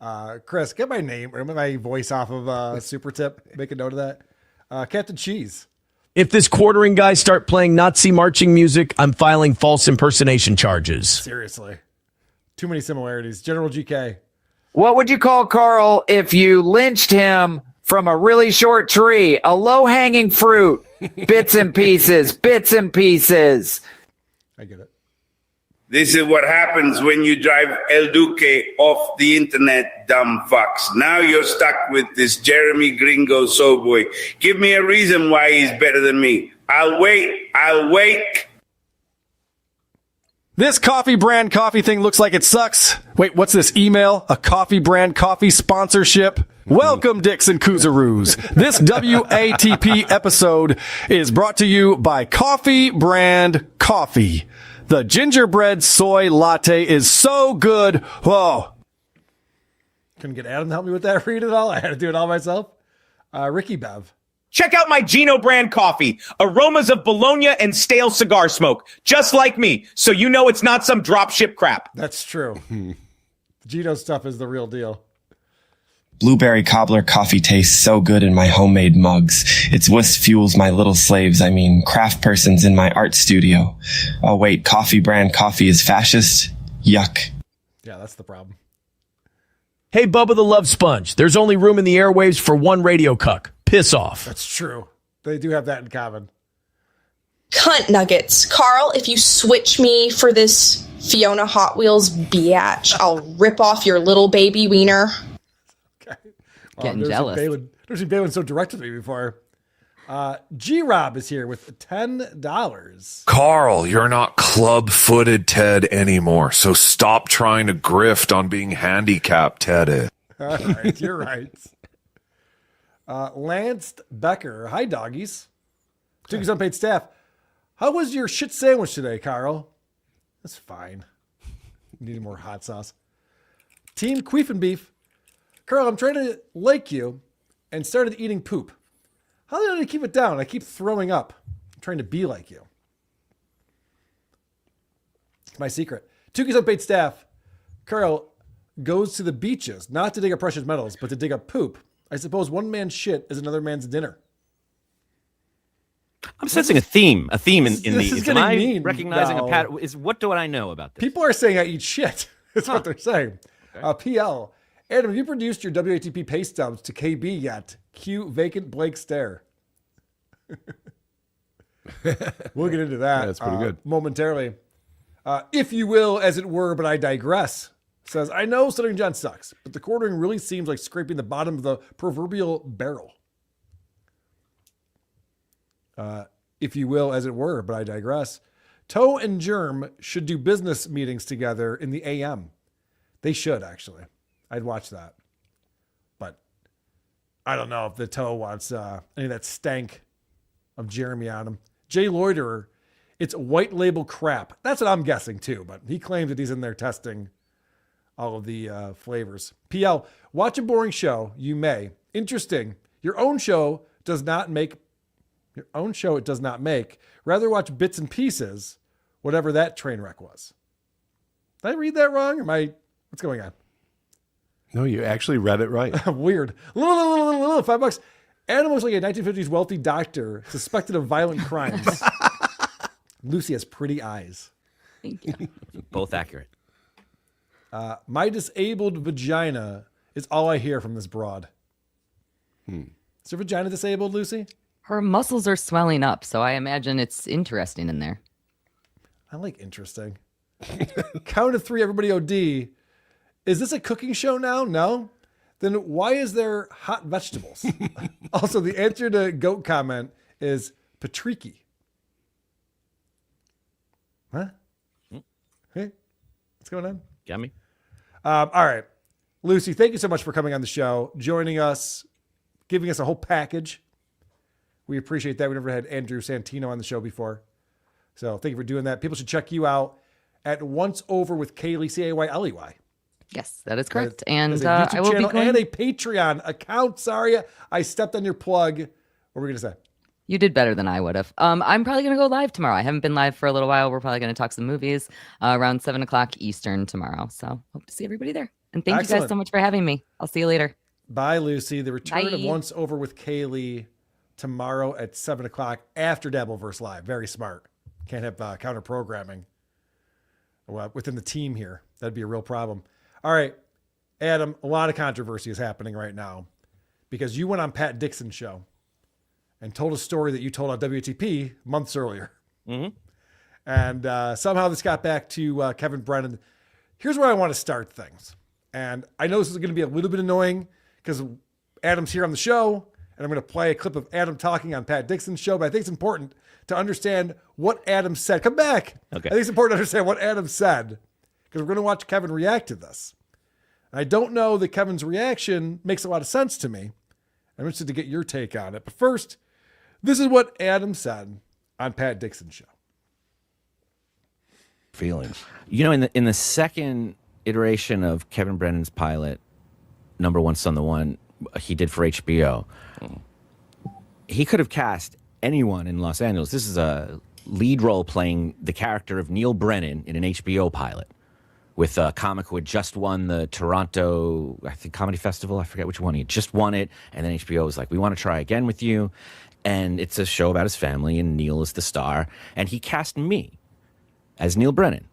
right. Chris, get my name or my voice off of super tip. Make a note of that. Captain Cheese. If this quartering guys start playing Nazi marching music, I'm filing false impersonation charges. Seriously. Too many similarities. General GK. What would you call Carl if you lynched him from a really short tree? A low-hanging fruit. Bits and pieces. Bits and pieces. I get it. This is what happens when you drive El Duque off the internet, dumb fucks. Now you're stuck with this Jeremy Gringo Soulboy. Give me a reason why he's better than me. I'll wait. This coffee brand coffee thing looks like it sucks. Wait, what's this email? A coffee brand coffee sponsorship? Welcome, Dicks and Koozaroos. This WATP episode is brought to you by Coffee Brand Coffee. The gingerbread soy latte is so good. Whoa. Couldn't get Adam to help me with that read at all. I had to do it all myself. Ricky Bev. Check out my Gino brand coffee. Aromas of Bologna and stale cigar smoke. Just like me. So you know it's not some dropship crap. That's true. Gino stuff is the real deal. Blueberry cobbler coffee tastes so good in my homemade mugs. It's what fuels my little slaves, craft persons in my art studio. Oh wait, coffee brand coffee is fascist? Yuck. Yeah, that's the problem. Hey, Bubba the Love Sponge. There's only room in the airwaves for one radio cuck. Piss off. That's true. They do have that in common. Cunt nuggets. Carl, if you switch me for this Fiona Hot Wheels biatch, I'll rip off your little baby wiener. Getting jealous. Never seen Balin so direct with me before. G-Rob is here with $10. Carl, you're not club-footed Ted anymore, so stop trying to grift on being handicapped Ted. All right, you're right. Lance Becker. Hi, doggies. Dukes unpaid staff. How was your shit sandwich today, Carl? That's fine. Needed more hot sauce. Team Queef and Beef. Carl, I'm trying to like you and started eating poop. How did I keep it down? I keep throwing up. I'm trying to be like you. It's my secret. Tukey's unpaid staff. Carl goes to the beaches, not to dig up precious metals, but to dig up poop. I suppose one man's shit is another man's dinner. I'm sensing a theme in these. Am I mean. recognizing a pattern? What do I know about this? People are saying I eat shit. That's what they're saying. Okay. PL. Adam, have you produced your WATP pay stubs to KB yet? Cue vacant blank stare. We'll get into that. That's pretty good. Momentarily. If you will, as it were, but I digress. Says, I know Stuttering John sucks, but the quartering really seems like scraping the bottom of the proverbial barrel. If you will, as it were, but I digress. Toe and Germ should do business meetings together in the AM. They should, actually. I'd watch that. But I don't know if the Toe wants any of that stank of Jeremy on him. Jay Loiterer, it's white label crap. That's what I'm guessing too, but he claims that he's in there testing all of the flavors. PL, watch a boring show. You may. Interesting. Your own show it does not make. Rather watch bits and pieces, whatever that train wreck was. Did I read that wrong? What's going on? No, you actually read it right. Weird. $5. Adam looks like a 1950s wealthy doctor suspected of violent crimes. Lucy has pretty eyes. Thank you. Both accurate. My disabled vagina is all I hear from this broad. Is your vagina disabled, Lucy? Her muscles are swelling up, so I imagine it's interesting in there. I like interesting. Count of 3, everybody OD. Is this a cooking show now? No? Then why is there hot vegetables? Also, the answer to goat comment is patriki. Huh? Hey, what's going on? Got me. All right. Lucy, thank you so much for coming on the show, joining us, giving us a whole package. We appreciate that. We never had Andrew Santino on the show before. So thank you for doing that. People should check you out at Once Over with Kaylee, Cayley. Yes, that is correct. And a YouTube I will be channel going... and a Patreon account. Sorry, I stepped on your plug. What were we going to say? You did better than I would have. I'm probably going to go live tomorrow. I haven't been live for a little while. We're probably going to talk some movies around 7 o'clock Eastern tomorrow. So hope to see everybody there. And thank you guys so much for having me. I'll see you later. Bye, Lucy. The return of Bye. Once Over with Kaylee tomorrow at 7 o'clock after Dabbleverse Live. Very smart. Can't have counter programming within the team here. That'd be a real problem. All right, Adam, a lot of controversy is happening right now because you went on Pat Dixon's show and told a story that you told on WATP months earlier. Mm-hmm. And somehow this got back to Kevin Brennan. Here's where I want to start things. And I know this is going to be a little bit annoying because Adam's here on the show, and I'm going to play a clip of Adam talking on Pat Dixon's show, but I think it's important to understand what Adam said. Come back. Okay. I think it's important to understand what Adam said because we're going to watch Kevin react to this. And I don't know that Kevin's reaction makes a lot of sense to me. I'm interested to get your take on it. But first, this is what Adam said on Pat Dixon's show. Feelings. You know, in the second iteration of Kevin Brennan's pilot, Number One Son, the one he did for HBO, he could have cast anyone in Los Angeles. This is a lead role playing the character of Neil Brennan in an HBO pilot with a comic who had just won the Toronto, I think, Comedy Festival. I forget which one. He had just won it. And then HBO was like, we want to try again with you. And it's a show about his family, and Neil is the star. And he cast me as Neil Brennan.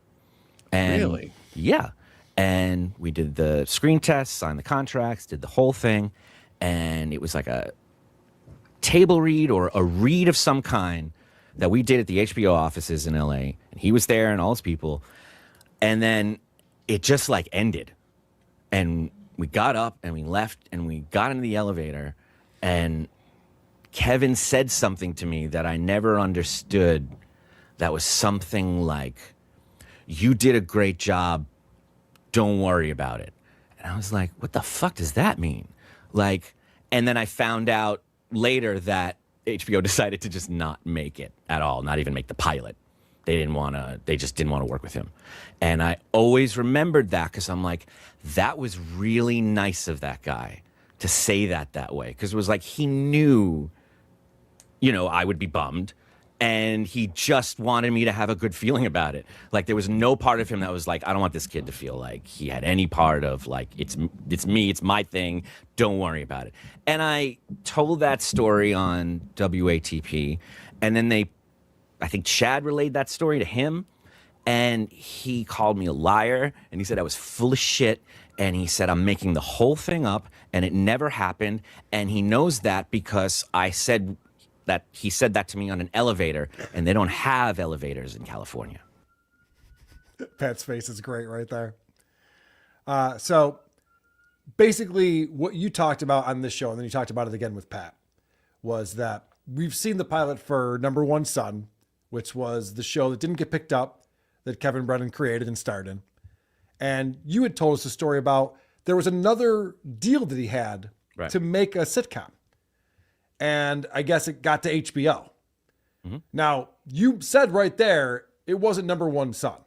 And Really? Yeah. And we did the screen test, signed the contracts, did the whole thing. And it was like a table read or a read of some kind that we did at the HBO offices in LA. And he was there and all his people. And then it just like ended. And we got up and we left and we got into the elevator. And Kevin said something to me that I never understood. That was something like, you did a great job. Don't worry about it. And I was like, what the fuck does that mean? Like, and then I found out later that HBO decided to just not make it at all, not even make the pilot. They just didn't want to work with him. And I always remembered that because I'm like, that was really nice of that guy to say that way. Because it was like he knew, I would be bummed. And he just wanted me to have a good feeling about it. Like there was no part of him that was like, I don't want this kid to feel like he had any part of like, it's me, it's my thing. Don't worry about it. And I told that story on WATP. And then I think Chad relayed that story to him. And he called me a liar. And he said I was full of shit. And he said, I'm making the whole thing up. And it never happened. And he knows that because I said that he said that to me on an elevator, and they don't have elevators in California. Pat's face is great right there. So basically what you talked about on this show, and then you talked about it again with Pat, was that we've seen the pilot for Number One Son, which was the show that didn't get picked up that Kevin Brennan created and starred in. And you had told us a story about there was another deal that he had to make a sitcom. And I guess it got to HBO. Mm-hmm. Now, you said right there, it wasn't Number One Son.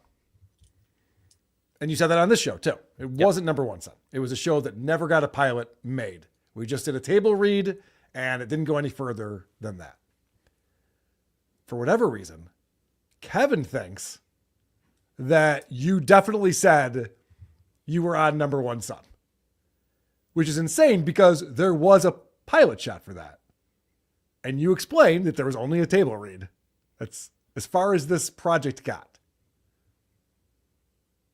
And you said that on this show, too. It wasn't Number One Son. It was a show that never got a pilot made. We just did a table read, and it didn't go any further than that. For whatever reason, Kevin thinks that you definitely said you were on Number One Son. Which is insane because there was a pilot shot for that. And you explained that there was only a table read. That's as far as this project got.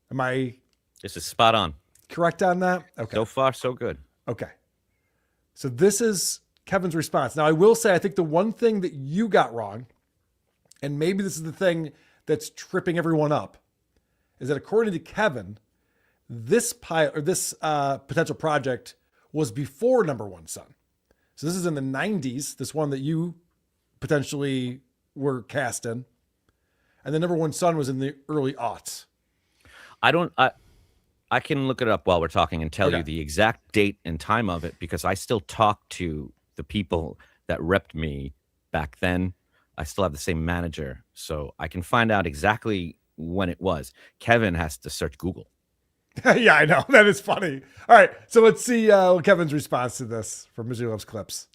Am I... This is spot on. Correct on that? Okay. So far, so good. Okay. So this is Kevin's response. Now, I will say, I think the one thing that you got wrong, and maybe this is the thing that's tripping everyone up, is that according to Kevin, this potential project was before Number One Son. So this is in the 90s, this one that you potentially were cast in. And the Number One Son was in the early aughts. I can look it up while we're talking and tell you the exact date and time of it because I still talk to the people that repped me back then. I still have the same manager, so I can find out exactly when it was. Kevin has to search Google. Yeah, I know. That is funny. All right, so let's see Kevin's response to this from Misery Loves Clips.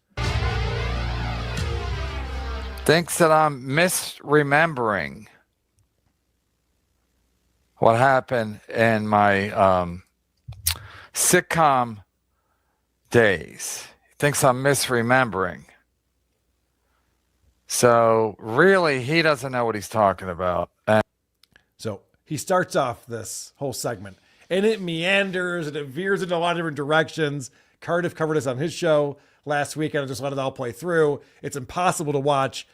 Thinks that I'm misremembering what happened in my sitcom days. He thinks I'm misremembering. So really, he doesn't know what he's talking about. So he starts off this whole segment, and it meanders and it veers into a lot of different directions. Cardiff covered us on his show last week, and I just let it all play through. It's impossible to watch.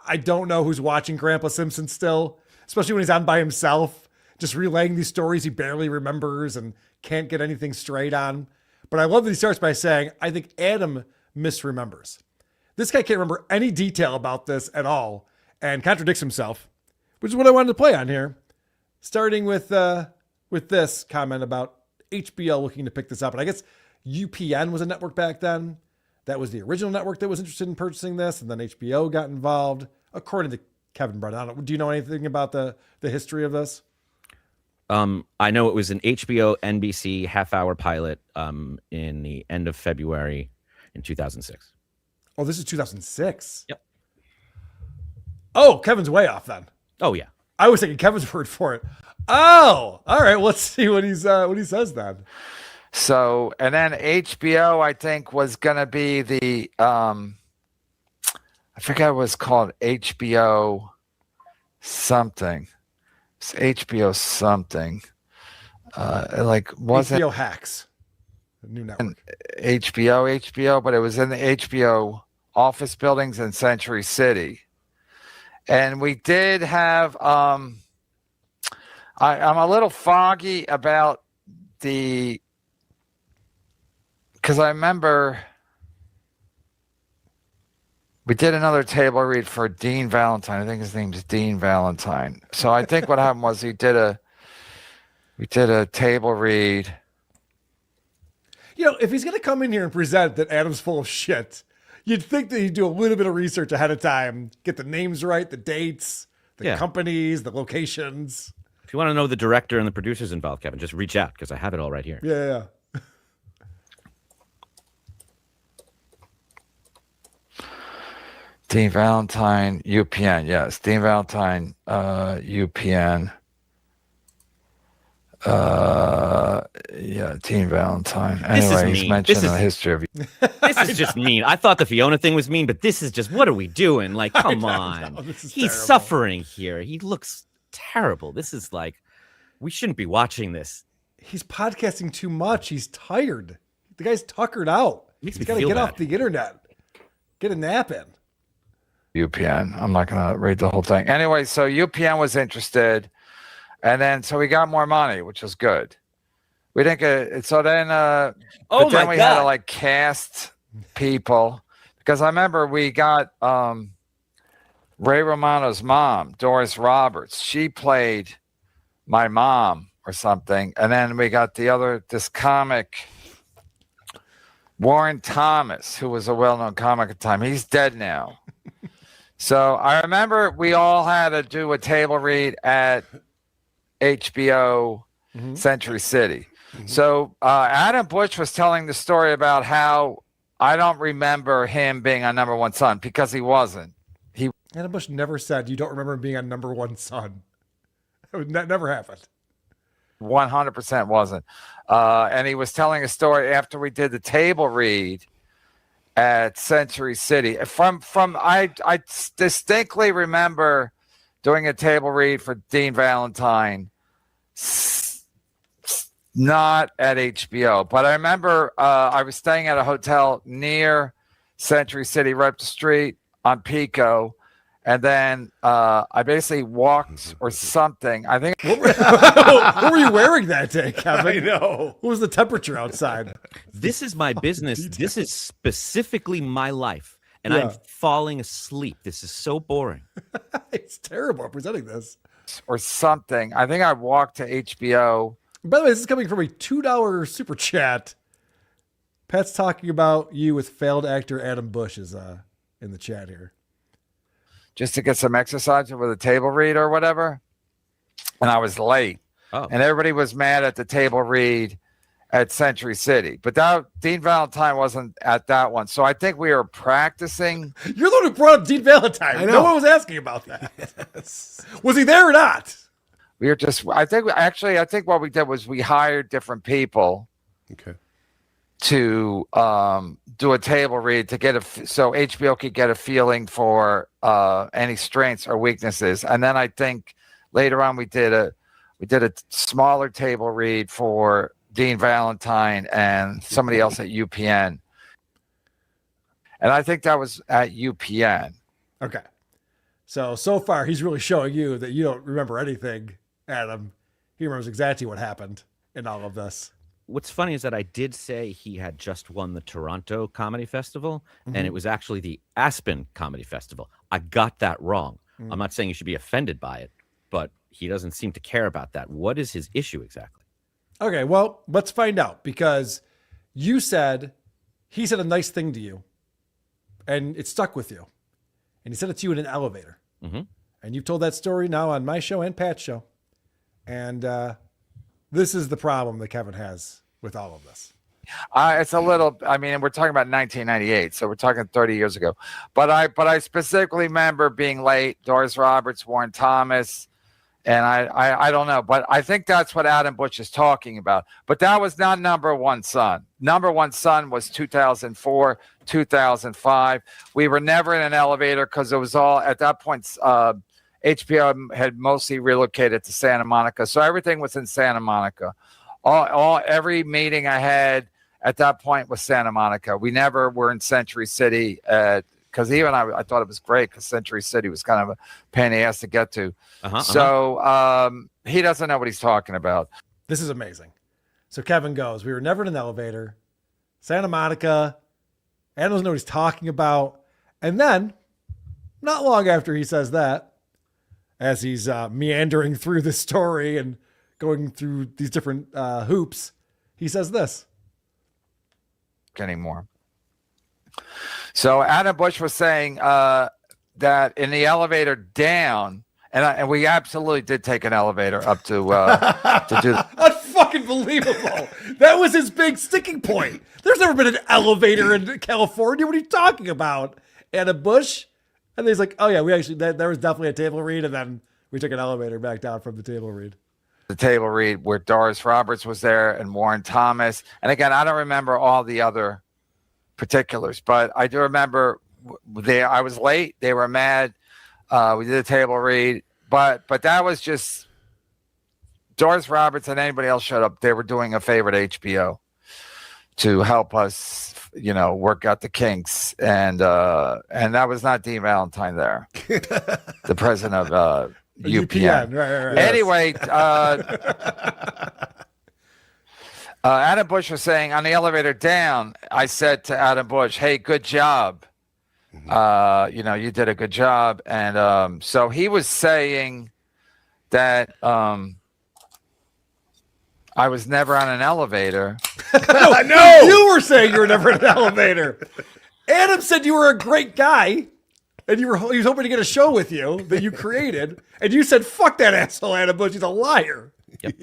I don't know who's watching Grandpa Simpson still, especially when he's on by himself, just relaying these stories he barely remembers and can't get anything straight on. But I love that he starts by saying, I think Adam misremembers. This guy can't remember any detail about this at all and contradicts himself, which is what I wanted to play on here. Starting with this comment about HBO looking to pick this up. And I guess UPN was a network back then. That was the original network that was interested in purchasing this. And then HBO got involved, according to Kevin Brennan. Do you know anything about the history of this? I know it was an HBO NBC half-hour pilot in the end of February in 2006. Oh, this is 2006. Yep. Oh, Kevin's way off then. Oh yeah. I was thinking Kevin's word for it. Oh, all right. Well, let's see what he says then. So, and then HBO, I think, was going to be the, I forget what it was called, HBO something. It's HBO something. Wasn't HBO Hacks, a new network. HBO, but it was in the HBO office buildings in Century City. And we did have, I'm a little foggy about because I remember we did another table read for Dean Valentine. I think his name's Dean Valentine. So I think what happened was we did a table read. You know, if he's going to come in here and present that Adam's full of shit, you'd think that he'd do a little bit of research ahead of time, get the names right, the dates, the companies, the locations. If you want to know the director and the producers involved, Kevin, just reach out because I have it all right here. Yeah. Dean Valentine, UPN. Yes, Dean Valentine, UPN. Dean Valentine. Anyway, he's mentioned the history of. This is just mean. I thought the Fiona thing was mean, but this is just, what are we doing? Like, come on. He's terrible. Suffering here. He looks terrible. This is like, we shouldn't be watching this. He's podcasting too much. He's tired. The guy's tuckered out. He's got to get off the internet. Get a nap in. UPN. I'm not going to read the whole thing. Anyway, so UPN was interested. And then, so we got more money, which was good. We didn't get, so then, then we had to cast people because I remember we got Ray Romano's mom, Doris Roberts. She played my mom or something. And then we got this comic, Warren Thomas, who was a well-known comic at the time. He's dead now. So I remember we all had to do a table read at HBO Century City. So Adam Busch was telling the story about how I don't remember him being on Number One Son because he wasn't. Adam Busch never said you don't remember him being on Number One Son. That never happened. 100% wasn't. And he was telling a story after we did the table read at Century City. I distinctly remember doing a table read for Dean Valentine, not at HBO, but I remember I was staying at a hotel near Century City, right up the street on Pico, and then I basically walked or something. I think. What were you wearing that day, Kevin? I know. What was the temperature outside? This is my business. This is specifically my life. And I'm falling asleep. This is so boring. It's terrible presenting this. Or something. I think I walked to HBO. By the way, this is coming from a $2 super chat. Pat's talking about you with failed actor Adam Busch is in the chat here. Just to get some exercise with a table read or whatever. And I was late. Oh. And everybody was mad at the table read. at Century City. But that Dean Valentine wasn't at that one. So I think we were practicing. You're the one who brought up Dean Valentine. No one was asking about that. Yes. Was he there or not? We were just, I think what we did was we hired different people. Okay. To do a table read to get so HBO could get a feeling for any strengths or weaknesses, and then I think later on we did a smaller table read for Dean Valentine and somebody else at UPN, and I think that was at UPN. Okay, so far he's really showing you that you don't remember anything, Adam. He remembers exactly what happened in all of this. What's funny is that I did say he had just won the Toronto Comedy Festival, and it was actually the Aspen Comedy Festival. I got that wrong. I'm not saying you should be offended by it, but he doesn't seem to care about that. What is his issue exactly? Okay, well, let's find out, because you said he said a nice thing to you, and it stuck with you. And he said it to you in an elevator. Mm-hmm. And you've told that story now on my show and Pat's show. And this is the problem that Kevin has with all of this. It's a little, I mean, we're talking about 1998, so we're talking 30 years ago. But I specifically remember being late, Doris Roberts, Warren Thomas, and I don't know. But I think that's what Adam Busch is talking about. But that was not Number One Son. Number One Son was 2004, 2005. We were never in an elevator because it was all, at that point, HBO had mostly relocated to Santa Monica, so everything was in Santa Monica. Every meeting I had at that point was Santa Monica. We never were in Century City because even I thought it was great because Century City was kind of a pain in the ass to get to. So he doesn't know what he's talking about. This is amazing. So Kevin goes, we were never in an elevator, Santa Monica. Adam doesn't know what he's talking about. And then, not long after he says that, as he's meandering through the story and going through these different hoops, he says this. Anymore. So Adam Busch was saying that in the elevator down, and we absolutely did take an elevator up to do that. Unfucking believable. That was his big sticking point. There's never been an elevator in California. What are you talking about? Adam Busch? And he's like, oh yeah, we actually, there was definitely a table read, and then we took an elevator back down from the table read. The table read where Doris Roberts was there and Warren Thomas. And again, I don't remember all the other particulars, but I do remember I was late. They were mad. We did a table read, but that was just Doris Roberts and anybody else showed up. They were doing a favor to HBO to help us, work out the kinks. And that was not Dean Valentine there, the president of UPN. Right. Anyway, Adam Busch was saying on the elevator down, I said to Adam Busch, hey, good job. You did a good job. And so he was saying that I was never on an elevator. No, you were saying you were never in an elevator. Adam said you were a great guy, and he was hoping to get a show with you that you created, and you said, fuck that asshole Adam Busch, he's a liar. Yep.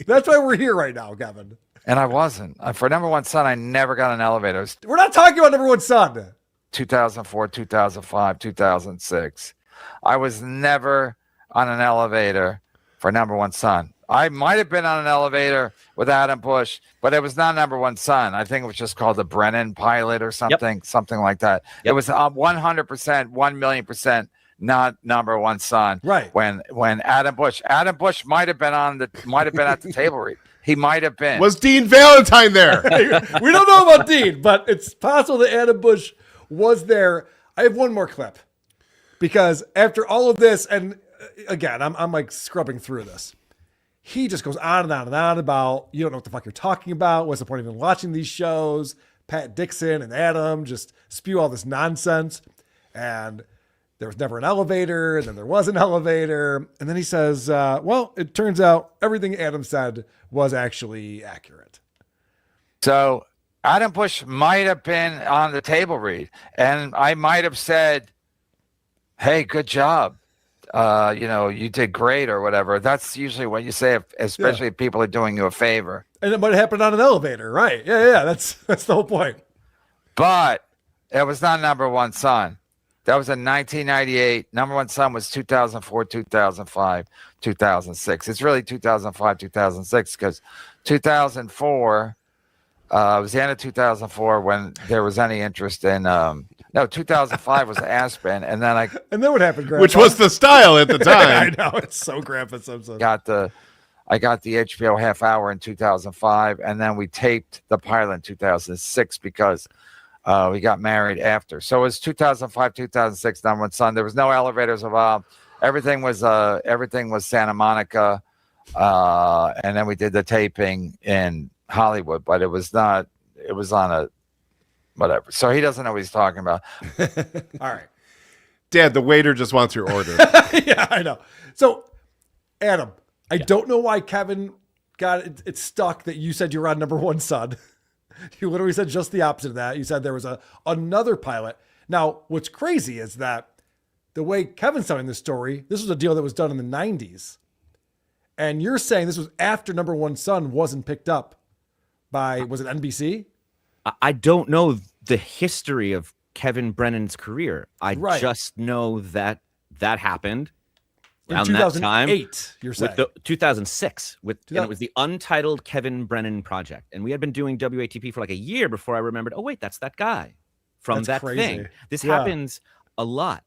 That's why we're here right now, Kevin. And I wasn't. For Number One Son, I never got an elevator. We're not talking about Number One Son. 2004, 2005, 2006. I was never on an elevator for Number One Son. I might have been on an elevator with Adam Busch, but it was not Number One Son. I think it was just called the Brennan pilot or something, something like that. It was 100%, 1,000,000% not Number One Son. Right. When Adam Busch might have been at the table read. He might have been. Was Dean Valentine there? We don't know about Dean, but it's possible that Adam Busch was there. I have one more clip because after all of this, and again, I'm like scrubbing through this. He just goes on and on and on about, you don't know what the fuck you're talking about. What's the point of even watching these shows? Pat Dixon and Adam just spew all this nonsense. And there was never an elevator. And then there was an elevator. And then he says, well, it turns out everything Adam said was actually accurate. So Adam Busch might have been on the table read. And I might have said, hey, good job. you did great or whatever. That's usually what you say, especially if people are doing you a favor. And it might have happened on an elevator, right? Yeah. That's the whole point. But it was not Number One Son. That was in 1998. Number One Son was 2004, 2005, 2006. It's really 2005, 2006 because 2004 was the end of 2004 when there was any interest in. 2005 was Aspen, and then what happened, Grandpa? Which was the style at the time. I know, it's so Grandpa Simpson. I got the HBO half hour in 2005, and then we taped the pilot in 2006 because we got married after. So it was 2005, 2006, Number One Son. There was no elevators involved. Everything was Santa Monica, and then we did the taping in Hollywood, but it was not. It was on a whatever. So he doesn't know what he's talking about. All right, Dad. The waiter just wants your order. Yeah, I know. So, Adam, I don't know why Kevin got it stuck that you said you were on Number One Son. You literally said just the opposite of that. You said there was another pilot. Now, what's crazy is that the way Kevin's telling this story, this was a deal that was done in the 90s. And you're saying this was after Number One Son wasn't picked up by, was it NBC? I don't know the history of Kevin Brennan's career. I just know that happened around in 2008, that time. You're saying? With 2006, and it was the Untitled Kevin Brennan Project. And we had been doing WATP for like a year before I remembered, oh, wait, that's that guy from That's that crazy. thing. This happens a lot.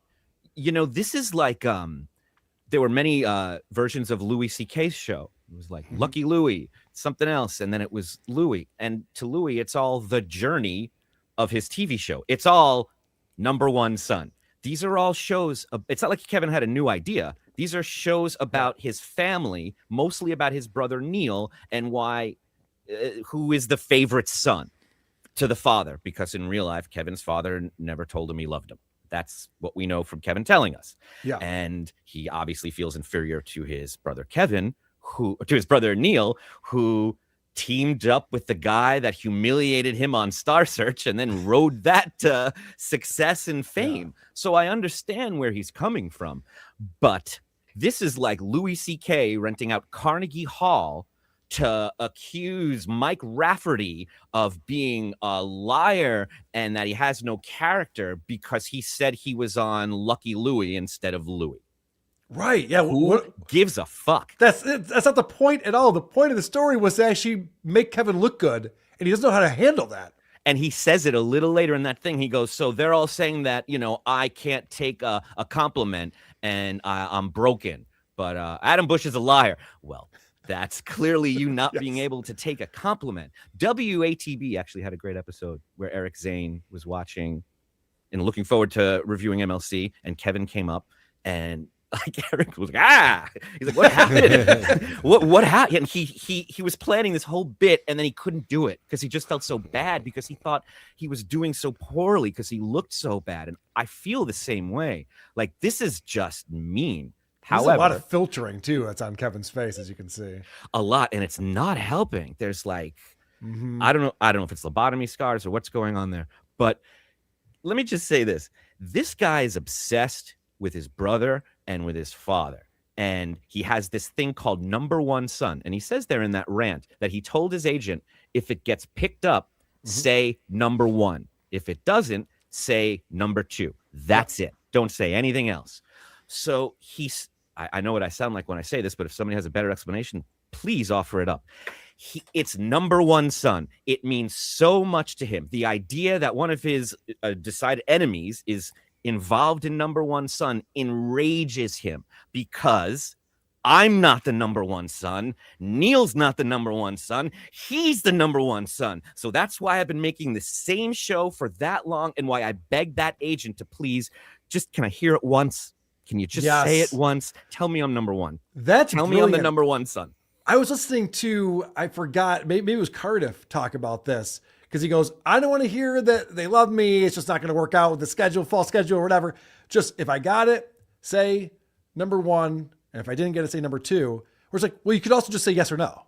This is like, there were many versions of Louis C.K.'s show. It was like Lucky Louie, something else, and then it was Louie. And to Louie, it's all the journey of his TV show. It's all Number One Son. These are all shows. It's not like Kevin had a new idea. These are shows about his family, mostly about his brother Neil and why, who is the favorite son to the father. Because in real life, Kevin's father never told him he loved him. That's what we know from Kevin telling us. Yeah. And he obviously feels inferior to his brother Kevin, to his brother Neil, who teamed up with the guy that humiliated him on Star Search and then rode that to success and fame. Yeah. So I understand where he's coming from. But this is like Louis C.K. renting out Carnegie Hall to accuse Mike Rafferty of being a liar and that he has no character because he said he was on Lucky Louie instead of Louie. Right. Yeah. Who gives a fuck? That's not the point at all. The point of the story was to actually make Kevin look good, and he doesn't know how to handle that. And he says it a little later in that thing. He goes, so they're all saying that, I can't take a compliment and I'm broken, but Adam Busch is a liar. Well, that's clearly you not being able to take a compliment. WATB actually had a great episode where Eric Zane was watching and looking forward to reviewing MLC, and Kevin came up and Eric was like, he's like, what happened? what happened? And he was planning this whole bit, and then he couldn't do it because he just felt so bad because he thought he was doing so poorly because he looked so bad. And I feel the same way. Like, this is just mean. There's However, a lot of filtering too that's on Kevin's face, as you can see. A lot, and it's not helping. There's like, I don't know if it's lobotomy scars or what's going on there. But let me just say this. This guy is obsessed with his brother and with his father. And he has this thing called Number One Son. And he says there in that rant that he told his agent, if it gets picked up, say number one. If it doesn't, say number two. That's it. Don't say anything else. So I know what I sound like when I say this, but if somebody has a better explanation, please offer it up. It's Number One Son. It means so much to him. The idea that one of his decided enemies is involved in Number One Son enrages him because I'm not the number one son. Neil's not the number one son. He's the number one son. So that's why I've been making the same show for that long and why I begged that agent to please just, can I hear it once? Can you just say it once? Tell me I'm number one. Tell me I'm the number one son. I was listening to, I forgot, maybe it was Cardiff talk about this, because he goes, I don't want to hear that they love me. It's just not going to work out with the schedule, fall schedule or whatever. Just if I got it, say number one. And if I didn't get it, say number two. Where it's like, well, you could also just say yes or no.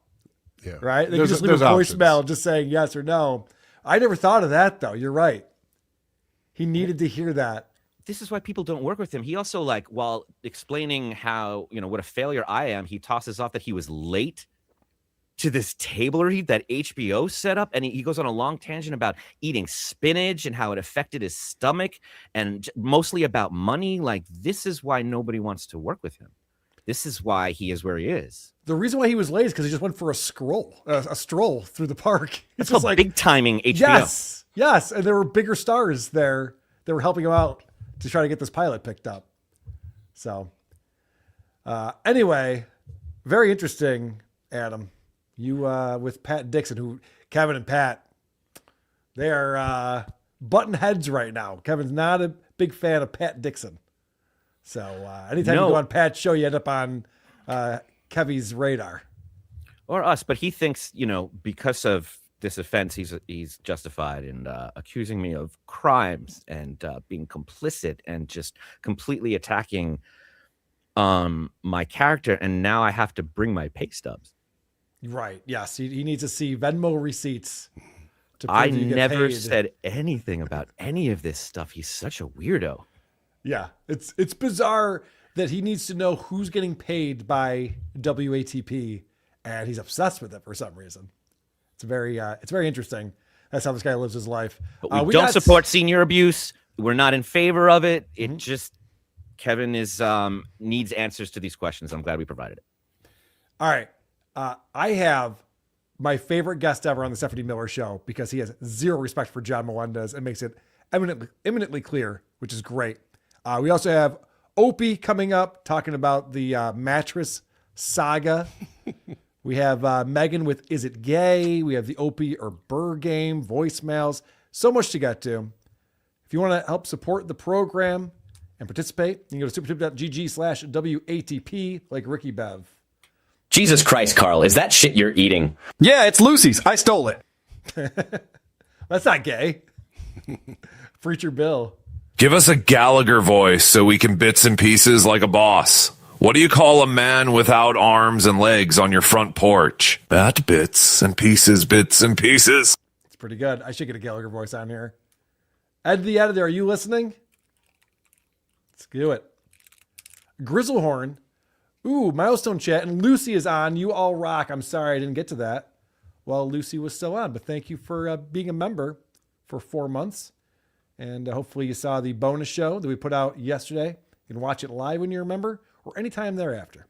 Yeah. Right? They could just leave a voicemail just saying yes or no. I never thought of that, though. You're right. He needed to hear that. this is why people don't work with him. He also, like, while explaining how, what a failure I am, he tosses off that he was late to this table read that HBO set up. And he goes on a long tangent about eating spinach and how it affected his stomach and mostly about money. Like, this is why nobody wants to work with him. This is why he is where he is. The reason why he was late is because he just went for a stroll through the park. It's called like big timing HBO. Yes. And there were bigger stars there that were helping him out to try to get this pilot picked up. So anyway, very interesting, Adam. You with Pat Dixon, who Kevin and Pat, they are button heads right now. Kevin's not a big fan of Pat Dixon. So anytime you go on Pat's show, you end up on Kevy's radar. Or us, but he thinks, because of this offense, he's justified in accusing me of crimes and being complicit and just completely attacking my character. And now I have to bring my pay stubs. Right. Yes. He needs to see Venmo receipts. I never said anything about any of this stuff. He's such a weirdo. Yeah. It's bizarre that he needs to know who's getting paid by WATP, and he's obsessed with it for some reason. It's very interesting. That's how this guy lives his life. But we don't support senior abuse. We're not in favor of it. It just, Kevin needs answers to these questions. I'm glad we provided it. All right. I have my favorite guest ever on the Stephanie Miller Show because he has zero respect for John Melendez and makes it eminently clear, which is great. We also have Opie coming up talking about the mattress saga. We have Megan with Is It Gay? We have the Opie or Burr game, voicemails, so much to get to. If you want to help support the program and participate, you can go to supertip.gg/WATP like Ricky Bev. Jesus Christ, Carl, is that shit you're eating? Yeah, it's Lucy's. I stole it. That's not gay. Preacher Bill. Give us a Gallagher voice so we can bits and pieces like a boss. What do you call a man without arms and legs on your front porch? Bat bits and pieces, bits and pieces. It's pretty good. I should get a Gallagher voice on here. Ed the Editor, are you listening? Let's do it. Grizzlehorn. Ooh, milestone chat. And Lucy is on. You all rock. I'm sorry I didn't get to that while Lucy was still on. But thank you for being a member for 4 months. And hopefully you saw the bonus show that we put out yesterday. You can watch it live when you're a member or anytime thereafter.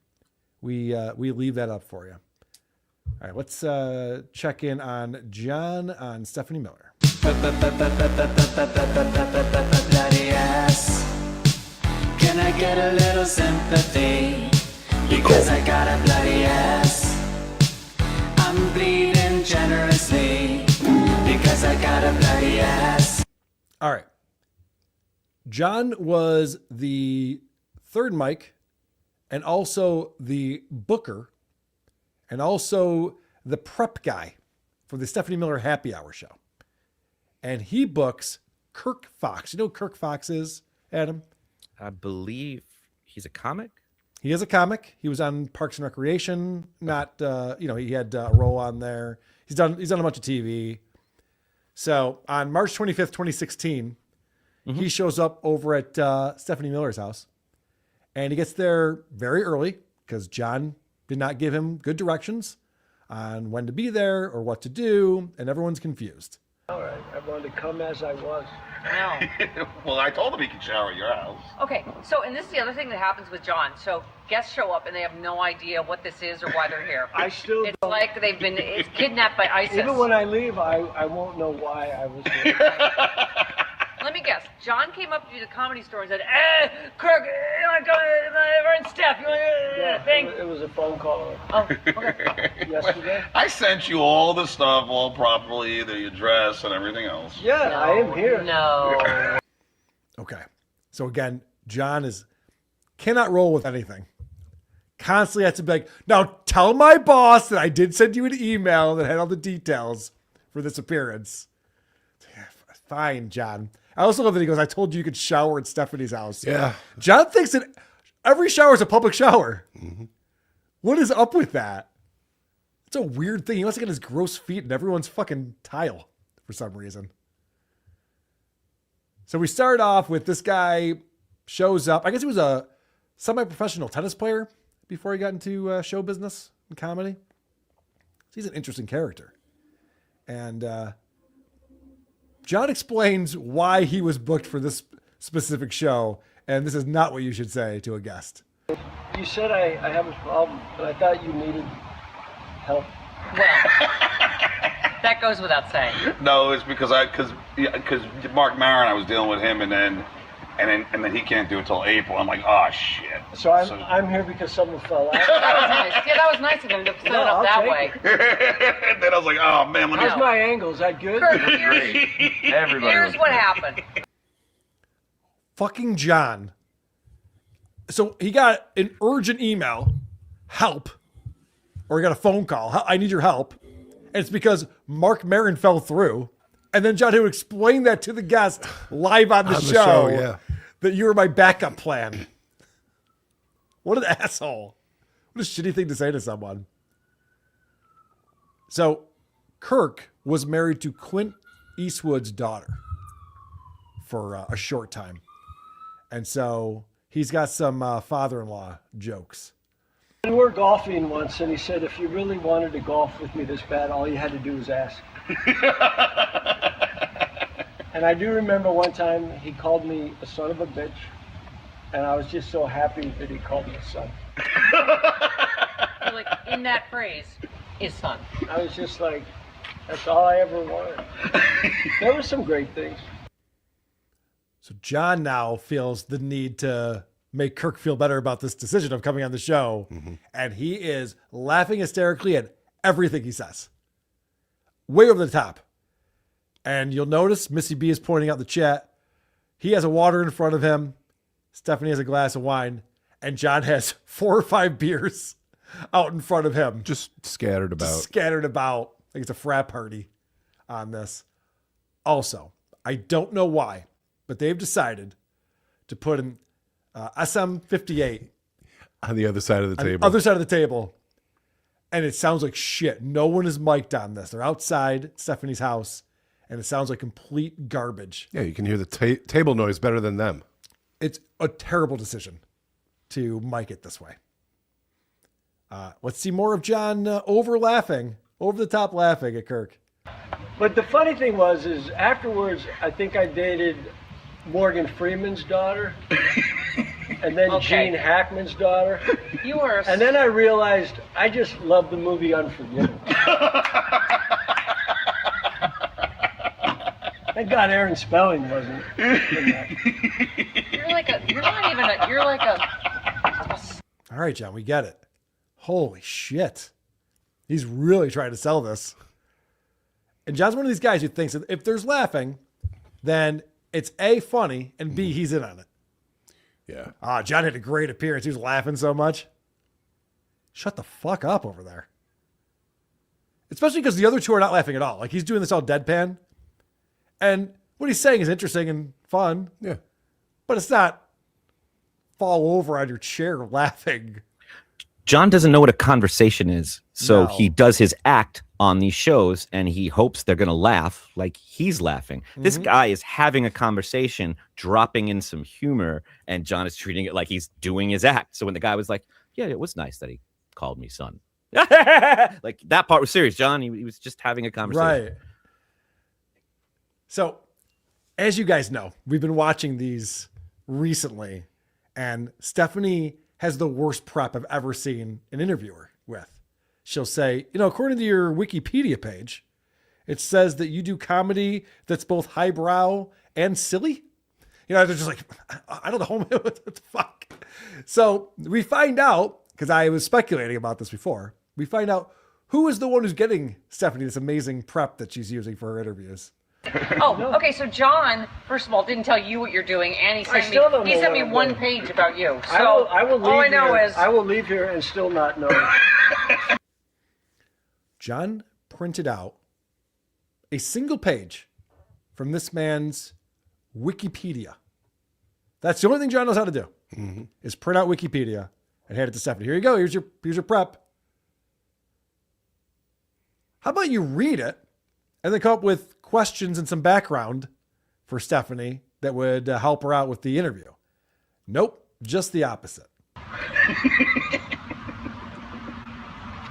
We leave that up for you. All right, let's check in on John on Stephanie Miller. Bloody ass. Can I get a little sympathy? Because I got a bloody ass. I'm bleeding generously. Because I got a bloody ass. All right. John was the third mic and also the booker and also the prep guy for the Stephanie Miller Happy Hour show. And he books Kirk Fox. You know who Kirk Fox is, Adam? I believe he's a comic. He is a comic. He was on Parks and Recreation. Not, he had a role on there. He's done a bunch of TV. So on March 25th, 2016, he shows up over at Stephanie Miller's house. And he gets there very early because John did not give him good directions on when to be there or what to do. And everyone's confused. All right, I wanted to come as I was. No. Well, I told him he could shower at your house. Okay, so, and this is the other thing that happens with John. So guests show up and they have no idea what this is or why they're here. It's don't. like they've been kidnapped by ISIS. Even when I leave, I won't know why I was here. Let me guess. John came up to you at the Comedy Store and said, Kirk, you want to go, we're in Steph. You want to, thanks. It was a phone call. Oh, okay. Yesterday? I sent you all the stuff, all properly, the address and everything else. Yeah, No, I am here. No. Okay. So again, John cannot roll with anything. Constantly has to be like, now tell my boss that I did send you an email that had all the details for this appearance. Fine, John. I also love that he goes, I told you you could shower at Stephanie's house. Yeah. John thinks that every shower is a public shower. Mm-hmm. What is up with that? It's a weird thing. He wants to get his gross feet in everyone's fucking tile for some reason. So we start off with this guy shows up. I guess he was a semi-professional tennis player before he got into show business and comedy. He's an interesting character. And John explains why he was booked for this specific show, and this is not what you should say to a guest. You said I have a problem, but I thought you needed help. Well, that goes without saying. No, it's because Mark Maron, I was dealing with him, and then he can't do it till April. I'm like, oh shit. So I'm here because someone fell out. That was nice. Yeah, that was nice of him to set it up that way. And then I was like, oh man, let me. How's my angle? Is that good? Here's what happened. Fucking John. So he got an urgent email, help, or he got a phone call, I need your help. And it's because Mark Maron fell through. And then John would explain that to the guest live on the show, that you were my backup plan. What an asshole. What a shitty thing to say to someone. So Kirk was married to Clint Eastwood's daughter for a short time. And so he's got some father-in-law jokes. We were golfing once, and he said, if you really wanted to golf with me this bad, all you had to do was ask. And I do remember one time he called me a son of a bitch, and I was just so happy that he called me a son. Like, in that phrase, his son. I was just like, that's all I ever wanted. There were some great things. So John now feels the need to make Kirk feel better about this decision of coming on the show. Mm-hmm. And he is laughing hysterically at everything he says. Way over the top. And you'll notice Missy B is pointing out the chat. He has a water in front of him. Stephanie has a glass of wine. And John has 4 or 5 beers out in front of him. Just scattered about. I think it's a frat party on this. Also, I don't know why, but they've decided to put an SM58 on the other side of the table. Other side of the table. And it sounds like shit. No one is mic'd on this. They're outside Stephanie's house, and it sounds like complete garbage. Yeah, you can hear the table noise better than them. It's a terrible decision to mic it this way. Let's see more of John over the top laughing at Kirk. But the funny thing was, is afterwards, I think I dated Morgan Freeman's daughter, and then Gene Hackman's daughter. You were. And then I realized I just love the movie Unforgiven. Thank God Aaron Spelling wasn't. You're like a. All right, John, we get it. Holy shit. He's really trying to sell this. And John's one of these guys who thinks that if there's laughing, then it's A, funny, and B, he's in on it. Yeah. John had a great appearance. He was laughing so much. Shut the fuck up over there. Especially because the other two are not laughing at all. Like, he's doing this all deadpan. And what he's saying is interesting and fun. Yeah. But it's not fall over on your chair laughing. John doesn't know what a conversation is. So No. he does his act on these shows and he hopes they're going to laugh like he's laughing. This guy is having a conversation, dropping in some humor, and John is treating it like he's doing his act. So when the guy was like, yeah, it was nice that he called me son. Like, that part was serious, John. He was just having a conversation. Right. So, as you guys know, we've been watching these recently, and Stephanie has the worst prep I've ever seen an interviewer with. She'll say, according to your Wikipedia page, it says that you do comedy that's both highbrow and silly. They're just like, I don't know, what the fuck? So we find out, because I was speculating about this before, we find out who is the one who's getting Stephanie this amazing prep that she's using for her interviews. Oh, okay. So John, first of all, didn't tell you what you're doing, and he sent me one page about you. So I will leave all I know is I will leave here and still not know. John printed out a single page from this man's Wikipedia. That's the only thing John knows how to do, is print out Wikipedia and hand it to Stephanie. Here you go. Here's your prep. How about you read it and then come up with questions and some background for Stephanie that would help her out with the interview. Nope, just the opposite.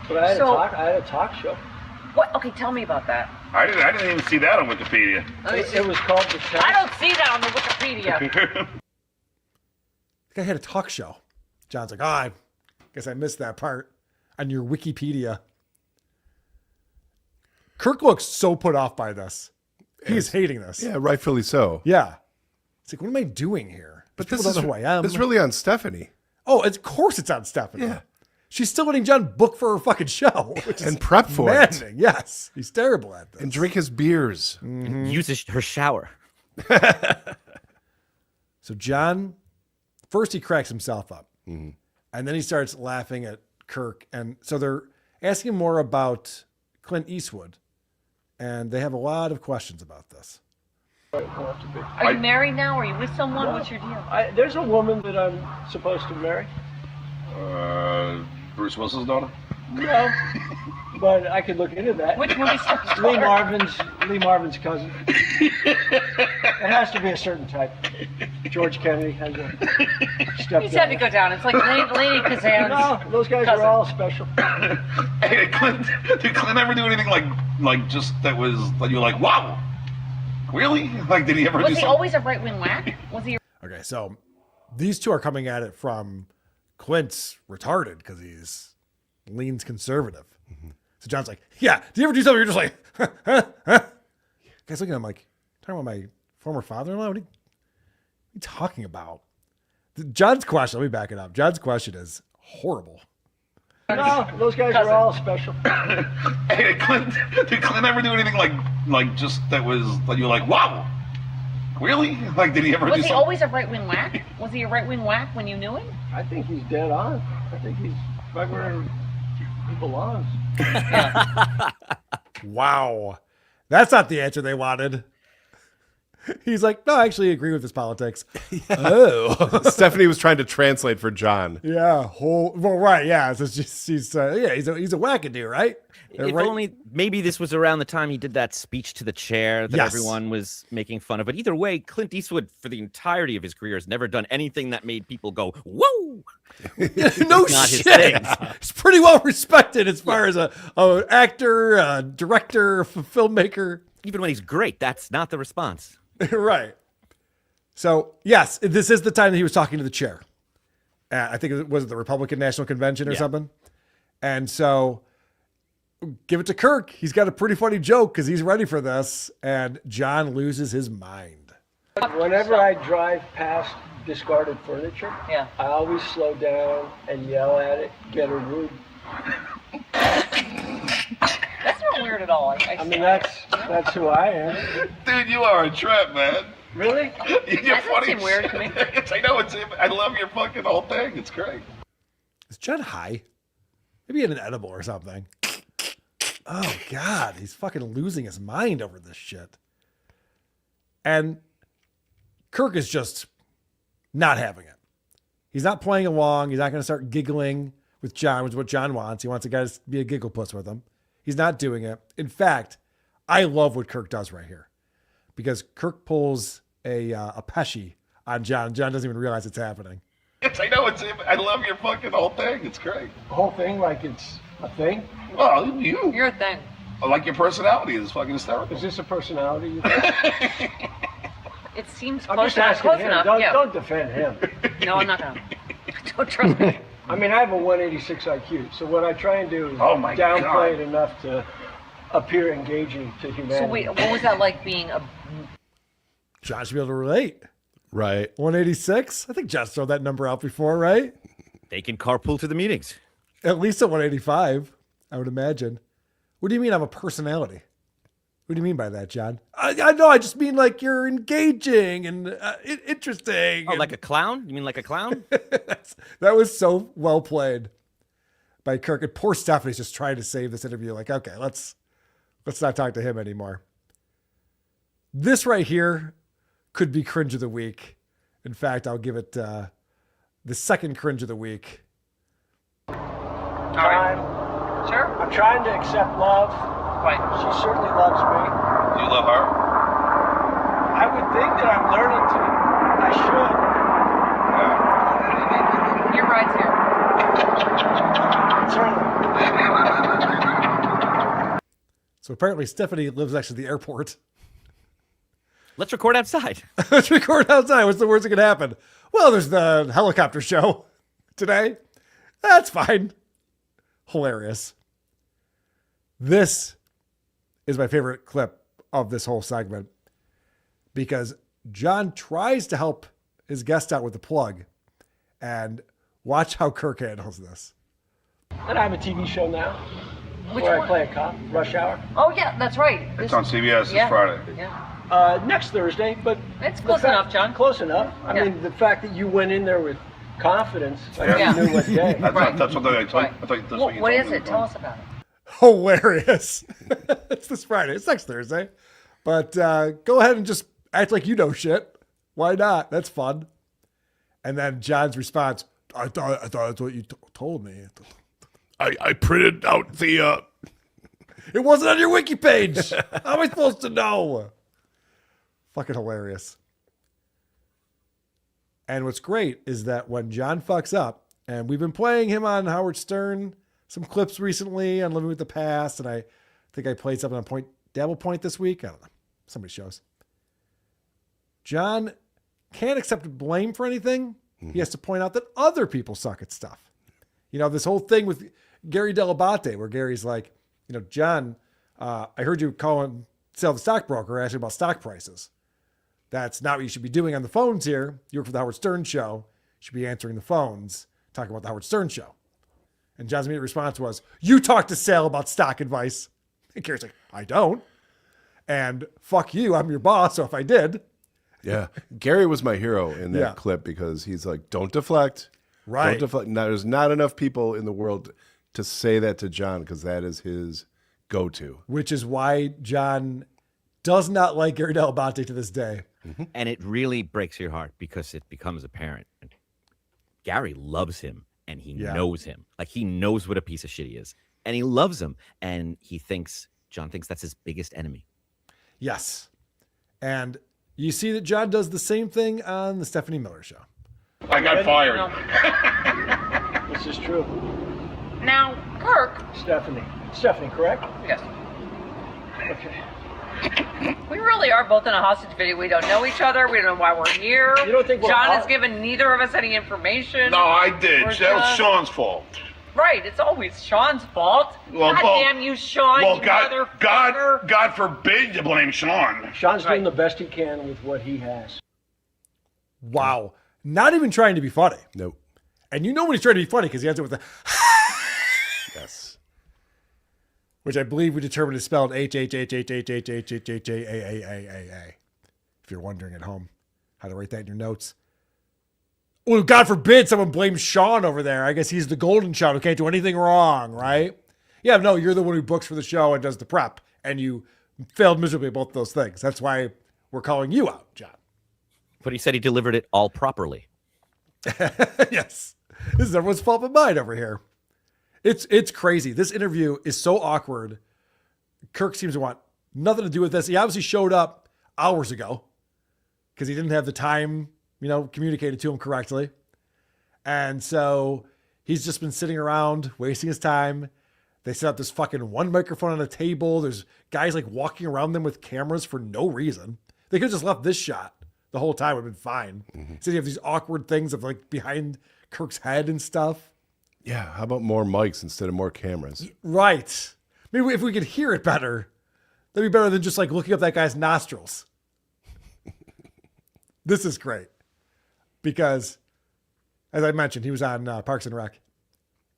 But I had a talk show. What? Okay, tell me about that. I didn't even see that on Wikipedia. It was called The Test. I don't see that on the Wikipedia. I had a talk show. John's like, I guess I missed that part on your Wikipedia. Kirk looks so put off by this. He's hating this. Yeah, rightfully so. Yeah. It's like, what am I doing here? But People this don't know who I am. is really on Stephanie. Oh, of course it's on Stephanie. Yeah. She's still letting John book for her fucking show. Which And is prep for it. maddening. Yes. He's terrible at this. And drink his beers. Use her shower. So John, first he cracks himself up. And then he starts laughing at Kirk. And so they're asking more about Clint Eastwood. And they have a lot of questions about this. Are you married now? Are you with someone? No. What's your deal? There's a woman that I'm supposed to marry. Bruce Willis's daughter? No, but I could look into that. Which movie star's Lee daughter? Marvin's cousin. It has to be a certain type. George Kennedy has a stepdaughter. He's had to go down. It's like Lady Kazan's No, those guys cousin. are all special. Hey, did Clint ever do anything like just that was like you're like, wow, really? Like, did he ever do Was he something? always a right-wing whack? Was he? Okay, so these two are coming at it from Clint's retarded because he's leans conservative. So John's like, yeah, do you ever do something you're just like, Guys looking at him like, talking about my former father-in-law? What are you talking about? John's question, let me back it up. John's question is horrible. No, those guys are all special. Hey, did Clint ever do anything like just that was like you're like, wow, really? Like, did he ever do Was he something? always a right-wing whack? Was he a right-wing whack when you knew him? I think he's dead on. I think he's right where he belongs. Wow. That's not the answer they wanted. He's like, no, I actually agree with his politics. Oh. Stephanie was trying to translate for John. Yeah. Well, right. Yeah. So he's a wackadoo, right? If only maybe this was around the time he did that speech to the chair that Yes. everyone was making fun of. But either way, Clint Eastwood, for the entirety of his career, has never done anything that made people go, whoa. No Not his shit. thing. He's pretty well respected as far as a actor, a director, filmmaker. Even when he's great, that's not the response. Right. So, yes, this is the time that he was talking to the chair. I think it was the Republican National Convention or something. And so, give it to Kirk. He's got a pretty funny joke because he's ready for this. And John loses his mind. Whenever I drive past discarded furniture, I always slow down and yell at it, get a rude. That's not weird at all. I mean, that's who I am. Dude, you are a trip, man. Really? You're That doesn't funny. seem weird to me. I know I love your fucking whole thing. It's great. Is John high? Maybe he had an edible or something. Oh, God. He's fucking losing his mind over this shit. And Kirk is just not having it. He's not playing along. He's not going to start giggling with John, which is what John wants. He wants a guy to be a giggle puss with him. He's not doing it. In fact, I love what Kirk does right here because Kirk pulls a Pesci on John. John doesn't even realize it's happening. I know I love your fucking whole thing. It's great. The whole thing like it's a thing? Well, you. You're a thing. I like your personality. It's fucking hysterical. Is this a personality? You think? It seems I'm close just enough. asking Close him. enough. Don't defend him. No, I'm not gonna. Don't trust me. I mean, I have a 186 IQ, so what I try and do is my downplay God. it enough to appear engaging to humanity. So wait, what was that like being a? John should be able to relate. Right. 186? I think John's thrown that number out before, right? They can carpool to the meetings. At least at 185, I would imagine. What do you mean I'm a personality? What do you mean by that, John? I know, I just mean like you're engaging and interesting. Oh, like a clown? You mean like a clown? That was so well played by Kirk. And poor Stephanie's just trying to save this interview. Like, okay, let's not talk to him anymore. This right here could be cringe of the week. In fact, I'll give it the second cringe of the week. All right. Sure. I'm trying to accept love. Right. She certainly loves me. Do you love her? I I would think that I'm learning to. I should. Your ride's here. So apparently Stephanie lives next to the airport. Let's record outside. Let's record outside. What's the worst that could happen? Well, there's the helicopter show today. That's fine. Hilarious. This is my favorite clip of this whole segment because John tries to help his guest out with the plug, and watch how Kirk handles this. And I have a TV show now Which where one? I play a cop, Rush Hour. Oh, yeah, that's right. It's on CBS this Yeah. Friday. Yeah. Next Thursday, but It's close enough, John. Close enough. I Yeah. mean, the fact that you went in there with confidence, like Yeah. you knew what day. That's what I told you. I thought that's what you What told is me. it? Tell us about it. Hilarious. It's this Friday. It's next Thursday. But go ahead and just act like you know shit. Why not? That's fun. And then John's response, I thought that's what you told me. I printed out the. It wasn't on your wiki page. How am I supposed to know? Fucking hilarious. And what's great is that when John fucks up, and we've been playing him on Howard Stern, some clips recently on Living with the Past, and I think I played something on Dabble Point this week. I don't know. Somebody shows. John can't accept blame for anything. He has to point out that other people suck at stuff. You know, this whole thing with Gary Delabate, where Gary's like, you know, John, I heard you sell the stockbroker, asking about stock prices. That's not what you should be doing on the phones here. You work for the Howard Stern show. You should be answering the phones, talking about the Howard Stern show. And John's immediate response was, you talk to Sal about stock advice. And Gary's like, I don't. And fuck you, I'm your boss, so if I did. Yeah. Gary was my hero in that Yeah. clip because he's like, don't deflect. Right. Don't deflect. Now, there's not enough people in the world to say that to John because that is his go-to. Which is why John does not like Gary Delabate to this day. And it really breaks your heart because it becomes apparent. Gary loves him and he knows him. Like he knows what a piece of shit he is. And he loves him. And John thinks that's his biggest enemy. Yes. And you see that John does the same thing on the Stephanie Miller show. I got fired. This is true. Now, Kirk. Stephanie, correct? Yes. Okay. We really are both in a hostage video. We don't know each other. We don't know why we're here. You don't think we're John all- has given neither of us any information. No, I did. We're That was just- Sean's fault. Right, it's always Sean's fault. Well, God well- damn you, Sean, Well, you God forbid you blame Sean. Sean's doing the best he can with what he has. Wow. Not even trying to be funny. Nope. And you know when he's trying to be funny because he ends it with the yes. Which I believe we determined is spelled H-H-H-H-H-H-H-H-H-A-A-A-A-A. If you're wondering at home how to write that in your notes. Well, God forbid someone blames Sean over there. I guess he's the golden child who can't do anything wrong, right? Yeah, no, you're the one who books for the show and does the prep. And you failed miserably at both those things. That's why we're calling you out, John. But he said he delivered it all properly. Yes. This is everyone's fault but mine over here. It's crazy. This interview is so awkward. Kirk seems to want nothing to do with this. He obviously showed up hours ago because he didn't have the time, communicated to him correctly. And so he's just been sitting around wasting his time. They set up this fucking one microphone on a table. There's guys like walking around them with cameras for no reason. They could have just left this shot the whole time. It would have been fine. So you have these awkward things of like behind Kirk's head and stuff. Yeah. How about more mics instead of more cameras? Right. Maybe if we could hear it better, that'd be better than just like looking up that guy's nostrils. This is great because, as I mentioned, he was on Parks and Rec,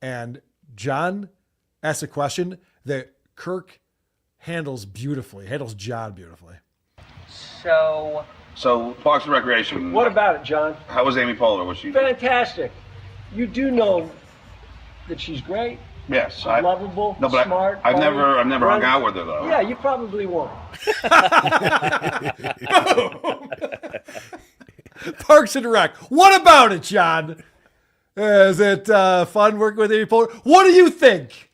and John asked a question that Kirk handles John beautifully. So Parks and Recreation. What about it, John? How was Amy Poehler? Was she Fantastic. You do know that she's great. Yes, lovable, no, but smart. I've funny, never hung funny. out with her though. Yeah, you probably won't. Parks and Rec. What about it, John? Is it fun working with Amy Poehler? What do you think?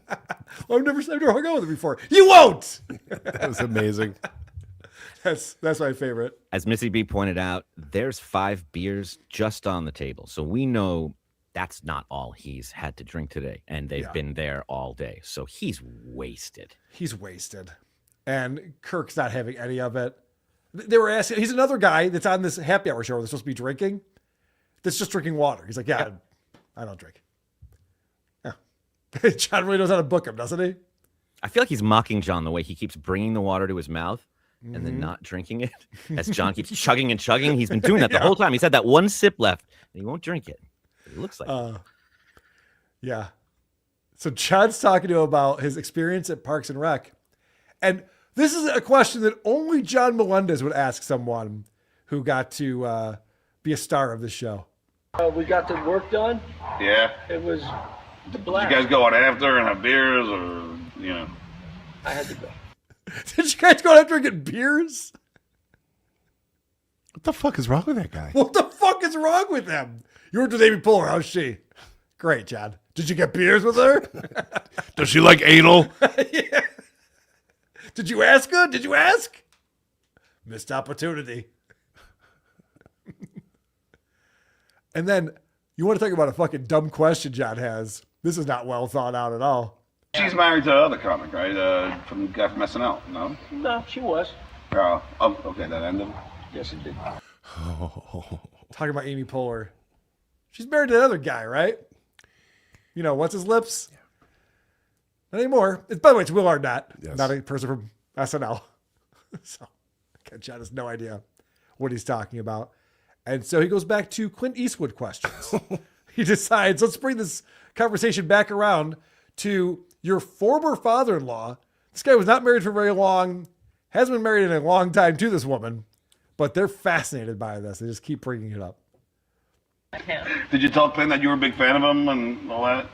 I've never hung out with her before. You won't. That was amazing. That's my favorite. As Missy B pointed out, there's 5 beers just on the table. So we know that's not all he's had to drink today. And they've been there all day. So he's wasted. He's wasted. And Kirk's not having any of it. They were asking, he's another guy that's on this happy hour show where they're supposed to be drinking. That's just drinking water. He's like, I don't drink. Yeah. John really knows how to book him, doesn't he? I feel like he's mocking John the way he keeps bringing the water to his mouth and then not drinking it. As John keeps chugging and chugging. He's been doing that the whole time. He's had that one sip left and he won't drink it. It looks like Yeah. So John's talking to him about his experience at Parks and Rec. And this is a question that only John Melendez would ask someone who got to be a star of the show. We got the work done. Yeah. It was the Did blast. you guys go out after and have beers or, you know? I had to go. Did you guys go after and get beers? What the fuck is wrong with that guy? What the fuck is wrong with him? You were with Amy Poehler. How's she? Great, John. Did you get beers with her? Does she like anal? Yeah. Did you ask her? Did you ask? Missed opportunity. And then you want to talk about a fucking dumb question John has. This is not well thought out at all. She's married to another comic, right? From the guy from SNL, no? No, she was. Oh, okay, that ended. Yes, it did. Talking about Amy Poehler. She's married to another guy, right? You know, what's his lips? Not anymore. By the way, it's Will Arnett, not a person from SNL. So, John has no idea what he's talking about. And so he goes back to Clint Eastwood questions. He decides, let's bring this conversation back around to your former father-in-law. This guy was not married for very long, hasn't been married in a long time to this woman, but they're fascinated by this. They just keep bringing it up. Did you tell Clint that you were a big fan of him and all that?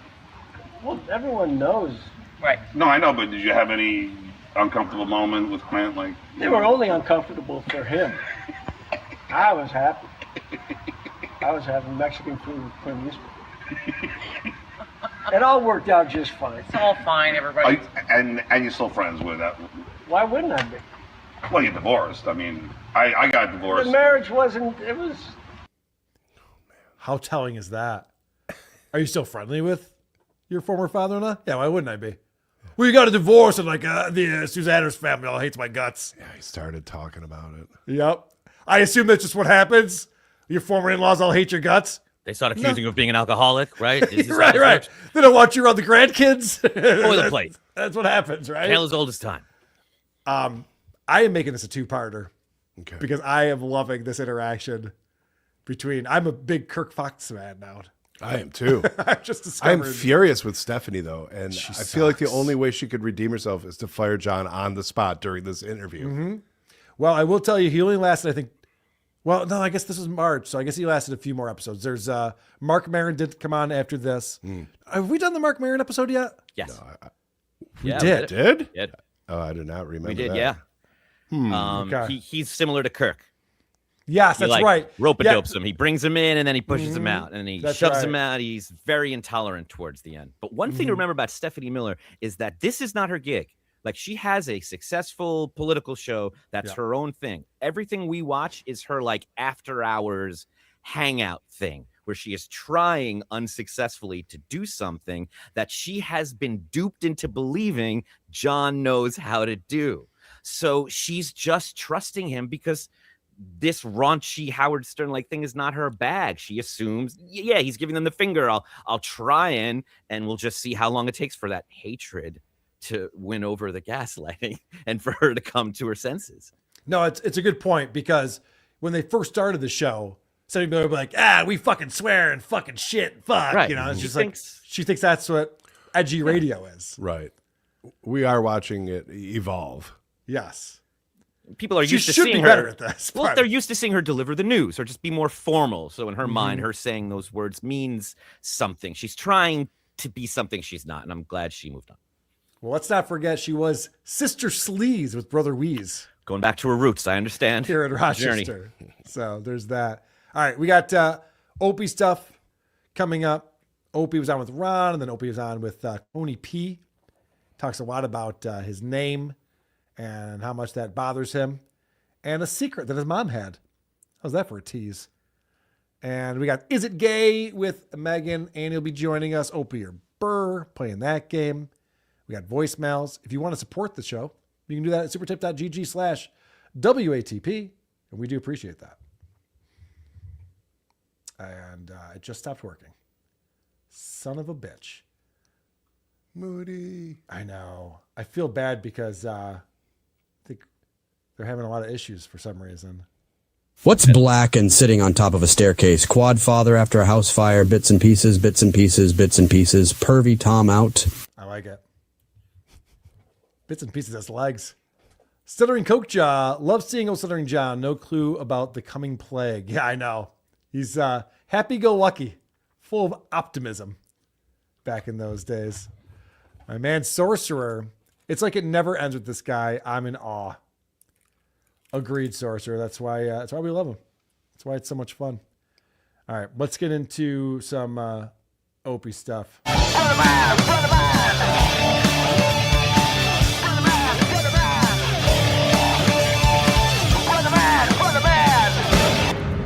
Well, everyone knows. Right. No, I know, but did you have any uncomfortable moment with Clint? Like They were only uncomfortable for him. I was happy. I was having Mexican food with Clint Eastwood. It all worked out just fine. It's all fine, everybody. And you're still friends with that? Why wouldn't I be? Well, you're divorced. I mean, I got divorced. The marriage wasn't, it was... How telling is that? Are you still friendly with your former father-in-law? Yeah, why wouldn't I be? Well, you got a divorce and like the Susanner's family all hates my guts. Yeah, he started talking about it. Yep. I assume that's just what happens. Your former in-laws all hate your guts. They start accusing you of being an alcoholic, right? Right. They don't want you around the grandkids. Boilerplate. That's what happens, right? Tale as old as time. I am making this a 2-parter. Okay. Because I am loving this interaction between. I'm a big Kirk Fox fan now. I am too. I've just discovered. I'm furious with Stephanie though, and She I feel like the sucks. only way she could redeem herself is to fire John on the spot during this interview. Mm-hmm. Well, I will tell you, he only lasted, I think. Well, no, I guess this was March, so I guess he lasted a few more episodes. There's Mark Maron did come on after this. Have we done the Mark Maron episode yet? Yes. We Yeah, did. Did. Oh, I do not remember. We did, that. yeah. Okay. He's similar to Kirk. Yes, He, that's like, right. Rope-a-dopes him. He brings him in and then he pushes him Mhm. out and he That's shoves right. him out. He's very intolerant towards the end. But one thing to remember about Stephanie Miller is that this is not her gig. Like, she has a successful political show that's her own thing. Everything we watch is her like after hours hangout thing where she is trying unsuccessfully to do something that she has been duped into believing John knows how to do. So she's just trusting him because this raunchy Howard Stern like thing is not her bag. She assumes, yeah, he's giving them the finger. I'll try and we'll just see how long it takes for that hatred to win over the gaslighting and for her to come to her senses. No, it's a good point because when they first started the show, some people would be like, we fucking swear and fucking shit and fuck. Right. You know, it's She just like, she thinks that's what edgy radio is. Right. We are watching it evolve. Yes. People are She used to should seeing be her. better at this, Well, but- they're used to seeing her deliver the news or just be more formal. So in her mind, Mhm. her saying those words means something. She's trying to be something she's not, and I'm glad she moved on. Well, let's not forget she was Sister Sleaze with Brother Wheeze. Going back to her roots, I understand. Here in Journey. Rochester. So there's that. All right, we got Opie stuff coming up. Opie was on with Ron, and then Opie was on with Tony P. Talks a lot about his name and how much that bothers him. and a secret that his mom had. How's that for a tease? And we got Is It Gay with Megan, and he'll be joining us. Opie or Burr playing that game. We got voicemails. If you want to support the show, you can do that at supertip.gg/WATP, and we do appreciate that. And it just stopped working. Son of a bitch. Moody. I know. I feel bad because I think they're having a lot of issues for some reason. What's black and sitting on top of a staircase? Quad father after a house fire. Bits and pieces, bits and pieces, bits and pieces. Pervy Tom out. I like it. Bits and pieces has legs. Stuttering Cokejaw. Love seeing old Stuttering John. No clue about the coming plague. Yeah, I know. He's happy-go-lucky. Full of optimism. Back in those days. My man Sorcerer. It's like it never ends with this guy. I'm in awe. Agreed, Sorcerer. That's why we love him. That's why it's so much fun. All right, let's get into some Opie stuff.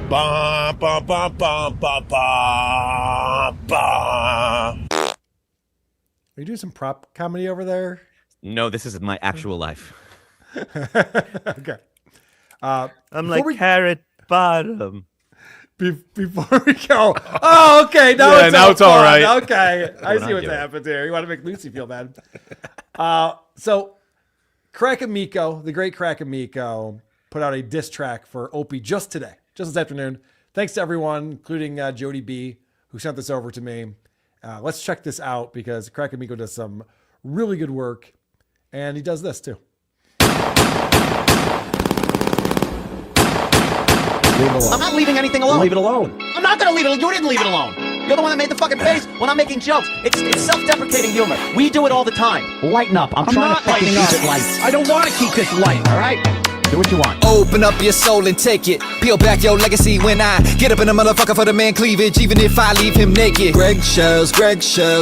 Ba, ba, ba, ba, ba, ba, ba. Are you doing some prop comedy over there? No, this is my actual life. Okay. I'm like Carrot Bottom. Before we go. Oh, okay. Now it's all right. Okay. I see what's happened here. You want to make Lucy feel bad. So Crackamico, the great Crackamico, put out a diss track for Opie just today, just this afternoon. Thanks to everyone, including Jody B, who sent this over to me. Let's check this out because Crackamico does some really good work, and he does this too. I'm not leaving anything alone. Leave it alone. I'm not gonna leave it alone. You didn't leave it alone. You're the one that made the fucking face when I'm making jokes. It's self-deprecating humor. We do it all the time. Lighten up. I'm trying to fucking keep it light. I don't want to keep this light, all right? Do what you want. Open up your soul and take it. Peel back your legacy when I get up in a motherfucker for the man cleavage, even if I leave him naked. Greg shells,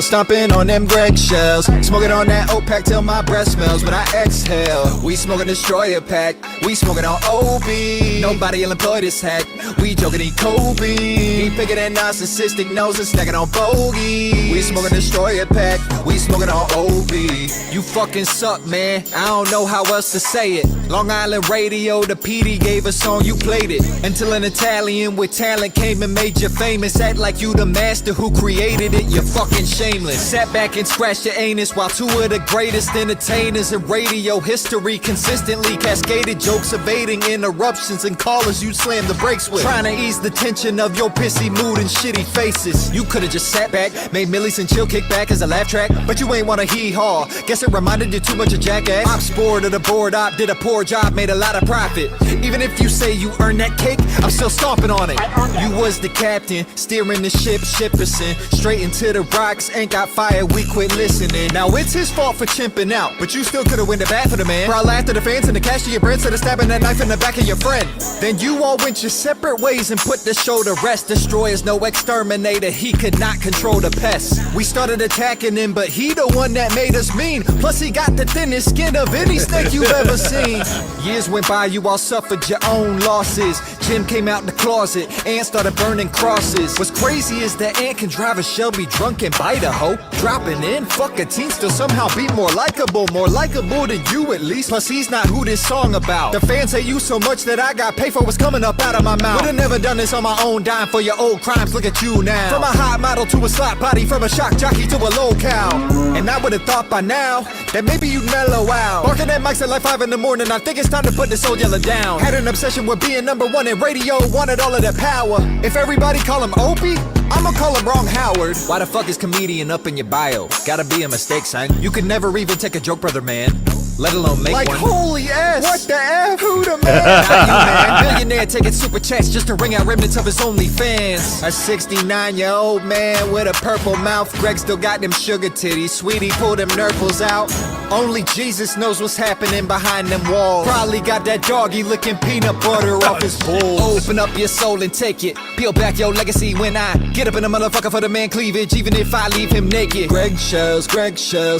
stomping on them Greg shells. Smoking on that OPAC till my breath smells when I exhale. We smoking Destroyer pack. We smoking on Opie. Nobody will employ this hack. We joking eat Kobe. He picking that narcissistic nose and snacking on bogey. We smoking Destroyer pack. We smoking on Opie. You fucking suck, man. I don't know how else to say it. Long Island Radio, the PD gave a song, you played it. Until an Italian with talent came and made you famous. Act like you the master who created it, you're fucking shameless. Sat back and scratched your anus while two of the greatest entertainers in radio history consistently cascaded jokes, evading interruptions and callers you slammed the brakes with. Trying to ease the tension of your pissy mood and shitty faces. You could've just sat back, made millies and chill, kick back as a laugh track, but you ain't wanna hee-haw. Guess it reminded you too much of Jackass. Op sport of the board op, did a poor job, made a lot of profit. Even if you say you earned that cake, I'm still stomping on it. You was the captain, steering the ship, Shipperson. Straight into the rocks, ain't got fired, we quit listening. Now it's his fault for chimping out, but you still could've went to bat for the man. Brought laughter to the fans and the cash to your bread, instead of stabbing that knife in the back of your friend. Then you all went your separate ways and put the show to rest. Destroyer's no exterminator, he could not control the pests. We started attacking him, but he the one that made us mean. Plus he got the thinnest skin of any snake you've ever seen. Years went by, you all suffered your own losses. Jim came out the closet and started burning crosses. What's crazy is that Ant can drive a Shelby drunk and bite a hoe. Dropping in, fuck a teen, still somehow be more likable than you at least. Plus he's not who this song about. The fans hate you so much that I got paid for what's coming up out of my mouth. Would've never done this on my own dime for your old crimes, look at you now. From a hot model to a slot body, from a shock jockey to a low cow. And I would've thought by now that maybe you'd mellow out. Barking at mics at like 5 in the morning, I think it's time to put this old yellow down. Had an obsession with being number one in radio, wanted all of the power. If everybody call him Opie, I'ma call him Wrong Howard. Why the fuck is comedian up in your bio? Gotta be a mistake, son. You could never even take a joke, brother man, let alone make like one. Like holy ass, what the F? Who the man? Not you, man. Millionaire taking super chats just to ring out remnants of his OnlyFans. A 69-year-old man with a purple mouth. Greg still got them sugar titties. Sweetie pulled them nurples out. Only Jesus knows what's happening behind them walls. Probably got that doggy licking peanut butter off his balls. Open up your soul and take it. Peel back your legacy when I get up in a motherfucker for the man cleavage, even if I leave him naked. Greg shells,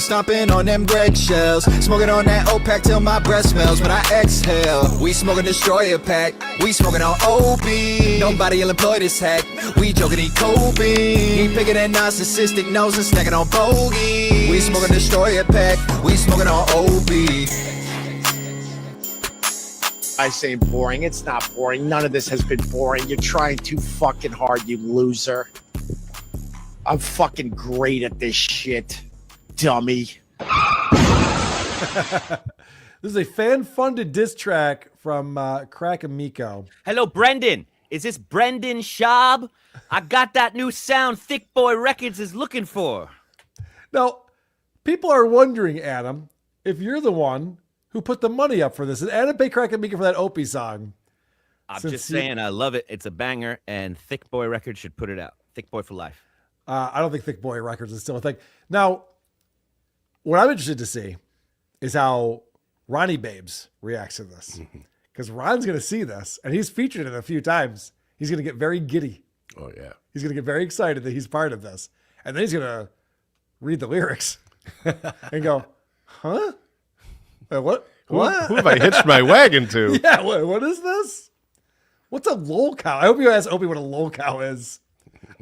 stomping on them Greg shells. Smoking on that Opac till my breath smells when I exhale. We smoking Destroyer pack. We smoking on Opie. Nobody will employ this hack. We joking, he coping. He picking that narcissistic nose and snacking on bogey. We smoking Destroyer pack. We smoking on Opie. I say boring. It's not boring. None of this has been boring. You're trying too fucking hard, you loser. I'm fucking great at this shit, dummy. This is a fan-funded diss track from Crack and Miko. Hello, Brendan. Is this Brendan Schaub? I got that new sound Thick Boy Records is looking for. Now, people are wondering, Adam, if you're the one who put the money up for this. Did Adam pay Crack and Miko for that Opie song? I'm just saying, I love it. It's a banger, and Thick Boy Records should put it out. Thick Boy for life. I don't think Thick Boy Records is still a thing. Now, what I'm interested to see is how Ronnie Babes reacts to this. Because Ron's going to see this, and he's featured it a few times. He's going to get very giddy. Oh, yeah. He's going to get very excited that he's part of this. And then he's going to read the lyrics and go, huh? What? Who have I hitched my wagon to? Yeah, what is this? What's a lol cow? I hope you ask Opie what a lol cow is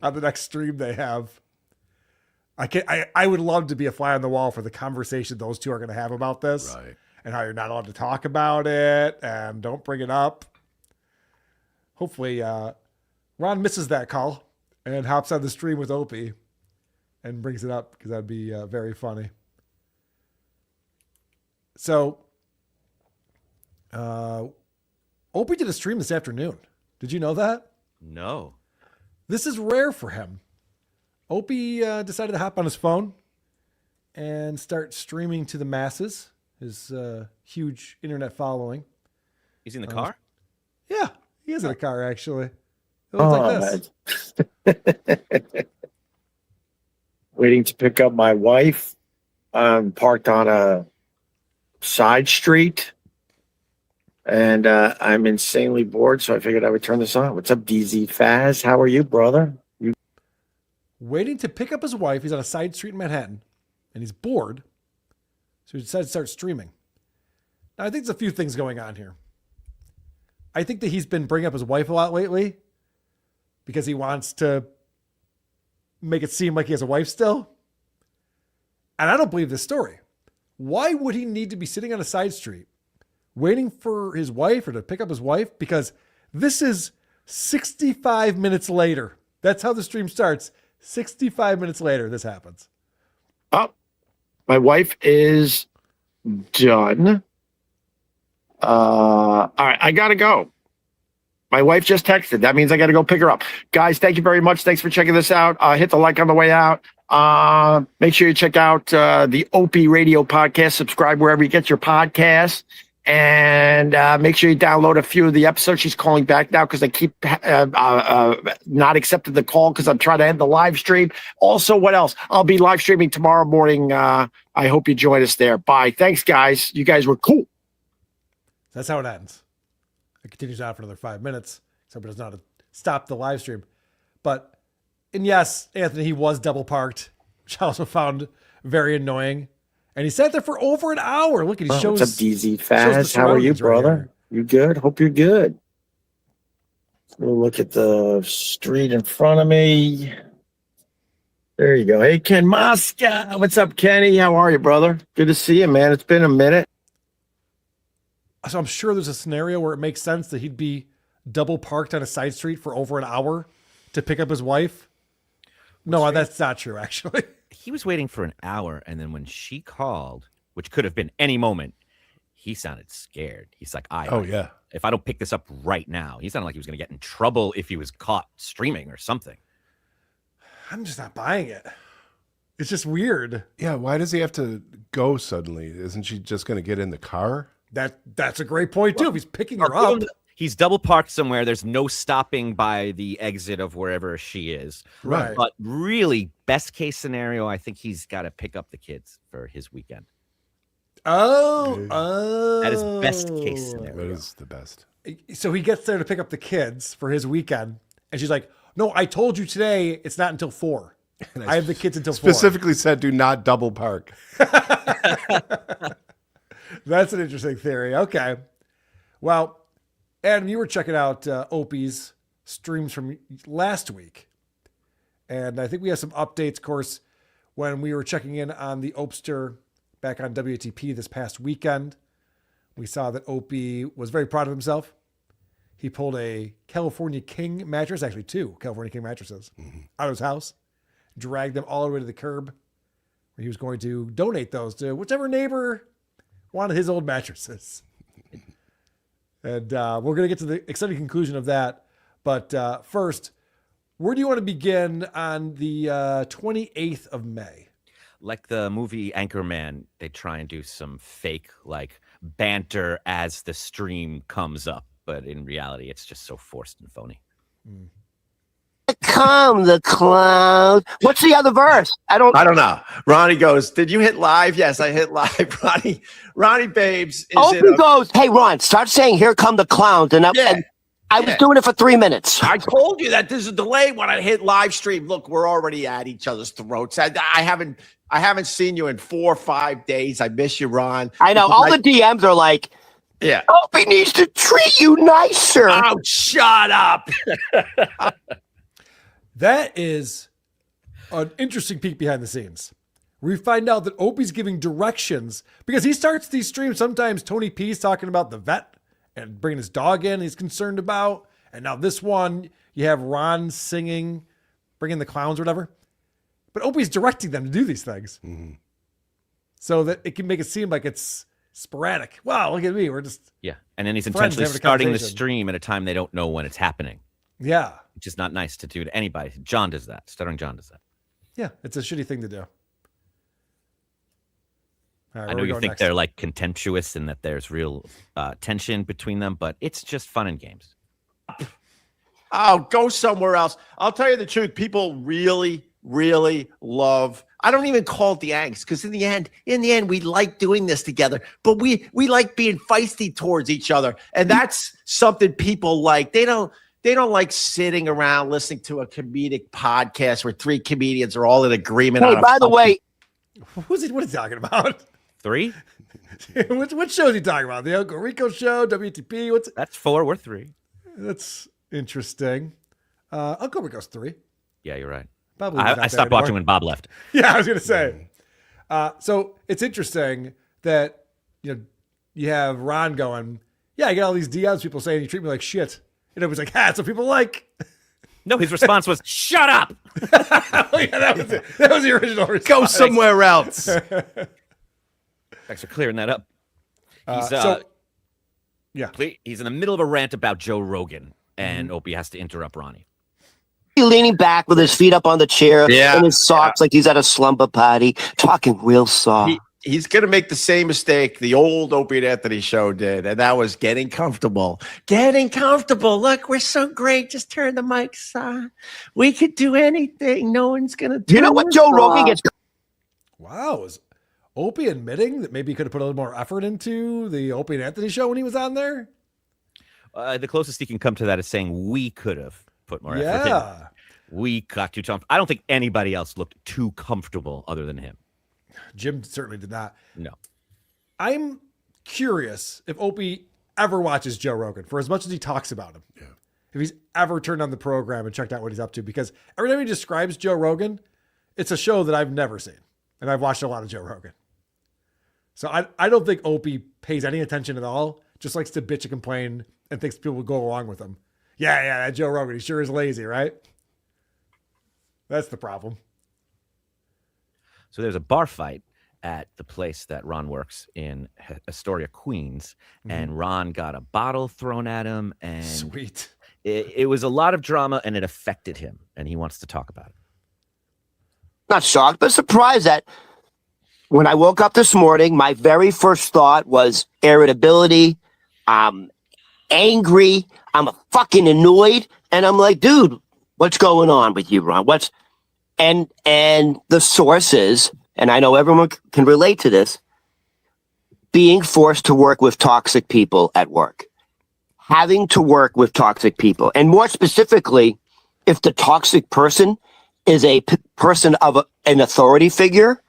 on the next stream they have. I would love to be a fly on the wall for the conversation those two are going to have about this. Right. And how you're not allowed to talk about it and don't bring it up. Hopefully, Ron misses that call and hops on the stream with Opie and brings it up because that'd be very funny. So, Opie did a stream this afternoon. Did you know that? No. This is rare for him. Opie decided to hop on his phone and start streaming to the masses. His huge internet following. He's in the car? Yeah, he is in a car, actually. It looks like this. Waiting to pick up my wife. I'm parked on a side street. And I'm insanely bored, so I figured I would turn this on. What's up, DZ Faz? How are you, brother? Waiting to pick up his wife. He's on a side street in Manhattan, and he's bored. So he decided to start streaming. Now, I think there's a few things going on here. I think that he's been bringing up his wife a lot lately because he wants to make it seem like he has a wife still. And I don't believe this story. Why would he need to be sitting on a side street waiting for his wife or to pick up his wife? Because this is 65 minutes later. That's how the stream starts. 65 minutes later, this happens. Oh, my wife is done. All right, I got to go. My wife just texted. That means I got to go pick her up. Guys, thank you very much. Thanks for checking this out. Hit the like on the way out. Make sure you check out the Opie Radio podcast. Subscribe wherever you get your podcasts. And make sure you download a few of the episodes. She's calling back now because I keep not accepting the call because I'm trying to end the live stream. Also, what else? I'll be live streaming tomorrow morning. I hope you join us there. Bye. Thanks, guys. You guys were cool. That's how it ends. It continues on for another 5 minutes. Somebody does not stop the live stream. And yes, Anthony, he was double parked, which I also found very annoying. And he sat there for over an hour. Look, he shows. What's up, DZ Faz? How are you, brother? You good? Hope you're good. We'll look at the street in front of me. There you go. Hey, Ken Mosca. What's up, Kenny? How are you, brother? Good to see you, man. It's been a minute. So I'm sure there's a scenario where it makes sense that he'd be double parked on a side street for over an hour to pick up his wife. No, that's not true, actually. He was waiting for an hour, and then when she called, which could have been any moment, he sounded scared. He's like, if I don't pick this up right now, he sounded like he was going to get in trouble if he was caught streaming or something. I'm just not buying it. It's just weird. Yeah, why does he have to go suddenly? Isn't she just going to get in the car? That's a great point, too. If he's picking her up. He's double parked somewhere. There's no stopping by the exit of wherever she is. Right. But really, best case scenario, I think he's got to pick up the kids for his weekend. That is best case scenario. That is the best. So he gets there to pick up the kids for his weekend, and she's like, "No, I told you today. It's not until 4. I have the kids until 4." Specifically said, do not double park. That's an interesting theory. Okay. Well, Adam, you were checking out Opie's streams from last week. And I think we have some updates, of course, when we were checking in on the Opster back on WATP this past weekend. We saw that Opie was very proud of himself. He pulled a California King mattress, actually 2 California King mattresses, out of his house, dragged them all the way to the curb, where he was going to donate those to whichever neighbor wanted his old mattresses. And we're going to get to the exciting conclusion of that. But first, where do you want to begin on the 28th of May? Like the movie Anchorman, they try and do some fake like banter as the stream comes up. But in reality, it's just so forced and phony. Come the cloud. What's the other verse? I don't know. Ronnie goes, "Did you hit live?" Yes, I hit live. Ronnie Babes. Opie goes, "Hey Ron, start saying 'Here come the clowns,'" and I was doing it for 3 minutes. I told you that there's a delay when I hit live stream. Look, we're already at each other's throats. I haven't seen you in 4 or 5 days. I miss you, Ron. I know. All the DMs are like, "Yeah, Opie needs to treat you nicer." Oh, shut up. That is an interesting peek behind the scenes. We find out that Opie's giving directions because he starts these streams. Sometimes Tony P's talking about the vet and bringing his dog in he's concerned about. And now this one, you have Ron singing, bringing the clowns or whatever. But Opie's directing them to do these things. So that it can make it seem like it's sporadic. Wow, look at me. We're just... Yeah. And then he's friends intentionally having a starting the conversation. stream at a time they don't know when it's happening. Yeah. Which is not nice to do to anybody. John does that. Stuttering John does that. Yeah, it's a shitty thing to do. All right, I where know we you going think next? they're like contemptuous and that there's real tension between them, but it's just fun and games. Oh, go somewhere else. I'll tell you the truth. People really, really love. I don't even call it the angst because in the end, we like doing this together. But we like being feisty towards each other, and that's something people like. They don't like sitting around listening to a comedic podcast where 3 comedians are all in agreement. Hey, on by the way, what is he talking about? 3? What show is he talking about? The Uncle Rico show, WTP? That's 4. We're 3. That's interesting. Uncle Rico's 3. Yeah, you're right. Probably not I there stopped watching anymore. when Bob left. Yeah, I was going to say. So it's interesting that you have Ron going, "Yeah, I get all these DMs, people saying you treat me like shit." And it was like, that's what people like. No, his response was, "Shut up." Oh, yeah, that was it. That was the original response. Go somewhere else. Thanks for clearing that up. He's he's in the middle of a rant about Joe Rogan, and Opie has to interrupt Ronnie. leaning back with his feet up on the chair Yeah. and his socks like he's at a slumber party, talking real soft. He's going to make the same mistake the old Opie and Anthony show did, and that was getting comfortable. Getting comfortable. Look, we're so great. Just turn the mics on. We could do anything. No one's going to do You know what Joe Rogan gets? Wow, is Opie admitting that maybe he could have put a little more effort into the Opie and Anthony show when he was on there? The closest he can come to that is saying we could have put more effort in. Yeah. We got too tough. I don't think anybody else looked too comfortable other than him. Jim certainly did not. No. I'm curious if Opie ever watches Joe Rogan, for as much as he talks about him. Yeah. If he's ever turned on the program and checked out what he's up to, because every time he describes Joe Rogan, it's a show that I've never seen. And I've watched a lot of Joe Rogan. So I don't think Opie pays any attention at all, just likes to bitch and complain and thinks people will go along with him. Yeah, that Joe Rogan, he sure is lazy, right? That's the problem. So there's a bar fight at the place that Ron works in Astoria, Queens, and Ron got a bottle thrown at him, and sweet. It was a lot of drama, and it affected him, and he wants to talk about it. Not shocked, but surprised that when I woke up this morning, my very first thought was irritability. I'm angry. I'm fucking annoyed. And I'm like, dude, what's going on with you, Ron? And the source is, and I know everyone can relate to this, being forced to work with toxic people at work. Having to work with toxic people. And more specifically, if the toxic person is a person of an authority figure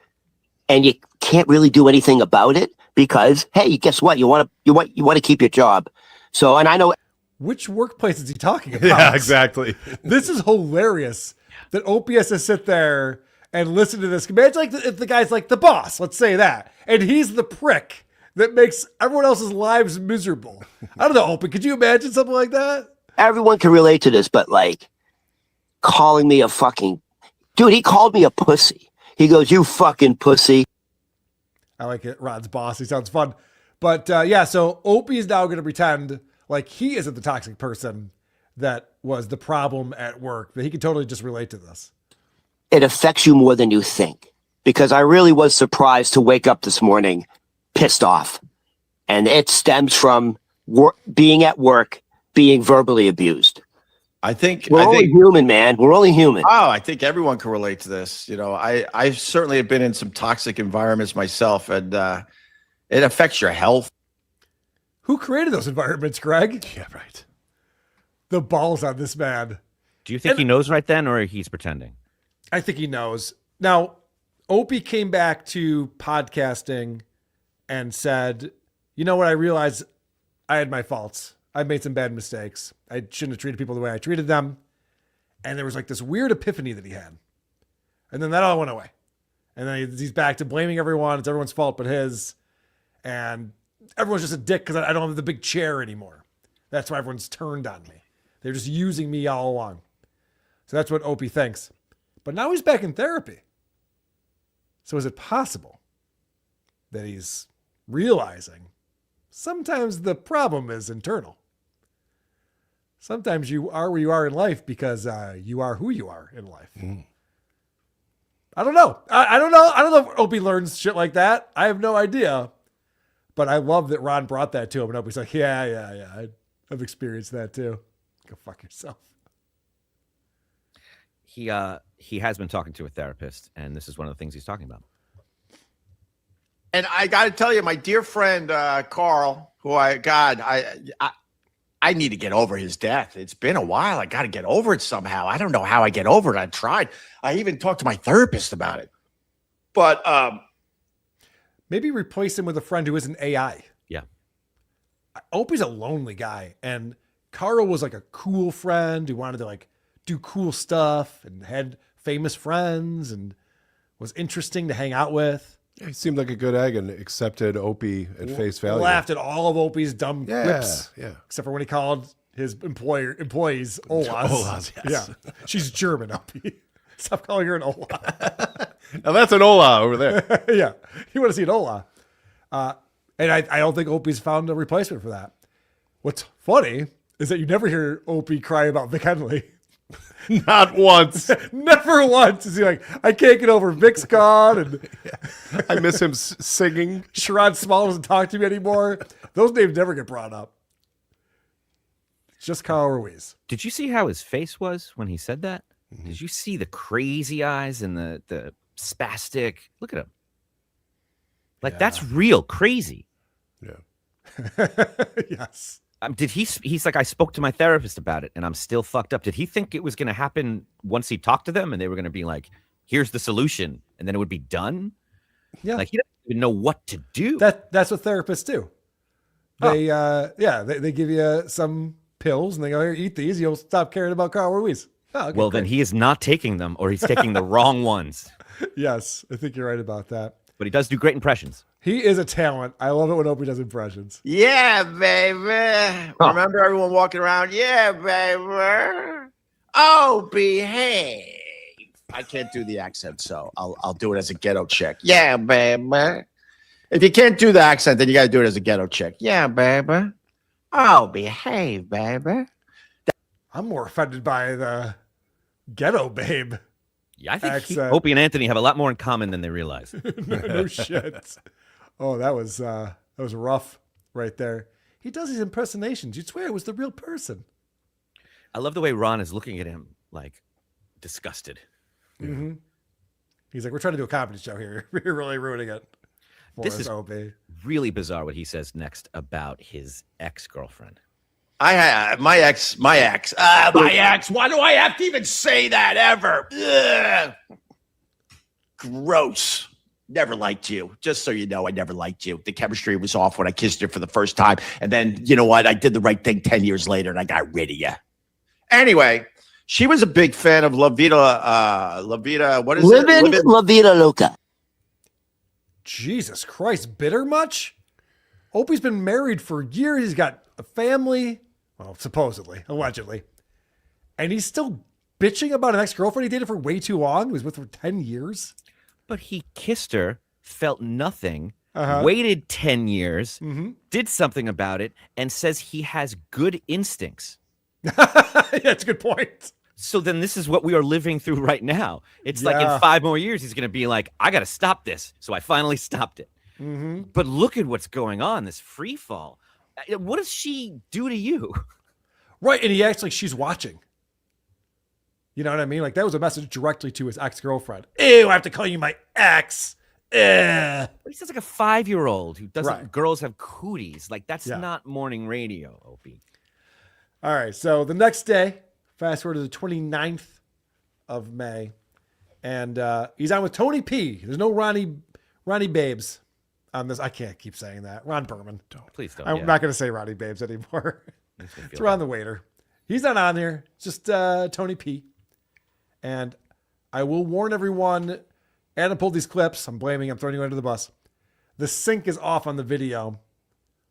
and you can't really do anything about it because, hey, guess what? You want to keep your job. So, and I know. Which workplace is he talking about? Yeah, exactly. This is hilarious that Opie has to sit there and listen to this. Imagine like if the guy's like the boss, let's say that, and he's the prick that makes everyone else's lives miserable. I don't know, Opie, could you imagine something like that? Everyone can relate to this, but like calling me a fucking dude, he called me a pussy. He goes, "You fucking pussy." I like it. Rod's boss. He sounds fun. But yeah, so Opie is now going to pretend like he isn't the toxic person that was the problem at work, that he can totally just relate to this. It affects you more than you think, because I really was surprised to wake up this morning pissed off. And it stems from being at work, being verbally abused. I think we're only human, man. We're only human. Oh, I think everyone can relate to this. You know, I certainly have been in some toxic environments myself, and it affects your health. Who created those environments, Greg? Yeah, right. The balls on this man. Do you think he knows right then, or he's pretending? I think he knows. Now, Opie came back to podcasting and said, you know what? I realized I had my faults. I made some bad mistakes. I shouldn't have treated people the way I treated them. And there was like this weird epiphany that he had. And then that all went away. And then he's back to blaming everyone. It's everyone's fault but his. And everyone's just a dick because I don't have the big chair anymore. That's why everyone's turned on me. They're just using me all along. So that's what Opie thinks. But now he's back in therapy. So is it possible that he's realizing sometimes the problem is internal? Sometimes you are where you are in life because you are who you are in life. I don't know. I don't know. I don't know if Opie learns shit like that. I have no idea. But I love that Ron brought that to him. And Opie's like, yeah. I've experienced that too. Go fuck yourself. He has been talking to a therapist, and this is one of the things he's talking about. And I got to tell you, my dear friend Carl, who I need to get over his death. It's been a while. I got to get over it somehow. I don't know how I get over it. I've tried. I even talked to my therapist about it. But maybe replace him with a friend who isn't AI. Yeah. Opie's a lonely guy, and Carl was like a cool friend who wanted to like do cool stuff and had famous friends and was interesting to hang out with. Yeah, he seemed like a good egg and accepted Opie at face value. Laughed at all of Opie's dumb quips. Yeah. Except for when he called his employees Olas. Olas, yes. Yeah. She's German, Opie. Stop calling her an Ola. Now that's an Ola over there. Yeah. You want to see an Ola. And I don't think Opie's found a replacement for that. What's funny is that you never hear Opie cry about Vic Henley. Not once. Never once is he like, I can't get over Vic's gone. And I miss him singing. Sherrod Small doesn't talk to me anymore. Those names never get brought up. It's just Kyle Ruiz. Did you see how his face was when he said that? Mm-hmm. Did you see the crazy eyes and the spastic? Look at him. Like, that's real crazy. Yeah. Yes. He's like, I spoke to my therapist about it and I'm still fucked up. Did he think it was going to happen once he talked to them and they were going to be like, here's the solution, and then it would be done? Yeah. Like, he doesn't even know what to do. That's what therapists do. They, they give you some pills and they go, here, eat these. You'll stop caring about Carl Ruiz. Oh, okay, well, then he is not taking them, or he's taking the wrong ones. Yes, I think you're right about that. But he does do great impressions. He is a talent. I love it when Opie does impressions. yeah, baby. Remember everyone walking around? Yeah, baby. Oh, behave. I can't do the accent, so I'll do it as a ghetto chick. Yeah, baby. If you can't do the accent, then you got to do it as a ghetto chick. Yeah, baby. Oh, behave, baby. I'm more offended by the ghetto babe. Yeah, I think Opie and Anthony have a lot more in common than they realize. No shit. Oh, that was rough right there. He does these impersonations. You'd swear it was the real person. I love the way Ron is looking at him, like, disgusted. Mm-hmm. He's like, we're trying to do a comedy show here. We're really ruining it. This is Opie. really bizarre what he says next about his ex-girlfriend. I have my ex. My ex. Why do I have to even say that ever? Ugh. Gross. Never liked you. Just so you know, I never liked you. The chemistry was off when I kissed her for the first time. And then, you know what? I did the right thing 10 years later and I got rid of you. Anyway, she was a big fan of La Vida, what is it? Living La Vida Loca. Jesus Christ, bitter much? Opie's been married for years. He's got a family. Well, supposedly, allegedly. And he's still bitching about an ex-girlfriend he dated for way too long. He was with her for 10 years. But he kissed her, felt nothing, waited 10 years, did something about it, and says he has good instincts. That's a good point. So then this is what we are living through right now. It's like in 5 more years, he's going to be like, I got to stop this. So I finally stopped it. But look at what's going on, this free fall. What does she do to you? Right, and he acts like she's watching. You know what I mean? Like, that was a message directly to his ex-girlfriend. Ew, I have to call you my ex. He sounds like a 5-year-old who doesn't, girls have cooties. Like, that's not morning radio, Opie. All right, so the next day, fast forward to the 29th of May, and he's on with Tony P. There's no Ronnie Babes on this. I can't keep saying that. Ron Perlman. Please don't. I'm not going to say Ronnie Babes anymore. It's Ron the Waiter. He's not on there. It's just Tony P. And I will warn everyone, Adam pulled these clips. I'm throwing you under the bus. The sync is off on the video,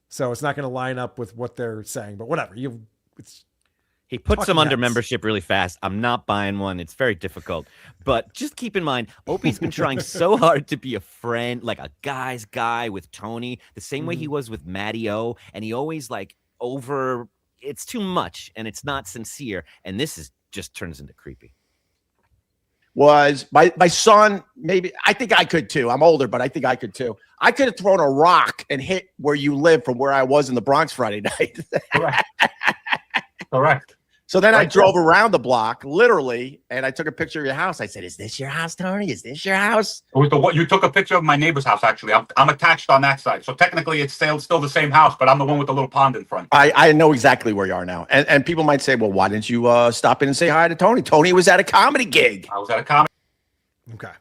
so it's not going to line up with what they're saying. But whatever. He puts them under membership really fast. I'm not buying one. It's very difficult. But just keep in mind, Opie's been trying so hard to be a friend, like a guy's guy with Tony, the same way he was with Matty O. And he always it's too much and it's not sincere. And this just turns into creepy. Was my son, maybe, I think I could too. I'm older, but I think I could too. I could have thrown a rock and hit where you live from where I was in the Bronx Friday night. Correct. So then I drove around the block, literally, and I took a picture of your house. I said, "Is this your house, Tony? Is this your house?" You took a picture of my neighbor's house, actually. I'm attached on that side. So technically it's still the same house, but I'm the one with the little pond in front. I know exactly where you are now. And people might say, well, why didn't you stop in and say hi to Tony? Tony was at a comedy gig. I was at a comedy. Okay.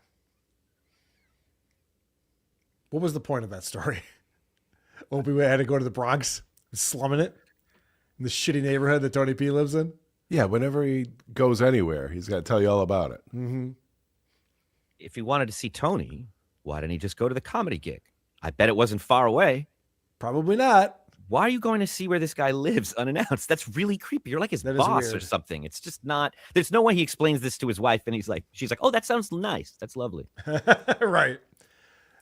What was the point of that story? Opie had to go to the Bronx, slumming it in the shitty neighborhood that Tony P lives in. Yeah, whenever he goes anywhere, he's got to tell you all about it. If he wanted to see Tony, why didn't he just go to the comedy gig? I bet it wasn't far away. Probably not. Why are you going to see where this guy lives unannounced? That's really creepy. You're like his boss or something. It's just not. There's no way he explains this to his wife, and she's like, "Oh, that sounds nice. That's lovely." Right.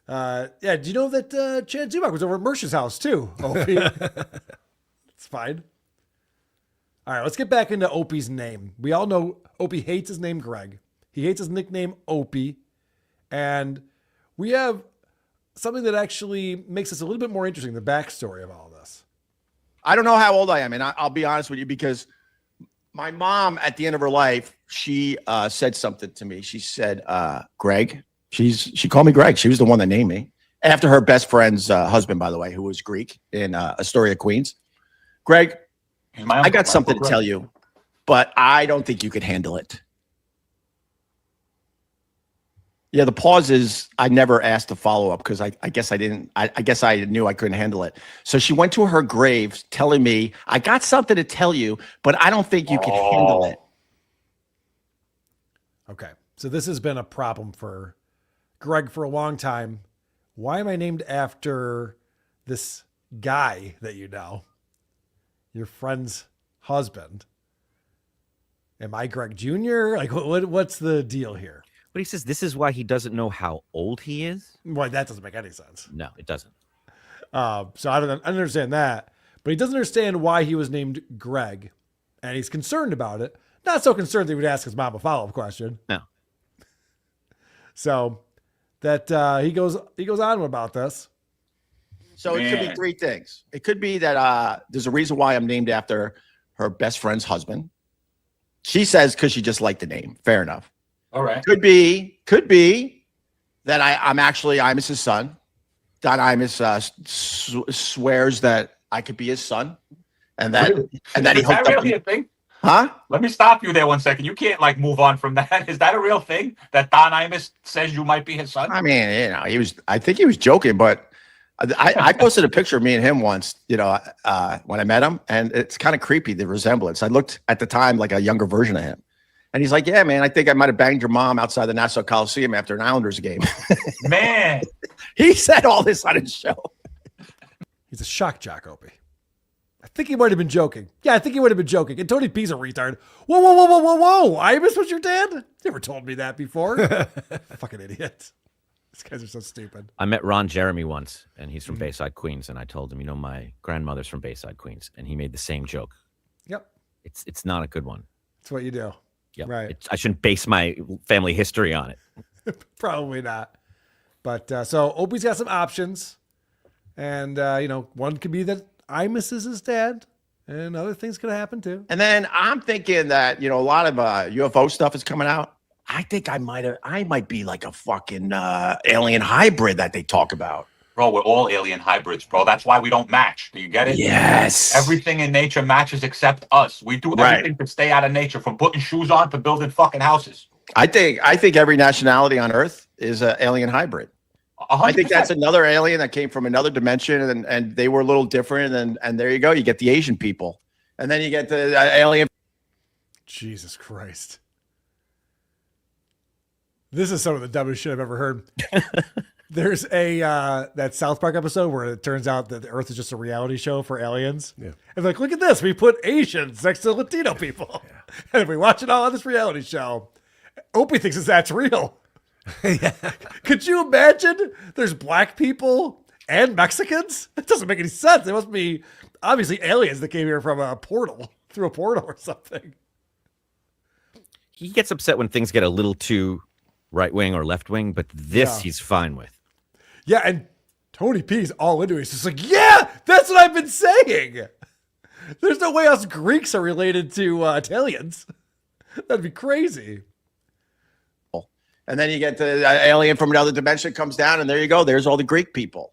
Do you know that Chad Zubak was over at Mersh's house too? Opie. It's fine. All right, let's get back into Opie's name. We all know Opie hates his name, Greg. He hates his nickname, Opie. And we have something that actually makes this a little bit more interesting, the backstory of all this. I don't know how old I am, and I'll be honest with you, because my mom, at the end of her life, she said something to me. She said, Greg, she called me Greg. She was the one that named me. After her best friend's husband, by the way, who was Greek in Astoria, Queens. Greg, I got something to tell you, but I don't think you could handle it. Yeah, the pause is I never asked to follow up because I guess I didn't. I guess I knew I couldn't handle it. So she went to her grave telling me, I got something to tell you, but I don't think you can handle it. Okay, so this has been a problem for Greg for a long time. Why am I named after this guy that you know? Your friend's husband. Am I Greg Jr.? Like, what's the deal here? But he says this is why he doesn't know how old he is. Well, that doesn't make any sense. No, it doesn't. So I don't understand that. But he doesn't understand why he was named Greg. And he's concerned about it. Not so concerned that he would ask his mom a follow-up question. No. So that he goes on about this. So it could be three things. It could be that there's a reason why I'm named after her best friend's husband. She says because she just liked the name. Fair enough. All right. Could be that I'm his son. Don Imus swears that I could be his son, and that Really? and that he Is that hooked up. really a thing? Huh? Let me stop you there 1 second. You can't like move on from that. Is that a real thing that Don Imus says you might be his son? I mean, I think he was joking, but I posted a picture of me and him once, when I met him, and it's kind of creepy, the resemblance. I looked at the time like a younger version of him. And he's like, yeah, man, I think I might have banged your mom outside the Nassau Coliseum after an Islanders game. Man. He said all this on his show. He's a shock jock, Opie. I think he might have been joking. Yeah, I think he would have been joking. And Tony P's a retard. Whoa. Imus was your dad? Never told me that before. Fucking idiot. These guys are so stupid. I met Ron Jeremy once, and he's from Bayside, Queens. And I told him, my grandmother's from Bayside, Queens. And he made the same joke. Yep. It's not a good one. That's what you do. Yep. Right. I shouldn't base my family history on it. Probably not. But so Opie's got some options. And, one could be that Imus is his dad. And other things could happen too. And then I'm thinking that, a lot of UFO stuff is coming out. I think I might be like a fucking alien hybrid that they talk about. Bro, we're all alien hybrids, bro. That's why we don't match. Do you get it? Yes. Everything in nature matches except us. We do everything to stay out of nature, from putting shoes on to building fucking houses. I think every nationality on Earth is an alien hybrid. 100%. I think that's another alien that came from another dimension, and they were a little different. And there you go. You get the Asian people, and then you get the alien. Jesus Christ. This is some of the dumbest shit I've ever heard. There's that South Park episode where it turns out that the Earth is just a reality show for aliens. Yeah. And like, look at this. We put Asians next to Latino people. Yeah. And we watch it all on this reality show. Opie thinks that's real. Yeah. Could you imagine there's black people and Mexicans? It doesn't make any sense. They must be obviously aliens that came here from a portal, through a portal or something. He gets upset when things get a little too right wing or left wing, but this he's fine with. Yeah, and Tony P's all into it. He's just like, yeah, that's what I've been saying. There's no way us Greeks are related to Italians. That'd be crazy. And then you get the alien from another dimension comes down, and there you go. There's all the Greek people.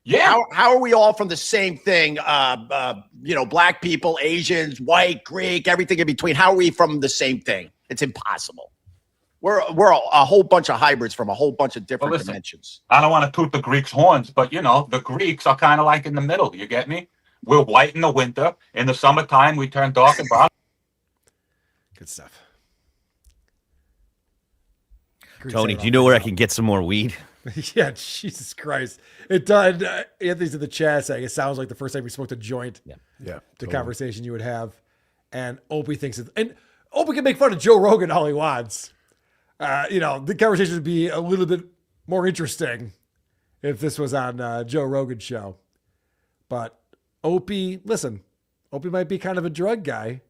Yeah. How are we all from the same thing? Black people, Asians, white, Greek, everything in between. How are we from the same thing? It's impossible. We're a whole bunch of hybrids from a whole bunch of different dimensions. I don't want to toot the Greeks' horns, but the Greeks are kind of like in the middle. You get me? We're white in the winter. In the summertime, we turn dark and brown. Good stuff. Tony, do you know where I can get some more weed? Yeah, Jesus Christ. It does. Anthony's in the chat saying it sounds like the first time we smoked a joint. Yeah. The Totally. conversation you would have. And Opie thinks it, and Opie can make fun of Joe Rogan all he wants. The conversation would be a little bit more interesting if this was on Joe Rogan's show. But Opie might be kind of a drug guy.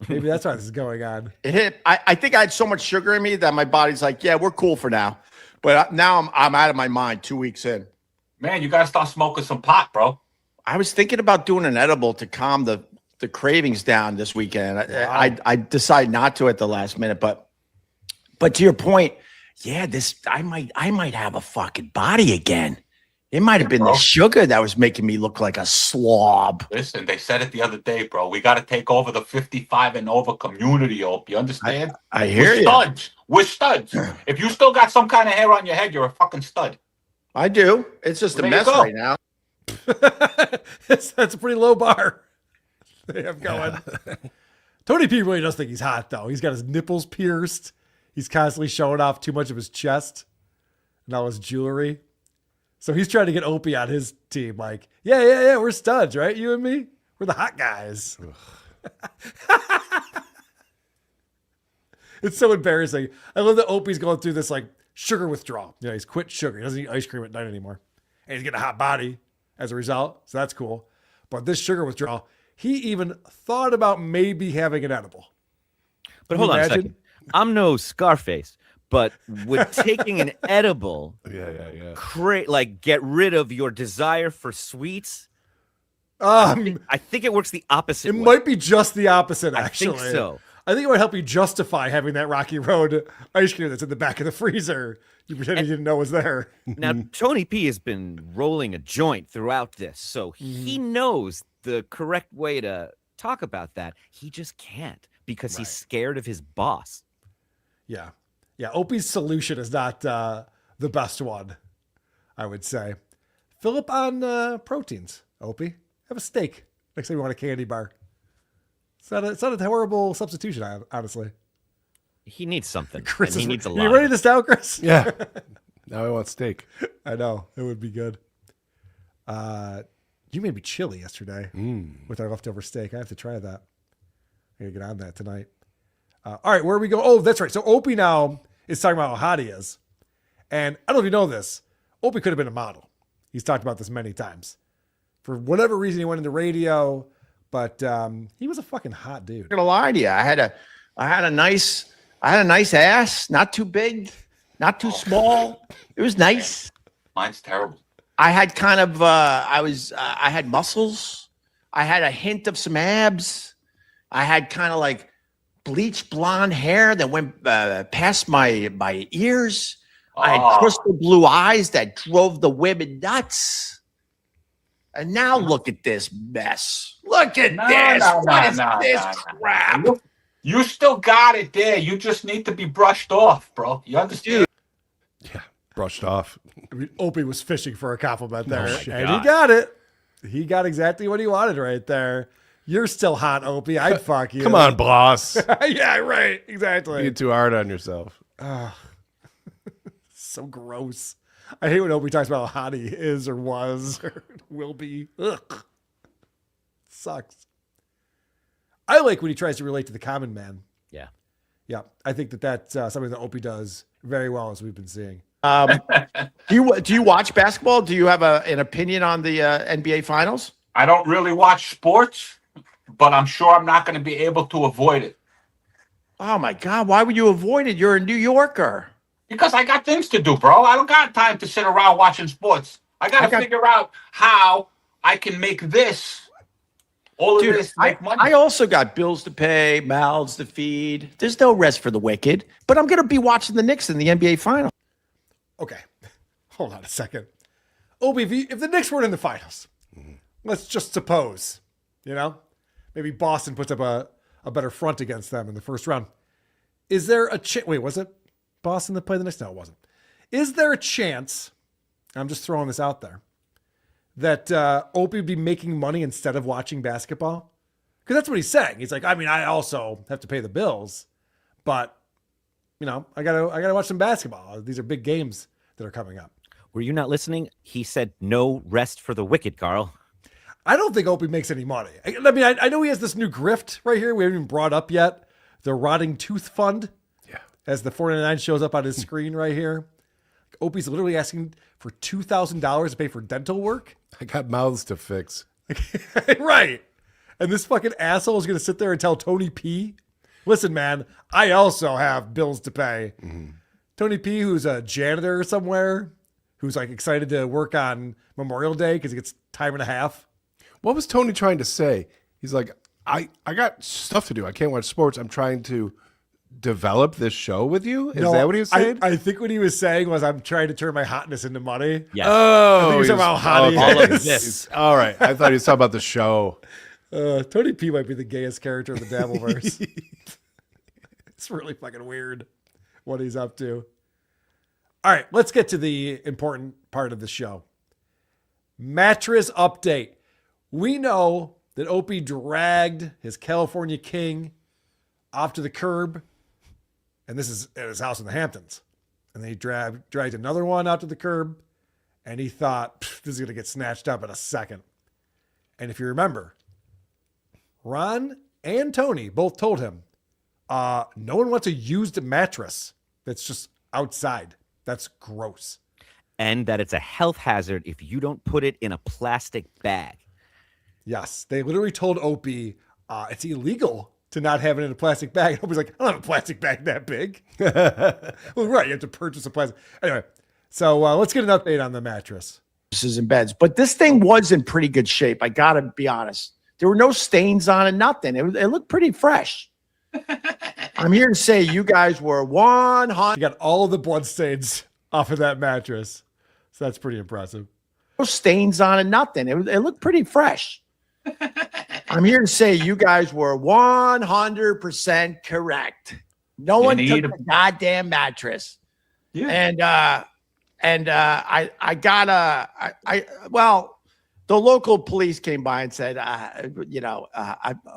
Maybe that's why this is going on. It hit. I think I had so much sugar in me that my body's like, yeah, we're cool for now. But now I'm out of my mind 2 weeks in. Man, you got to start smoking some pot, bro. I was thinking about doing an edible to calm the cravings down this weekend. Wow. I decided not to at the last minute, but to your point, yeah, I might have a fucking body again. It might have been the sugar that was making me look like a slob. Listen, they said it the other day, bro. We got to take over the 55 and over community, Ope. You understand? I hear you. Studs. We're studs. If you still got some kind of hair on your head, you're a fucking stud. I do. It's just a mess right now. That's a pretty low bar they have going. Tony P really does think he's hot, though. He's got his nipples pierced. He's constantly showing off too much of his chest and all his jewelry. So he's trying to get Opie on his team. Like, yeah, we're studs, right? You and me? We're the hot guys. It's so embarrassing. I love that Opie's going through this like sugar withdrawal. He's quit sugar. He doesn't eat ice cream at night anymore. And he's getting a hot body as a result. So that's cool. But this sugar withdrawal, he even thought about maybe having an edible. But hold on a second. I'm no Scarface. But with taking an edible, get rid of your desire for sweets. I think it works the opposite way. Might be just the opposite, actually. I think so. I think it would help you justify having that Rocky Road ice cream that's in the back of the freezer. You pretend you didn't know was there. Now, Tony P has been rolling a joint throughout this, so he knows the correct way to talk about that. He just can't because he's scared of his boss. Yeah. Yeah. Opie's solution is not the best one, I would say. Fill up on proteins, Opie. Have a steak next time you want a candy bar. It's not a horrible substitution, honestly. He needs something. Chris and he needs a lot. You ready this down, Chris? Yeah. Now I want steak. I know. It would be good. You made me chili yesterday with our leftover steak. I have to try that. I gotta get on that tonight. All right, where we go? Oh, that's right. So Opie now is talking about how hot he is. And I don't know if you know this. Opie could have been a model. He's talked about this many times. For whatever reason, he went into radio, but he was a fucking hot dude. I'm gonna lie to you. I had a nice ass, not too big, not too small. It was nice. Mine's terrible. I had kind of I had muscles. I had a hint of some abs. I had kind of like bleached blonde hair that went past my ears. I had crystal blue eyes that drove the women nuts. And now look at this mess. Look at this. What is this crap? You still got it there. You just need to be brushed off, bro. You understand? Yeah, brushed off. I mean, Opie was fishing for a compliment there, Oh, and he got it. He got exactly what he wanted right there. You're still hot, Opie. I'd fuck you. Come on, boss. Yeah, right. Exactly. You're too hard on yourself. So gross. I hate when Opie talks about how hot he is or was or will be. Ugh. Sucks. I like when he tries to relate to the common man. Yeah. Yeah. I think that's something that Opie does very well, as we've been seeing. Do you watch basketball? Do you have an opinion on the NBA Finals? I don't really watch sports, but I'm sure I'm not going to be able to avoid it. Oh my God! Why would you avoid it? You're a New Yorker. Because I got things to do, bro. I don't got time to sit around watching sports. I got to figure out how I can make this, all of this, make money. I also got bills to pay, mouths to feed. There's no rest for the wicked. But I'm going to be watching the Knicks in the NBA Finals. Okay. Hold on a second. Opie, if the Knicks weren't in the finals, let's just suppose, maybe Boston puts up a better front against them in the first round. Is there a chance? Wait, was it Boston that played the Knicks? No, it wasn't. Is there a chance, I'm just throwing this out there, that Opie would be making money instead of watching basketball? Because that's what he's saying. He's like, I mean, I also have to pay the bills, but, I gotta watch some basketball. These are big games that are coming up. Were you not listening? He said no rest for the wicked, Carl. I don't think Opie makes any money. I mean, I know he has this new grift right here we haven't even brought up yet. The Rotting Tooth Fund. Yeah. As the 499 shows up on his screen right here. Opie's literally asking for $2,000 to pay for dental work. I got mouths to fix. Right. And this fucking asshole is going to sit there and tell Tony P, listen, man, I also have bills to pay. Mm-hmm. Tony P, who's a janitor somewhere, who's like excited to work on Memorial Day because he gets time and a half. What was Tony trying to say? He's like, I got stuff to do. I can't watch sports. I'm trying to develop this show with you. Is that what he was saying? I think what he was saying was, I'm trying to turn my hotness into money. Yeah. Oh, I think he was talking about how hot he all is. of this. All right. I thought he was talking about the show. Tony P might be the gayest character in the Dabbleverse. It's really fucking weird what he's up to. All right, let's get to the important part of the show. Mattress update. We know that Opie dragged his California King off to the curb, and this is at his house in the Hamptons. And then he dragged another one out to the curb, and he thought, this is going to get snatched up in a second. And if you remember, Ron and Tony both told him, no one wants a used mattress that's just outside. That's gross. And that it's a health hazard if you don't put it in a plastic bag. Yes. They literally told Opie it's illegal to not have it in a plastic bag. And Opie's like, I don't have a plastic bag that big. Well, right. You have to purchase a plastic. Anyway, so let's get an update on the mattress. And beds. But this thing was in pretty good shape. I got to be honest. There were no stains on it, nothing. It looked pretty fresh. I'm here to say you guys were 100. You got all the blood stains off of that mattress. So that's pretty impressive. No stains on it, nothing. It looked pretty fresh. I'm here to say you guys were 100% correct. No one took the goddamn mattress. Yeah. Well, the local police came by and said,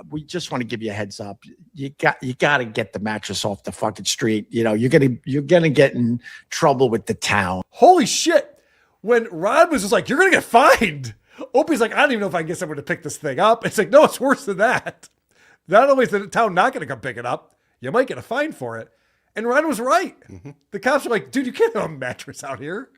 we just want to give you a heads up. You got to get the mattress off the fucking street. You're gonna get in trouble with the town. Holy shit. When Rod was just like, you're going to get fined. Opie's like, I don't even know if I can get someone to pick this thing up. It's like, no, it's worse than that. Not only is the town not going to come pick it up, you might get a fine for it. And Rod was right. Mm-hmm. The cops are like, dude, you can't have a mattress out here.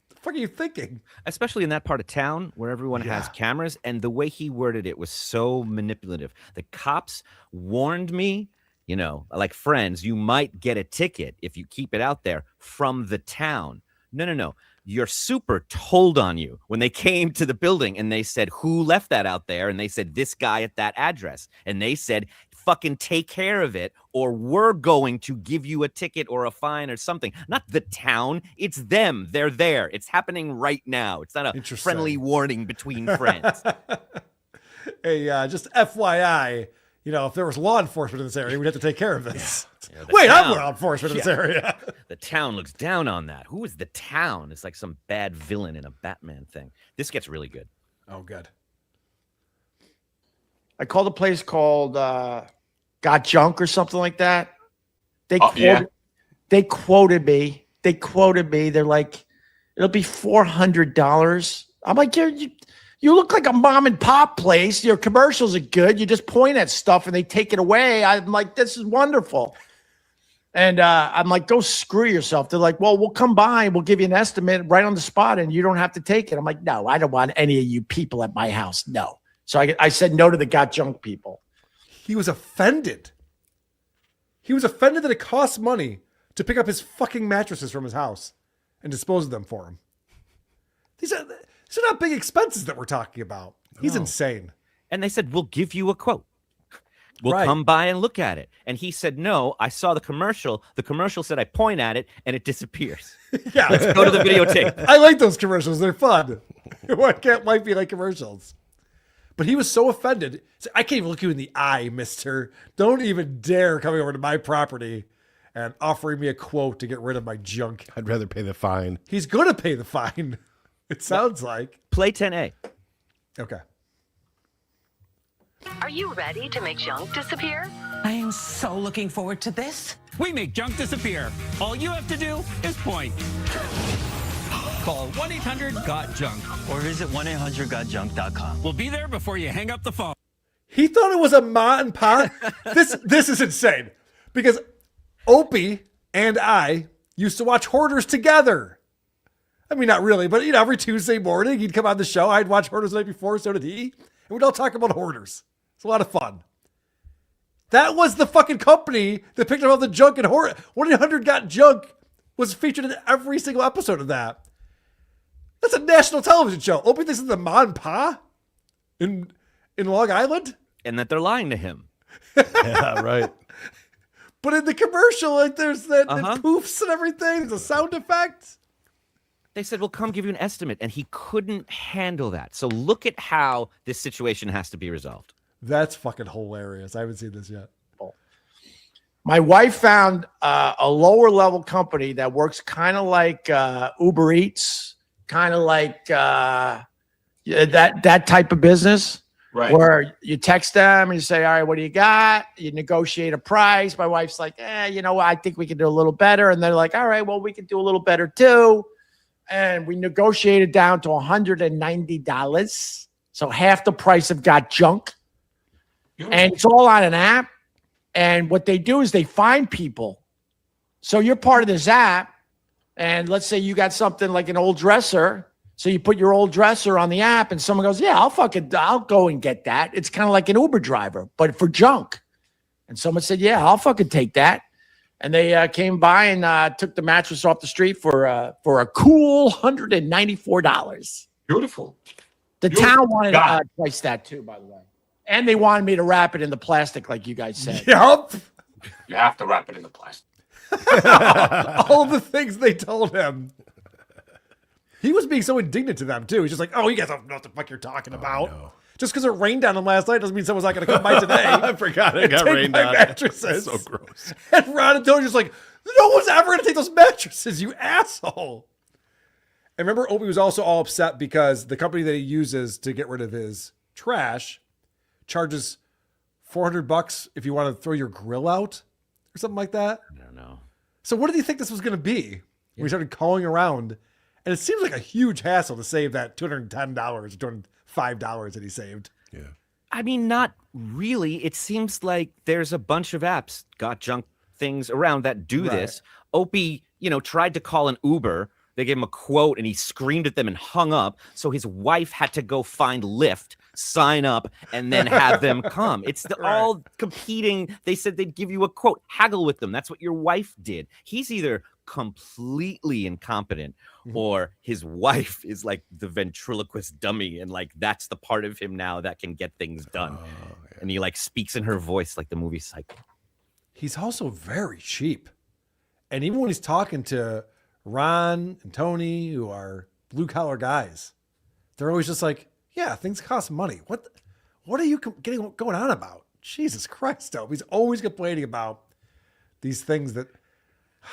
What the fuck are you thinking? Especially in that part of town where everyone has cameras. And the way he worded it was so manipulative. The cops warned me, like friends, you might get a ticket if you keep it out there from the town. No. Your super told on you when they came to the building and they said, who left that out there? And they said, this guy at that address. And they said, fucking take care of it or we're going to give you a ticket or a fine or something. Not the town. It's them. They're there. It's happening right now. It's not a friendly warning between friends. Hey, just FYI, if there was law enforcement in this area, we'd have to take care of this. Yeah, Wait, I'm law enforcement in this area. The town looks down on that. Who is the town? It's like some bad villain in a Batman thing. This gets really good. Oh, good. I called a place called Got Junk or something like that. They quoted me. They're like, it'll be $400. I'm like, you look like a mom and pop place. Your commercials are good. You just point at stuff and they take it away. I'm like, this is wonderful. And I'm like, go screw yourself. They're like, well, we'll come by and we'll give you an estimate right on the spot and you don't have to take it. I'm like, no, I don't want any of you people at my house. No. So I said no to the Got Junk people. He was offended. He was offended that it costs money to pick up his fucking mattresses from his house and dispose of them for him. These are not big expenses that we're talking about. He's insane. And they said, we'll give you a quote. We'll come by and look at it. And he said, no, I saw the commercial. The commercial said I point at it and it disappears. Yeah. Let's go to the videotape. I like those commercials. They're fun. Why can't life be like commercials? But he was so offended. I can't even look you in the eye, mister. Don't even dare coming over to my property and offering me a quote to get rid of my junk. I'd rather pay the fine. He's going to pay the fine. It sounds like. Play 10A. Okay. Are you ready to make junk disappear? I am so looking forward to this. We make junk disappear. All you have to do is point. Call 1-800-GOT-JUNK or visit 1-800-GOT-JUNK.com. We'll be there before you hang up the phone. He thought it was a ma and pa. This is insane because Opie and I used to watch Hoarders together. I mean, not really, but every Tuesday morning he'd come on the show. I'd watch Hoarders the night before, so did he. And we'd all talk about Hoarders. It's a lot of fun. That was the fucking company that picked up all the junk and 1-800-GOT-JUNK was featured in every single episode of that. That's a national television show. Opie thinks it's the Ma and Pa in Long Island. And that they're lying to him. Yeah, right. But in the commercial, like there's that poofs and everything. There's a sound effect. They said, we'll come give you an estimate. And he couldn't handle that. So look at how this situation has to be resolved. That's fucking hilarious. I haven't seen this yet. My wife found a lower level company that works kind of like Uber Eats, kind of like that type of business. Right. Where you text them and you say, all right, what do you got? You negotiate a price. My wife's like, I think we can do a little better. And they're like, all right, well, we can do a little better too. And we negotiated down to $190. So half the price of Got Junk. And it's all on an app. And what they do is they find people. So you're part of this app. And let's say you got something like an old dresser. So you put your old dresser on the app and someone goes, yeah, I'll go and get that. It's kind of like an Uber driver, but for junk. And someone said, yeah, I'll fucking take that. And they came by and took the mattress off the street for a cool $194. Beautiful. The town wanted twice that too, by the way. And they wanted me to wrap it in the plastic like you guys said. Yup. You have to wrap it in the plastic. All the things they told him. He was being so indignant to them, too. He's just like, oh, you guys don't know what the fuck you're talking about. No. Just because it rained on them last night doesn't mean someone's not going to come by today. I forgot it got rained on. Mattresses. That's so gross. And Ron and Tony just like, no one's ever going to take those mattresses, you asshole. And remember, Opie was also all upset because the company that he uses to get rid of his trash charges $400 if you want to throw your grill out or something like that. I don't know. So what did he think this was going to be? When we started calling around, and it seems like a huge hassle to save that $210 or $205 that he saved. Yeah. I mean, not really. It seems like there's a bunch of apps, got junk things around that do this. Opie, tried to call an Uber. They gave him a quote and he screamed at them and hung up. So his wife had to go find Lyft, sign up, and then have them come. It's all competing. They said they'd give you a quote, haggle with them. That's what your wife did. He's either completely incompetent or his wife is like the ventriloquist dummy. And like, that's the part of him now that can get things done. And he like speaks in her voice like the movie Psycho. He's also very cheap. And even when he's talking to Ron and Tony, who are blue collar guys, they're always just like, yeah, things cost money. What are you going on about? Jesus Christ, though. He's always complaining about these things that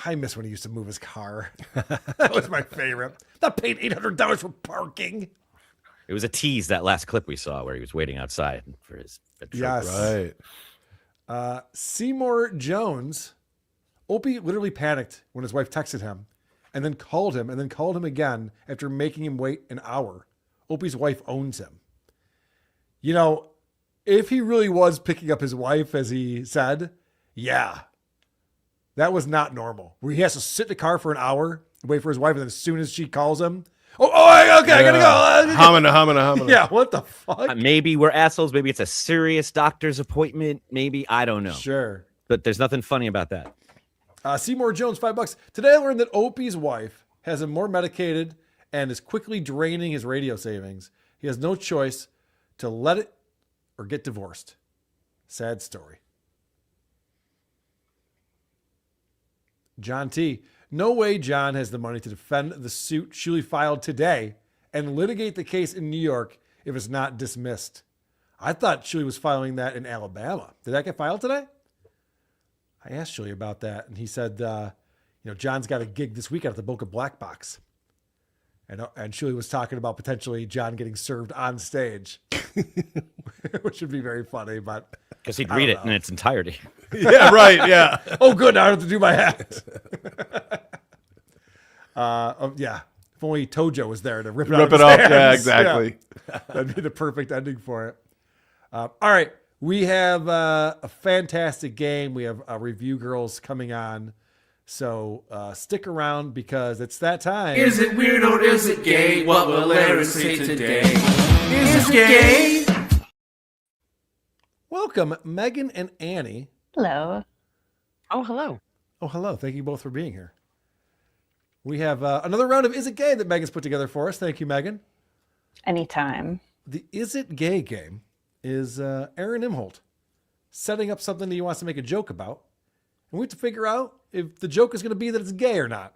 I miss when he used to move his car. That was my favorite. Not paying $800 for parking. It was a tease, that last clip we saw where he was waiting outside for his Yes. Right. Seymour Jones, Opie literally panicked when his wife texted him and then called him again after making him wait an hour. Opie's wife owns him. If he really was picking up his wife, as he said, yeah, that was not normal. Where he has to sit in the car for an hour, wait for his wife, and then as soon as she calls him, okay, I gotta go. Humming. Yeah, what the fuck? Maybe we're assholes. Maybe it's a serious doctor's appointment. Maybe, I don't know. Sure. But there's nothing funny about that. Seymour Jones, $5. Today I learned that Opie's wife has him more medicated and is quickly draining his radio savings. He has no choice to let it or get divorced. Sad story. John T. No way John has the money to defend the suit Shuley filed today and litigate the case in New York if it's not dismissed. I thought Shuley was filing that in Alabama. Did that get filed today? I asked Shuley about that, and he said, John's got a gig this weekend at the Boca Black Box. And Shuley was talking about potentially John getting served on stage, which would be very funny, but because he'd read it in its entirety. Yeah, right. Yeah. Oh, good. I don't have to do my act. Yeah. If only Tojo was there to rip it off. Yeah, exactly. Yeah. That'd be the perfect ending for it. All right. We have a fantastic game. We have Review Girls coming on. So stick around because it's that time. Is it weird or is it gay? What will Aaron say today? Is it gay? Welcome, Megan and Annie. Hello. Oh, hello. Oh, hello. Thank you both for being here. We have another round of Is It Gay that Megan's put together for us. Thank you, Megan. Anytime. The Is It Gay game is Aaron Imholt setting up something that he wants to make a joke about. And we have to figure out if the joke is going to be that it's gay or not.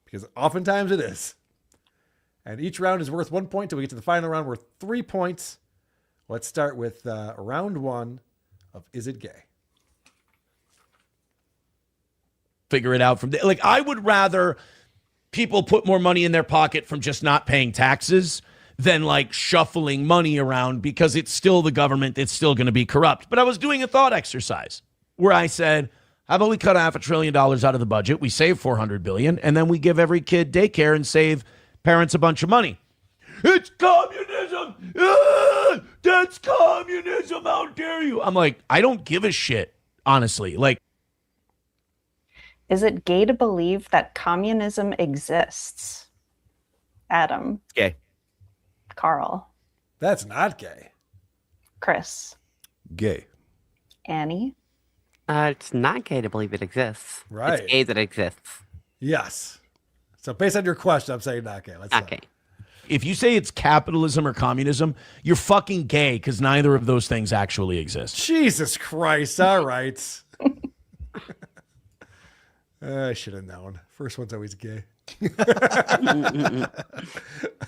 Because oftentimes it is. And each round is worth 1 point until we get to the final round worth 3 points. Let's start with round one of Is It Gay? Figure it out from there. Like, I would rather people put more money in their pocket from just not paying taxes than like shuffling money around, because it's still the government. It's still going to be corrupt. But I was doing a thought exercise where I said, how about we cut $500 billion out of the budget? We save $400 billion, and then we give every kid daycare and save parents a bunch of money. It's communism. That's communism. How dare you? I'm like, I don't give a shit, honestly. Like, is it gay to believe that communism exists? Adam. Gay. Carl. That's not gay. Chris. Gay. Annie. It's not gay to believe it exists. Right. It's gay that it exists. Yes. So based on your question, I'm saying not gay. Not gay. If you say it's capitalism or communism, you're fucking gay, because neither of those things actually exist. Jesus Christ. All right. I should have known. First one's always gay.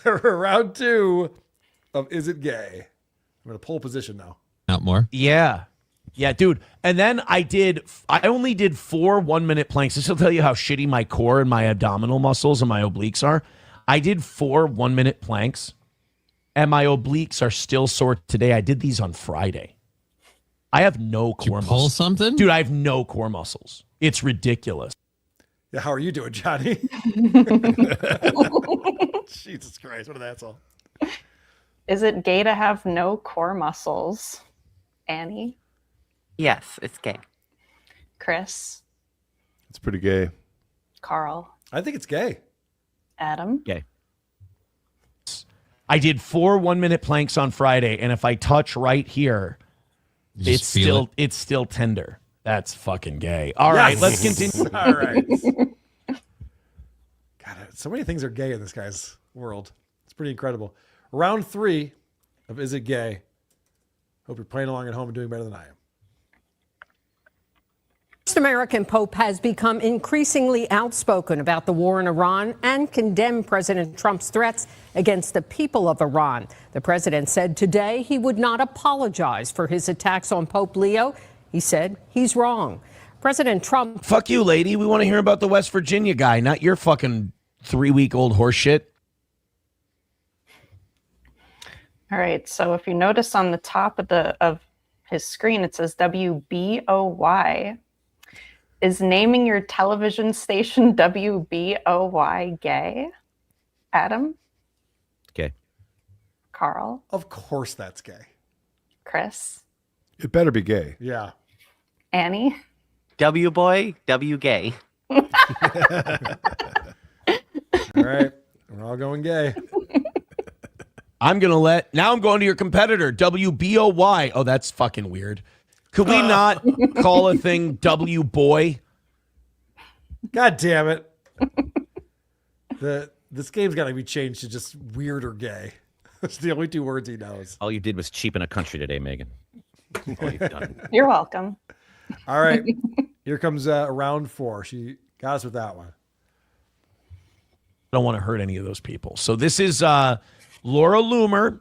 Round 2 of Is It Gay? I'm in a pole position now. Not more. Yeah. Yeah, dude. And then I only did 4 1-minute planks. This will tell you how shitty my core and my abdominal muscles and my obliques are. I did 4 1-minute planks, and my obliques are still sore today. I did these on Friday. I have no core muscles. Pull something? Dude, I have no core muscles. It's ridiculous. Yeah, how are you doing, Johnny? Jesus Christ, what an asshole. Is it gay to have no core muscles? Annie? Yes, it's gay. Chris? It's pretty gay. Carl? I think it's gay. Adam? Gay. I did 4 1-minute planks on Friday, and if I touch right here, it's still tender. That's fucking gay. All right, let's continue. All right. God, so many things are gay in this guy's world. It's pretty incredible. Round 3 of Is It Gay? Hope you're playing along at home and doing better than I am. The American Pope has become increasingly outspoken about the war in Iran and condemned President Trump's threats against the people of Iran. The president said today he would not apologize for his attacks on Pope Leo. He said he's wrong. President Trump... Fuck you, lady. We want to hear about the West Virginia guy, not your fucking 3-week-old horse shit. All right, so if you notice on the top of his screen, it says WBOY. Is naming your television station WBOY gay? Adam? Gay. Carl? Of course that's gay. Chris? It better be gay. Yeah. Annie? W boy, W gay. All right. We're all going gay. Now I'm going to your competitor, WBOY. Oh, that's fucking weird. Could we not call a thing W boy? God damn it. This game's got to be changed to just weird or gay. That's the only 2 words he knows. All you did was cheapen a country today, Megan. All you've done. You're welcome. All right. Here comes round 4. She got us with that one. I don't want to hurt any of those people. So this is Laura Loomer.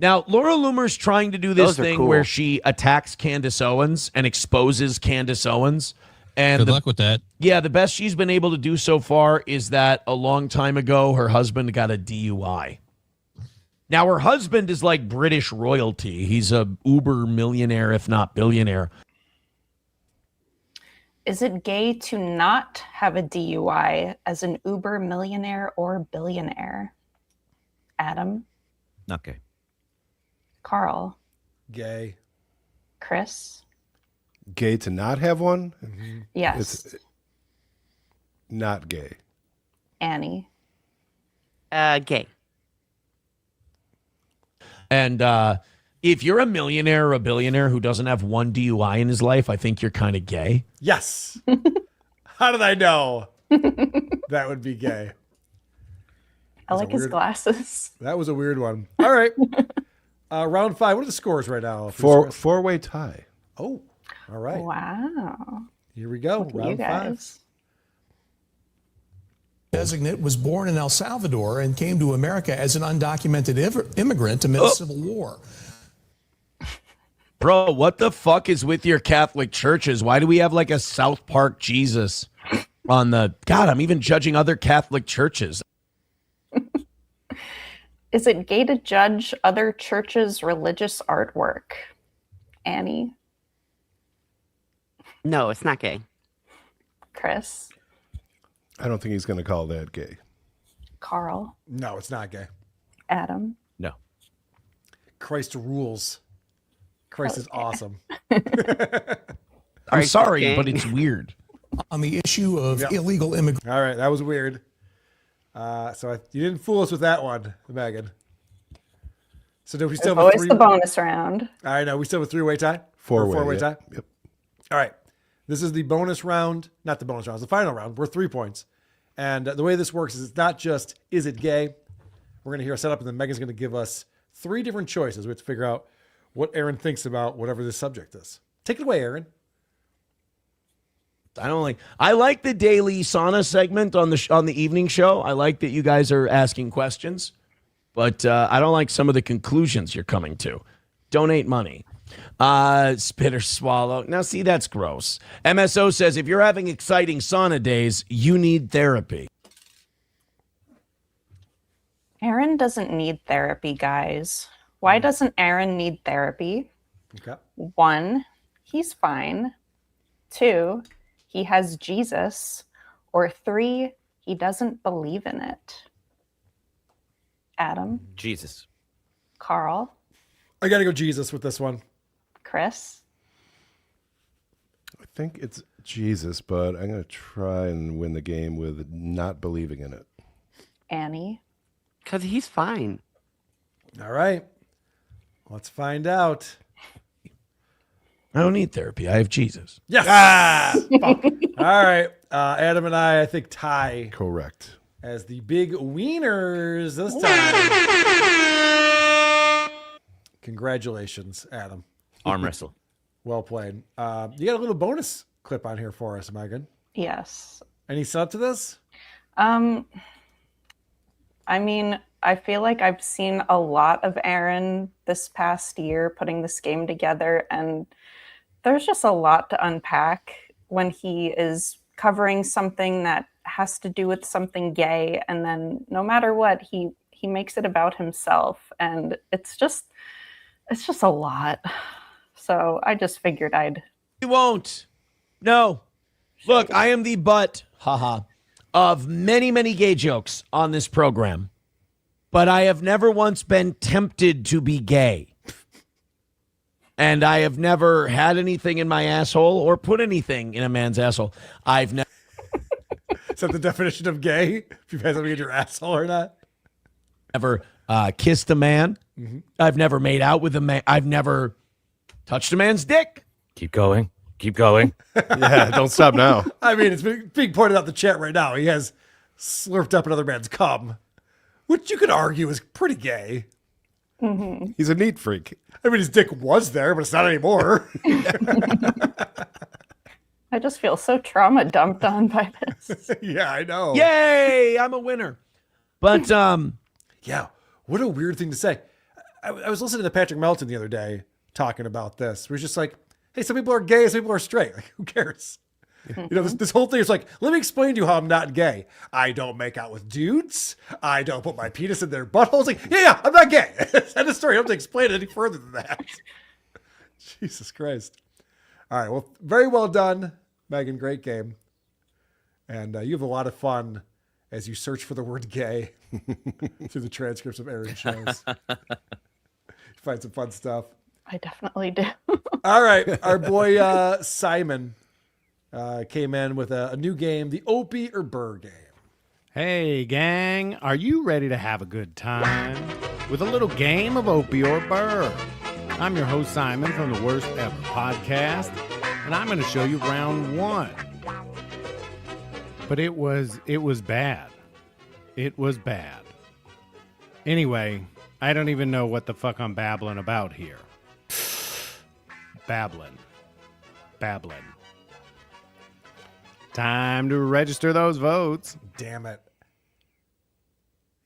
Now, Laura Loomer's trying to do this thing where she attacks Candace Owens and exposes Candace Owens. And Good luck with that. Yeah, the best she's been able to do so far is that a long time ago, her husband got a DUI. Now, her husband is like British royalty. He's a uber millionaire, if not billionaire. Is it gay to not have a DUI as an uber millionaire or billionaire? Adam? Not gay. Carl? Gay. Chris? Gay to not have one? Mm-hmm. Yes. It's not gay. Annie? Gay. And if you're a millionaire or a billionaire who doesn't have one DUI in his life, I think you're kind of gay. Yes. How did I know that would be gay? I like his glasses. That was a weird one. All right. Round 5. What are the scores right now? Four-way tie. Oh, all right. Wow. Here we go. Look at you Round 5. guys. Designate was born in El Salvador and came to America as an undocumented immigrant amid the Civil War. Bro, what the fuck is with your Catholic churches? Why do we have like a South Park Jesus on the... God, I'm even judging other Catholic churches. Is it gay to judge other churches' religious artwork? Annie? No, it's not gay. Chris? I don't think he's going to call that gay. Carl? No, it's not gay. Adam? No. Christ rules. Christ is awesome. I'm sorry, but it's weird. On the issue of illegal immigration. All right, that was weird. You didn't fool us with that one, Megan. So do we still have always the bonus round. I know. We still have a 3-way tie? Four-way tie? Yep. All right. This is the bonus round. Not the bonus round. It's the final round. We're 3 points. And the way this works is it's not just, is it gay? We're going to hear a setup, and then Megan's going to give us 3 different choices. We have to figure out what Aaron thinks about whatever this subject is. Take it away, Aaron. I like the daily sauna segment on the evening show. I like that you guys are asking questions, but I don't like some of the conclusions you're coming to. Donate money. Spit or swallow. Now, see, that's gross. MSO says if you're having exciting sauna days, you need therapy. Aaron doesn't need therapy, guys. Why doesn't Aaron need therapy? Okay. 1, he's fine. 2, he has Jesus. Or 3, he doesn't believe in it. Adam? Jesus. Carl? I got to go Jesus with this one. Chris? I think it's Jesus, but I'm going to try and win the game with not believing in it. Annie? Because he's fine. All right. Let's find out. I don't need therapy. I have Jesus. Yes. Fuck. All right. Adam and I think, tie. Correct. As the big wieners this time. Congratulations, Adam. Arm wrestle. Well played. You got a little bonus clip on here for us, Megan. Yes. Any set to this? I mean, I feel like I've seen a lot of Aaron this past year putting this game together, and there's just a lot to unpack when he is covering something that has to do with something gay, and then no matter what, he makes it about himself, and it's just a lot. So I just figured You won't. No. Look, I am the butt, of many, many gay jokes on this program, but I have never once been tempted to be gay. And I have never had anything in my asshole or put anything in a man's asshole. I've never. Is that the definition of gay? If you've had something in your asshole or not? Never kissed a man. Mm-hmm. I've never made out with a man. I've never touched a man's dick. Keep going. Keep going. Yeah, don't stop now. I mean, it's being pointed out in the chat right now. He has slurped up another man's cum, which you could argue is pretty gay. Mm-hmm. He's a neat freak. I mean, his dick was there, but it's not anymore. I just feel so trauma dumped on by this. Yeah, I know. Yay! I'm a winner. But yeah, what a weird thing to say. I was listening to Patrick Melton the other day talking about this. We're just like, hey, some people are gay, some people are straight. Like, who cares? You know, this whole thing is like, let me explain to you how I'm not gay. I don't make out with dudes. I don't put my penis in their buttholes. Like, yeah, I'm not gay. End of story. I don't have to explain it any further than that. Jesus Christ. All right. Well, very well done, Megan. Great game. And you have a lot of fun as you search for the word gay through the transcripts of Aaron shows. Find some fun stuff. I definitely do. All right. Our boy Simon came in with a new game, the Opie or Burr game. Hey, gang, are you ready to have a good time with a little game of Opie or Burr? I'm your host, Simon, from the Worst Ever podcast, and I'm going to show you round 1. But it was bad. It was bad. Anyway, I don't even know what the fuck I'm babbling about here. Babbling. Time to register those votes. Damn it.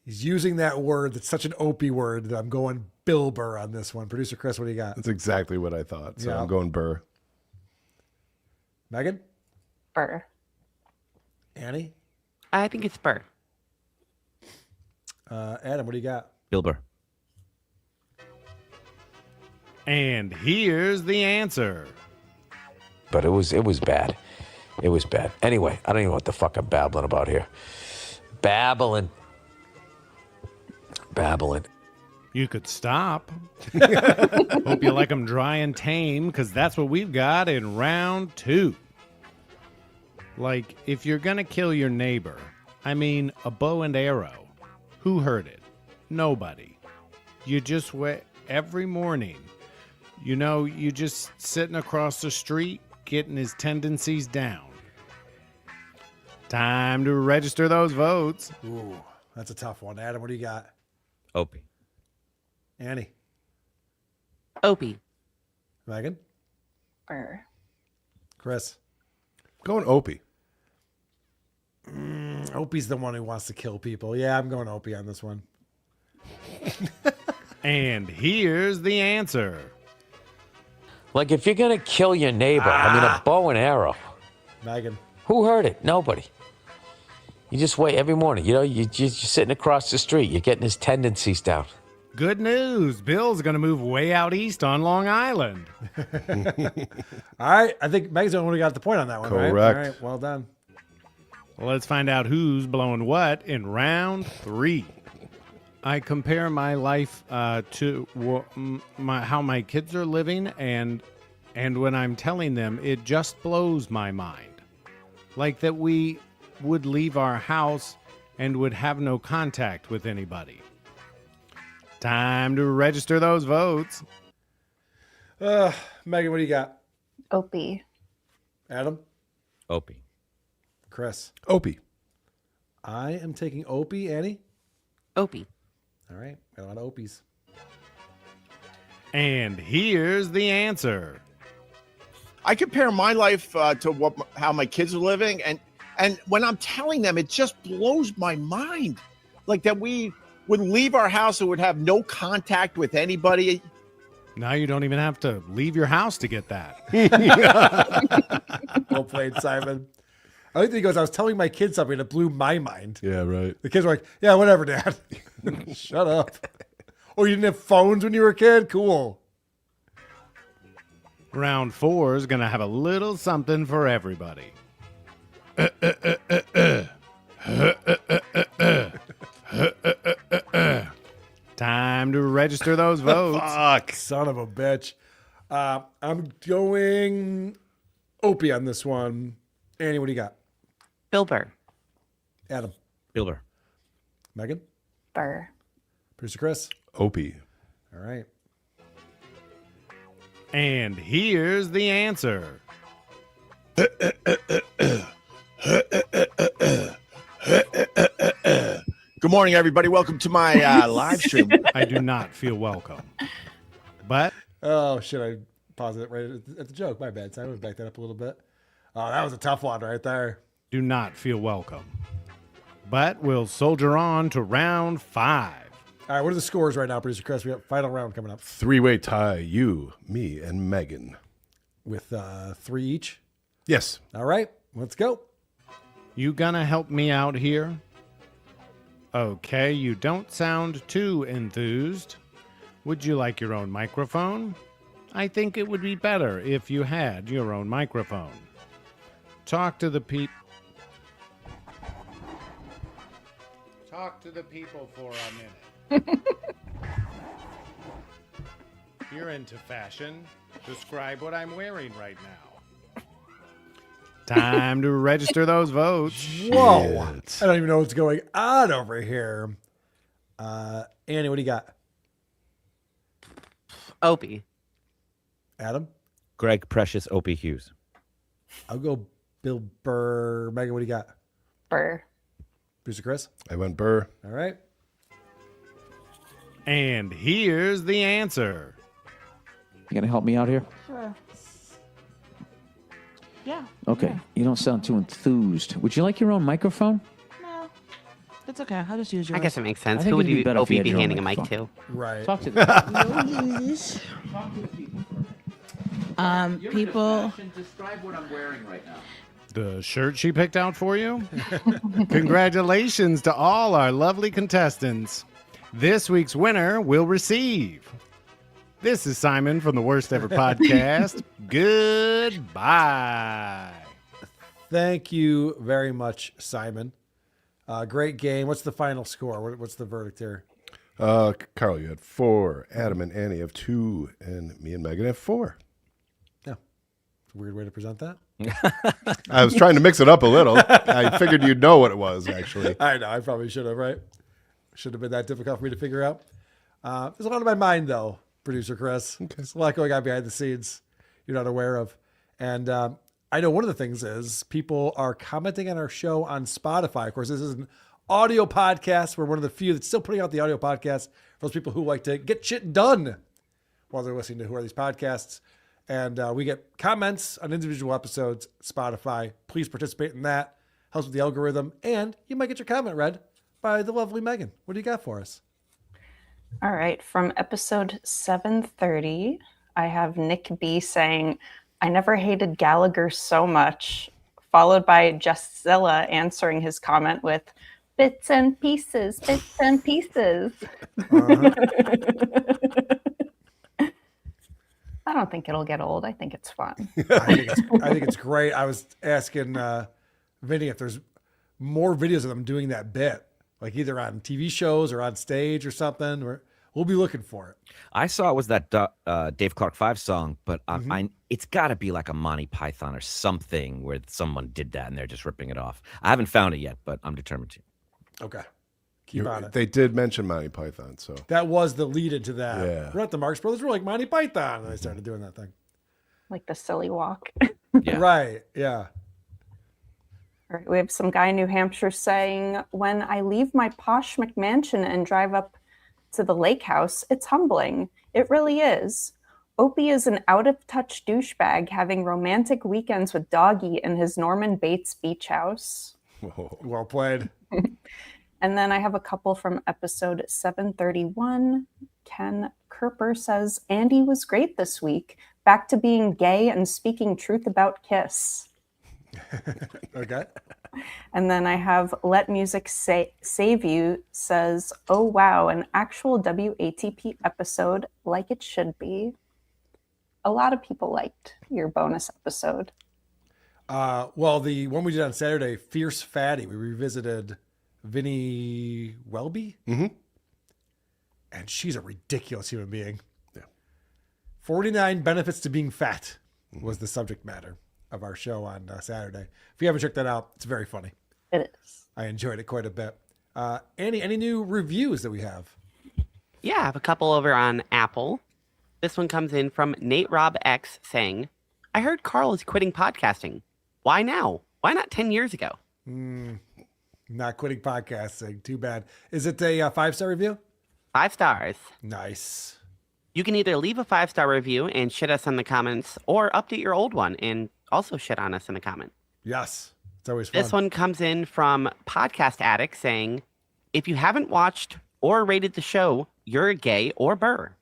He's using that word that's such an Opie word that I'm going Bill Burr on this one. Producer Chris, what do you got? That's exactly what I thought. So Yeah. I'm going Burr. Megan? Burr. Annie? I think it's Burr. Adam, what do you got? Bilber. And here's the answer. But it was bad. It was bad. Anyway, I don't even know what the fuck I'm babbling about here. Babbling. You could stop. Hope you like them dry and tame, because that's what we've got in round 2. Like, if you're going to kill your neighbor, I mean, a bow and arrow, who heard it? Nobody. You just wait every morning. You know, you just sitting across the street, getting his tendencies down. Time to register those votes. Ooh, that's a tough one. Adam, what do you got? Opie. Annie? Opie. Megan? Burr. Chris? Going Opie. Opie's the one who wants to kill people. Yeah, I'm going Opie on this one. And here's the answer. Like, if you're going to kill your neighbor, I mean, a bow and arrow. Megan. Who heard it? Nobody. You just wait every morning. You know, you're sitting across the street. You're getting his tendencies down. Good news. Bill's going to move way out east on Long Island. All right. I think Megan's the only one who got the point on that one, right? Correct. All right. Well done. Well, let's find out who's blowing what in round 3. I compare my life to how my kids are living, and when I'm telling them, it just blows my mind. Like that we would leave our house and would have no contact with anybody. Time to register those votes. Megan, what do you got? Opie. Adam? Opie. Chris? Opie. I am taking Opie. Annie? Opie. All right. Got a lot of Opies. And here's the answer. I compare my life to how my kids are living, and when I'm telling them, it just blows my mind. Like that we would leave our house and would have no contact with anybody. Now you don't even have to leave your house to get that. Well played, Simon. I think he goes, I was telling my kids something that blew my mind. Yeah, right. The kids were like, yeah, whatever, Dad. Shut up. Oh, you didn't have phones when you were a kid? Cool. Round 4 is going to have a little something for everybody. Time to register those votes. Fuck, son of a bitch. I'm going Opie on this one. Annie, what do you got? Bill Burr. Adam. Bill Burr. Megan. Burr. Producer Chris. Opie. All right. And here's the answer. Good morning, everybody. Welcome to my live stream. I do not feel welcome. But Oh, shit. I paused it right at the joke. My bad. So I would back that up a little bit. Oh, that was a tough one right there. do not feel welcome. But we'll soldier on to round 5. All right, what are the scores right now, Producer Chris? We got final round coming up. 3-way tie, you, me, and Megan. With 3 each? Yes. All right, let's go. You gonna help me out here? Okay, you don't sound too enthused. Would you like your own microphone? I think it would be better if you had your own microphone. Talk to the people. Talk to the people for a minute. You're into fashion. Describe what I'm wearing right now. Time to register those votes. Whoa. I don't even know what's going on over here. Annie, what do you got? Opie. Adam? Greg Precious Opie Hughes. I'll go Bill Burr. Megan, what do you got? Burr. Producer Chris? I went Burr. All right. And here's the answer. You gonna help me out here? Sure. Yeah. Okay. Yeah. You don't sound too enthused. Would you like your own microphone? No. That's okay. I'll just use yours. I guess it makes sense. I think Who would it'd be better if Opie you had be your own handing a mic microphone. to? Right. Talk to them. People. Describe what I'm wearing right now. The shirt she picked out for you? Congratulations to all our lovely contestants. This week's winner will receive. This is Simon from the Worst Ever Podcast. Goodbye. Thank you very much, Simon. Great game. What's the final score? What's the verdict here? Carl, you had 4. Adam and Annie have 2. And me and Megan have 4. Yeah. It's a weird way to present that. I was trying to mix it up a little. I figured you'd know what it was, actually. I know. I probably should have, right? Should have been that difficult for me to figure out. There's a lot on my mind, though, Producer Chris. Okay. There's a lot going on behind the scenes you're not aware of. And I know one of the things is people are commenting on our show on Spotify. Of course, this is an audio podcast. We're one of the few that's still putting out the audio podcast for those people who like to get shit done while they're listening to Who Are These Podcasts. And we get comments on individual episodes, Spotify. Please participate in that. Helps with the algorithm. And you might get your comment read by the lovely Megan. What do you got for us? All right. From episode 730, I have Nick B saying, I never hated Gallagher so much, followed by Justzilla answering his comment with, bits and pieces, bits and pieces. I don't think it'll get old. I think it's fun. I think it's great. I was asking Vinny if there's more videos of them doing that bit, like either on TV shows or on stage or something. We'll be looking for it. I saw it was that Dave Clark 5 song, but it's got to be like a Monty Python or something where someone did that and they're just ripping it off. I haven't found it yet, but I'm determined to. Okay. Keep on it. They did mention Monty Python, so that was the lead into that. Yeah. We're not the Marx Brothers. We're like Monty Python. And they started doing that thing. Like the silly walk. Yeah. Right. Yeah. All right, we have some guy in New Hampshire saying, when I leave my posh McMansion and drive up to the lake house, it's humbling. It really is. Opie is an out-of-touch douchebag having romantic weekends with Doggy in his Norman Bates beach house. Well played. And then I have a couple from episode 731. Ken Kerper says, Andy was great this week. Back to being gay and speaking truth about Kiss. Okay. And then I have Let Music Save You says, oh, wow, an actual WATP episode like it should be. A lot of people liked your bonus episode. Well, the one we did on Saturday, Fierce Fatty, we revisited Vinnie Welby. Mm-hmm. And she's a ridiculous human being. Yeah. 49 benefits to being fat was the subject matter of our show on Saturday. If you haven't checked that out, it's very funny. It is. I enjoyed it quite a bit. Annie, any new reviews that we have? Yeah, I have a couple over on Apple. This one comes in from Nate Rob X saying, I heard Carl is quitting podcasting. Why now? Why not 10 years ago? Not quitting podcasting. Too bad. Is it a 5-star review? 5 stars. Nice. You can either leave a 5-star review and shit us in the comments or update your old one and also shit on us in the comment. Yes. It's always fun. This one comes in from Podcast Addict saying, if you haven't watched or rated the show, you're gay or burr.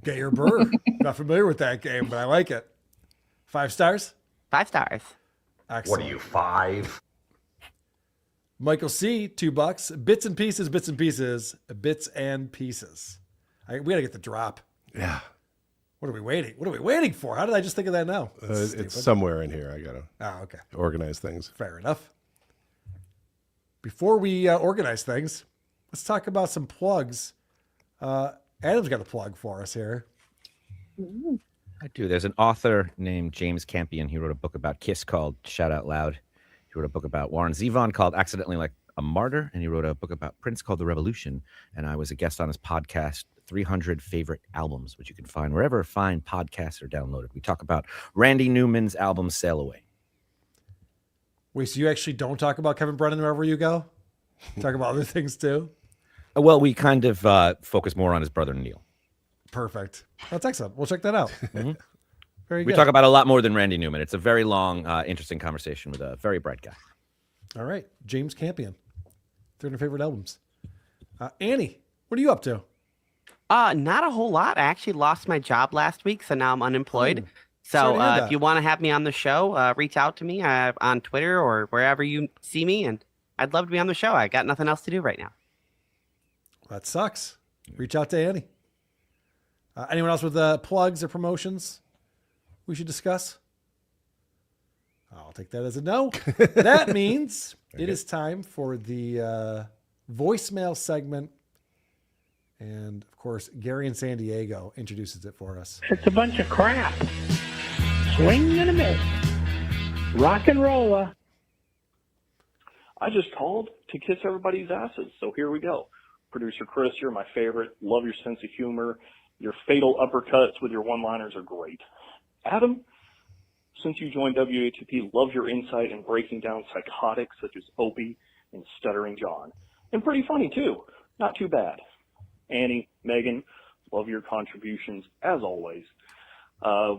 Gay or burr. Not familiar with that game, but I like it. 5 stars? 5 stars. Excellent. What are you, 5? Michael C, $2. Bits and pieces, bits and pieces, bits and pieces. We got to get the drop. Yeah. What are we waiting? What are we waiting for? How did I just think of that now? It's somewhere in here. I got to okay. Organize things. Fair enough. Before we organize things, let's talk about some plugs. Adam's got a plug for us here. I do. There's an author named James Campion. He wrote a book about Kiss called Shout Out Loud. He wrote a book about Warren Zevon called Accidentally Like a Martyr. And he wrote a book about Prince called The Revolution. And I was a guest on his podcast, 300 Favorite Albums, which you can find wherever fine podcasts are downloaded. We talk about Randy Newman's album Sail Away. Wait, so you actually don't talk about Kevin Brennan wherever you go? Talk about other things too? Well, we kind of focus more on his brother Neil. Perfect. That's excellent. We'll check that out. Mm-hmm. Very good. We talk about a lot more than Randy Newman. It's a very long, interesting conversation with a very bright guy. All right. James Campion. 300 Favorite Albums. Annie, what are you up to? Not a whole lot. I actually lost my job last week, so now I'm unemployed. So if you want to have me on the show, reach out to me on Twitter or wherever you see me, and I'd love to be on the show. I got nothing else to do right now. That sucks. Reach out to Annie. Anyone else with plugs or promotions we should discuss? I'll take that as a no. That means it is time for the voicemail segment. And, of course, Gary in San Diego introduces it for us. It's a bunch of crap. Swing and a miss. Rock and rolla. I just called to kiss everybody's asses, so here we go. Producer Chris, you're my favorite. Love your sense of humor. Your fatal uppercuts with your one-liners are great. Adam, since you joined WATP, love your insight in breaking down psychotics such as Opie and Stuttering John. And pretty funny, too. Not too bad. Annie, Megan, love your contributions, as always.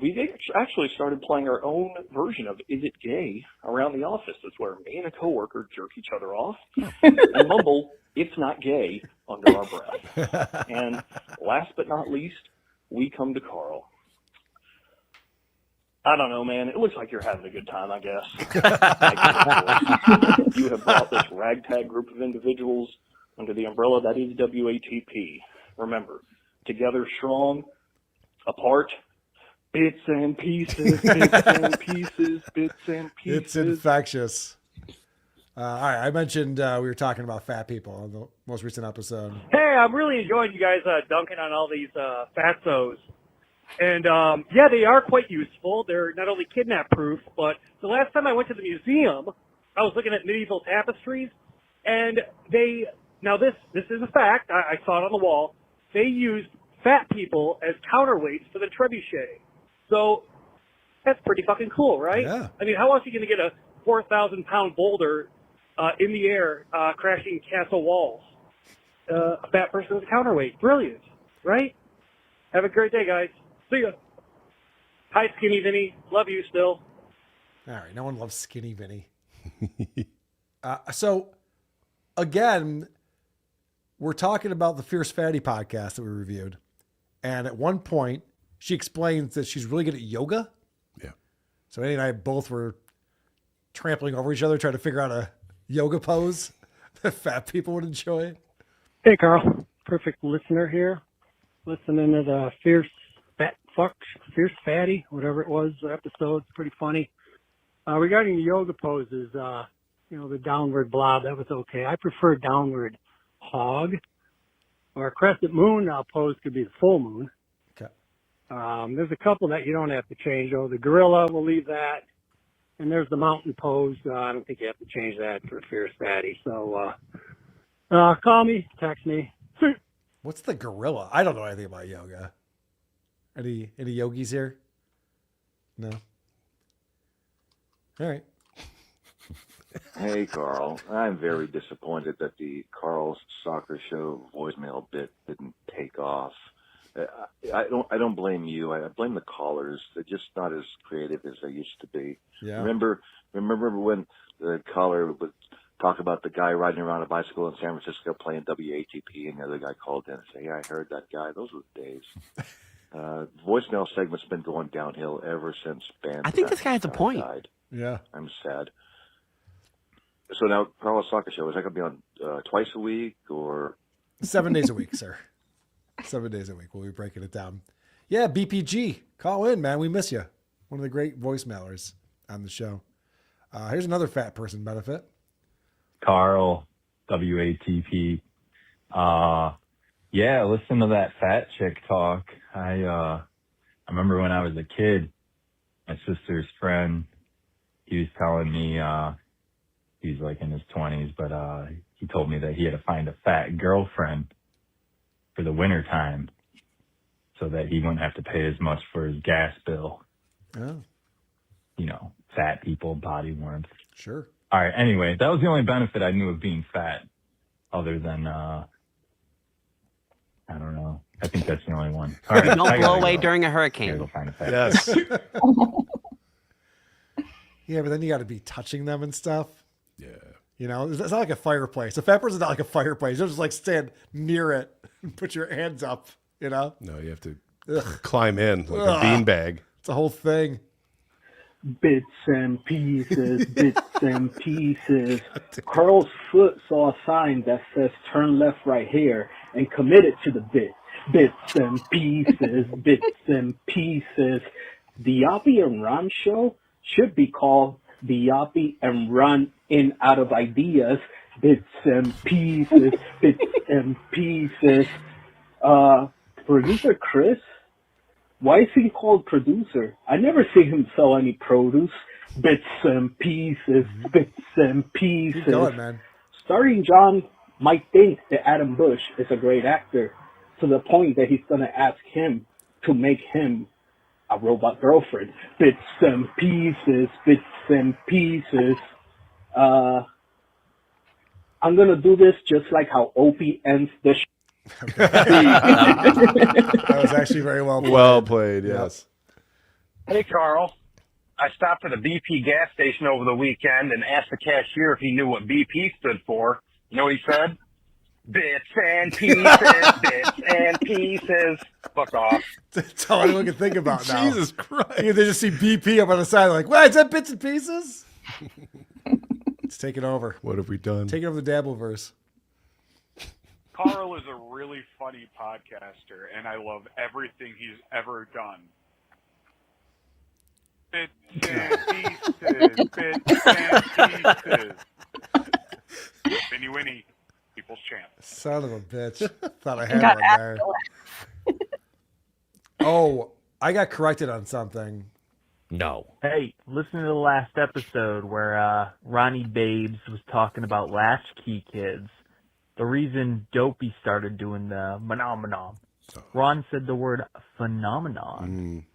We've actually started playing our own version of Is It Gay around the office. That's where me and a coworker jerk each other off and mumble, "It's not gay," under our breath. And last but not least, we come to Carl. I don't know, man. It looks like you're having a good time, I guess. You have brought this ragtag group of individuals under the umbrella that is WATP. Remember, together strong, apart, bits and pieces, bits and pieces, bits and pieces. It's infectious. All right, I mentioned we were talking about fat people on the most recent episode. Hey, I'm really enjoying you guys dunking on all these fatsos. And, yeah, they are quite useful. They're not only kidnap-proof, but the last time I went to the museum, I was looking at medieval tapestries, and now this is a fact, I saw it on the wall, they used fat people as counterweights for the trebuchet. So that's pretty fucking cool, right? Yeah. I mean, how else are you going to get a 4,000-pound boulder in the air crashing castle walls? A fat person's counterweight. Brilliant, right? Have a great day, guys. See ya. Hi, Skinny Vinny. Love you still. All right, no one loves Skinny Vinny. So, again, we're talking about the Fierce Fatty podcast that we reviewed. And at one point, she explains that she's really good at yoga. Yeah. So Eddie and I both were trampling over each other, trying to figure out a yoga pose that fat people would enjoy. Hey, Carl. Perfect listener here. Listening to the Fierce Fatty, whatever it was, episode. It's pretty funny. Regarding the yoga poses, the downward blob, that was okay. I prefer downward hog. Or a crescent moon pose could be the full moon. Okay. There's a couple that you don't have to change, though. The gorilla, we'll leave that. And there's the mountain pose. I don't think you have to change that for Fierce Fatty. So call me, text me. What's the gorilla? I don't know anything about yoga. Any yogis here? No. All right. Hey, Carl. I'm very disappointed that the Carl's Soccer Show voicemail bit didn't take off. I don't blame you. I blame the callers. They're just not as creative as they used to be. Yeah. Remember when the caller would talk about the guy riding around a bicycle in San Francisco playing WATP, and the other guy called in and said, "Yeah, I heard that guy." Those were the days. Voicemail segment's been going downhill ever since band. I think this guy has a point. Died. Yeah. I'm sad. So now, Carl's Soccer Show, is that going to be on twice a week or? 7 days a week, sir. 7 days a week. We'll be breaking it down. Yeah, BPG. Call in, man. We miss you. One of the great voicemailers on the show. Here's another fat person benefit. Carl, WATP. Yeah, listen to that fat chick talk. I remember when I was a kid, my sister's friend, he was telling me, he's like in his 20s, but he told me that he had to find a fat girlfriend for the winter time so that he wouldn't have to pay as much for his gas bill. Oh. Fat people, body warmth. Sure. All right. Anyway, that was the only benefit I knew of being fat, other than I don't know. I think that's the only one. All right, Don't blow away during a hurricane. Go find a fat Yes. chick. Yeah, but then you got to be touching them and stuff. Yeah. It's not like a fireplace. A fat person's not like a fireplace. You don't just like stand near it and put your hands up, No, you have to climb in like a beanbag. It's a whole thing. Bits and pieces, bits and pieces. Carl's foot saw a sign that says turn left right here and committed to the bit. Bits and pieces, bits and pieces. The Opie and Ron show should be called the Opie and Ron in out of ideas. Bits and pieces, bits and pieces. Producer Chris? Why is he called producer? I never see him sell any produce. Bits and pieces, bits and pieces. Keep going, man. Stuttering John might think that Adam Busch is a great actor to the point that he's going to ask him to make him a robot girlfriend. Bits and pieces, bits and pieces. I'm going to do this just like how Opie ends the show. That was actually very well played. Well played, yes. Hey, Carl. I stopped at a BP gas station over the weekend and asked the cashier if he knew what BP stood for. You know what he said? Bits and pieces, bits and pieces. Fuck off. That's all anyone can think about now. Jesus Christ. They just see BP up on the side, like, what, is that bits and pieces? It's taking over. What have we done? Taking over the Dabbleverse. Carl is a really funny podcaster, and I love everything he's ever done. Bits and pieces, bits and pieces. Vinny Winnie, people's champ. Son of a bitch. Thought I had one there. Oh, I got corrected on something. No. Hey, listen to the last episode where Ronnie Babes was talking about latchkey kids. The reason Dopey started doing the phenomenon. Ron said the word phenomenon.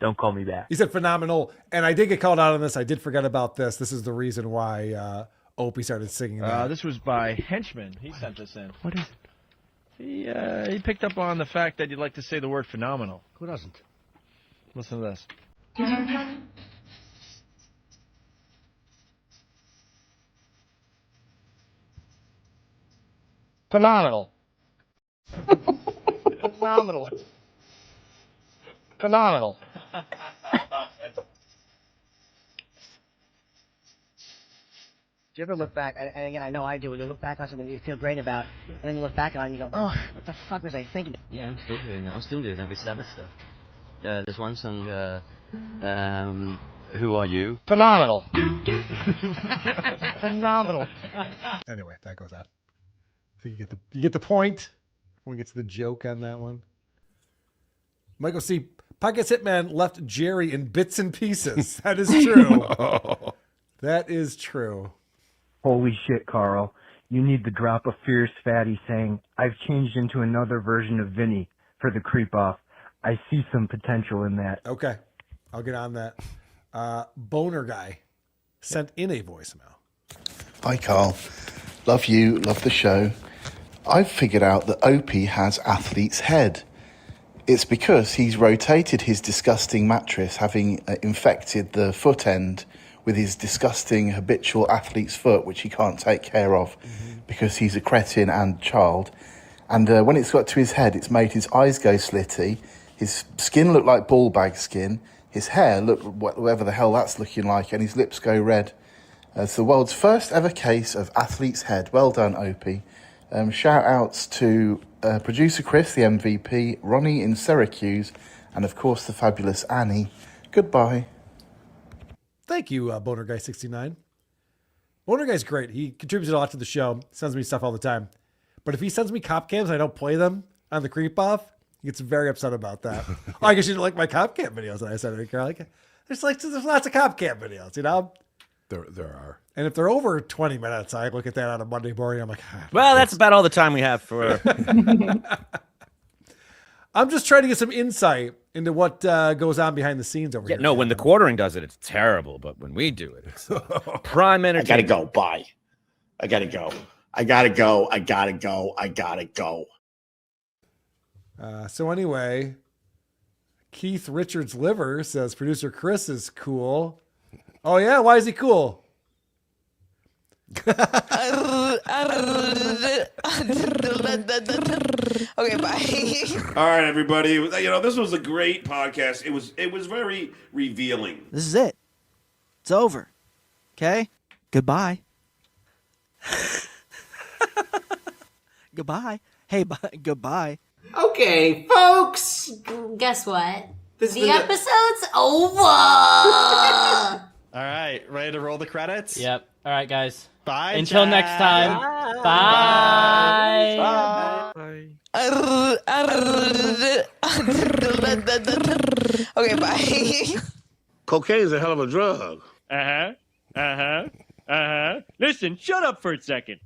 Don't call me back. He said phenomenal, and I did get called out on this. I did forget about this. This is the reason why Opie started singing that. This was by Henchman. He sent this in. What is it? He picked up on the fact that you'd like to say the word phenomenal. Who doesn't? Listen to this. Phenomenal. Phenomenal. Phenomenal. Do you ever look back, and again, I know I do, when you look back on something you feel great about, and then you look back on it and you go, oh, what the fuck was I thinking? Yeah, I'm still doing that. I'm still doing every Sabbath stuff. There's one song, Who Are You? Phenomenal. Phenomenal. Anyway, that goes out. So you get the point when we get to the joke on that one. Michael C. Podcast Hitman left Jerry in bits and pieces. That is true. That is true. Holy shit, Carl. You need the drop of Fierce Fatty saying, I've changed into another version of Vinny for the creep off. I see some potential in that. Okay. I'll get on that. Boner Guy sent in a voicemail. Hi, Carl. Love you. Love the show. I've figured out that Opie has athlete's head. It's because he's rotated his disgusting mattress, having infected the foot end with his disgusting habitual athlete's foot, which he can't take care of because he's a cretin and child. And when it's got to his head, it's made his eyes go slitty, his skin look like ball bag skin, his hair look whatever the hell that's looking like, and his lips go red. It's the world's first ever case of athlete's head. Well done, Opie. Shout outs to producer Chris, the MVP, Ronnie in Syracuse, and of course the fabulous Annie. Goodbye. Thank you, Boner Guy 69. Boner Guy's great. He contributes a lot to the show. Sends me stuff all the time. But if he sends me cop cams and I don't play them on the creep off, he gets very upset about that. Oh, I guess you didn't like my cop cam videos that I sent to Carol. There's lots of cop cam videos, you know? There are. And if they're over 20 minutes, I look at that on a Monday morning. I'm like, well, that's about all the time we have for. I'm just trying to get some insight into what goes on behind the scenes over here. No, when the quartering does it, it's terrible. But when we do it, it's prime entertainment. I gotta go. Bye. I gotta go. I gotta go. I gotta go. I gotta go. So anyway, Keith Richards Liver says producer Chris is cool. Oh yeah, why is he cool? Okay, bye. All right, everybody. You know, this was a great podcast. It was very revealing. This is it. It's over. Okay? Goodbye. Goodbye. Hey, goodbye. Okay, folks. Guess what? The episode's over. All right, ready to roll the credits? Yep. All right, guys. Bye. Until Jack. next time. Bye. Okay, bye. Cocaine's a hell of a drug. Listen, shut up for a second.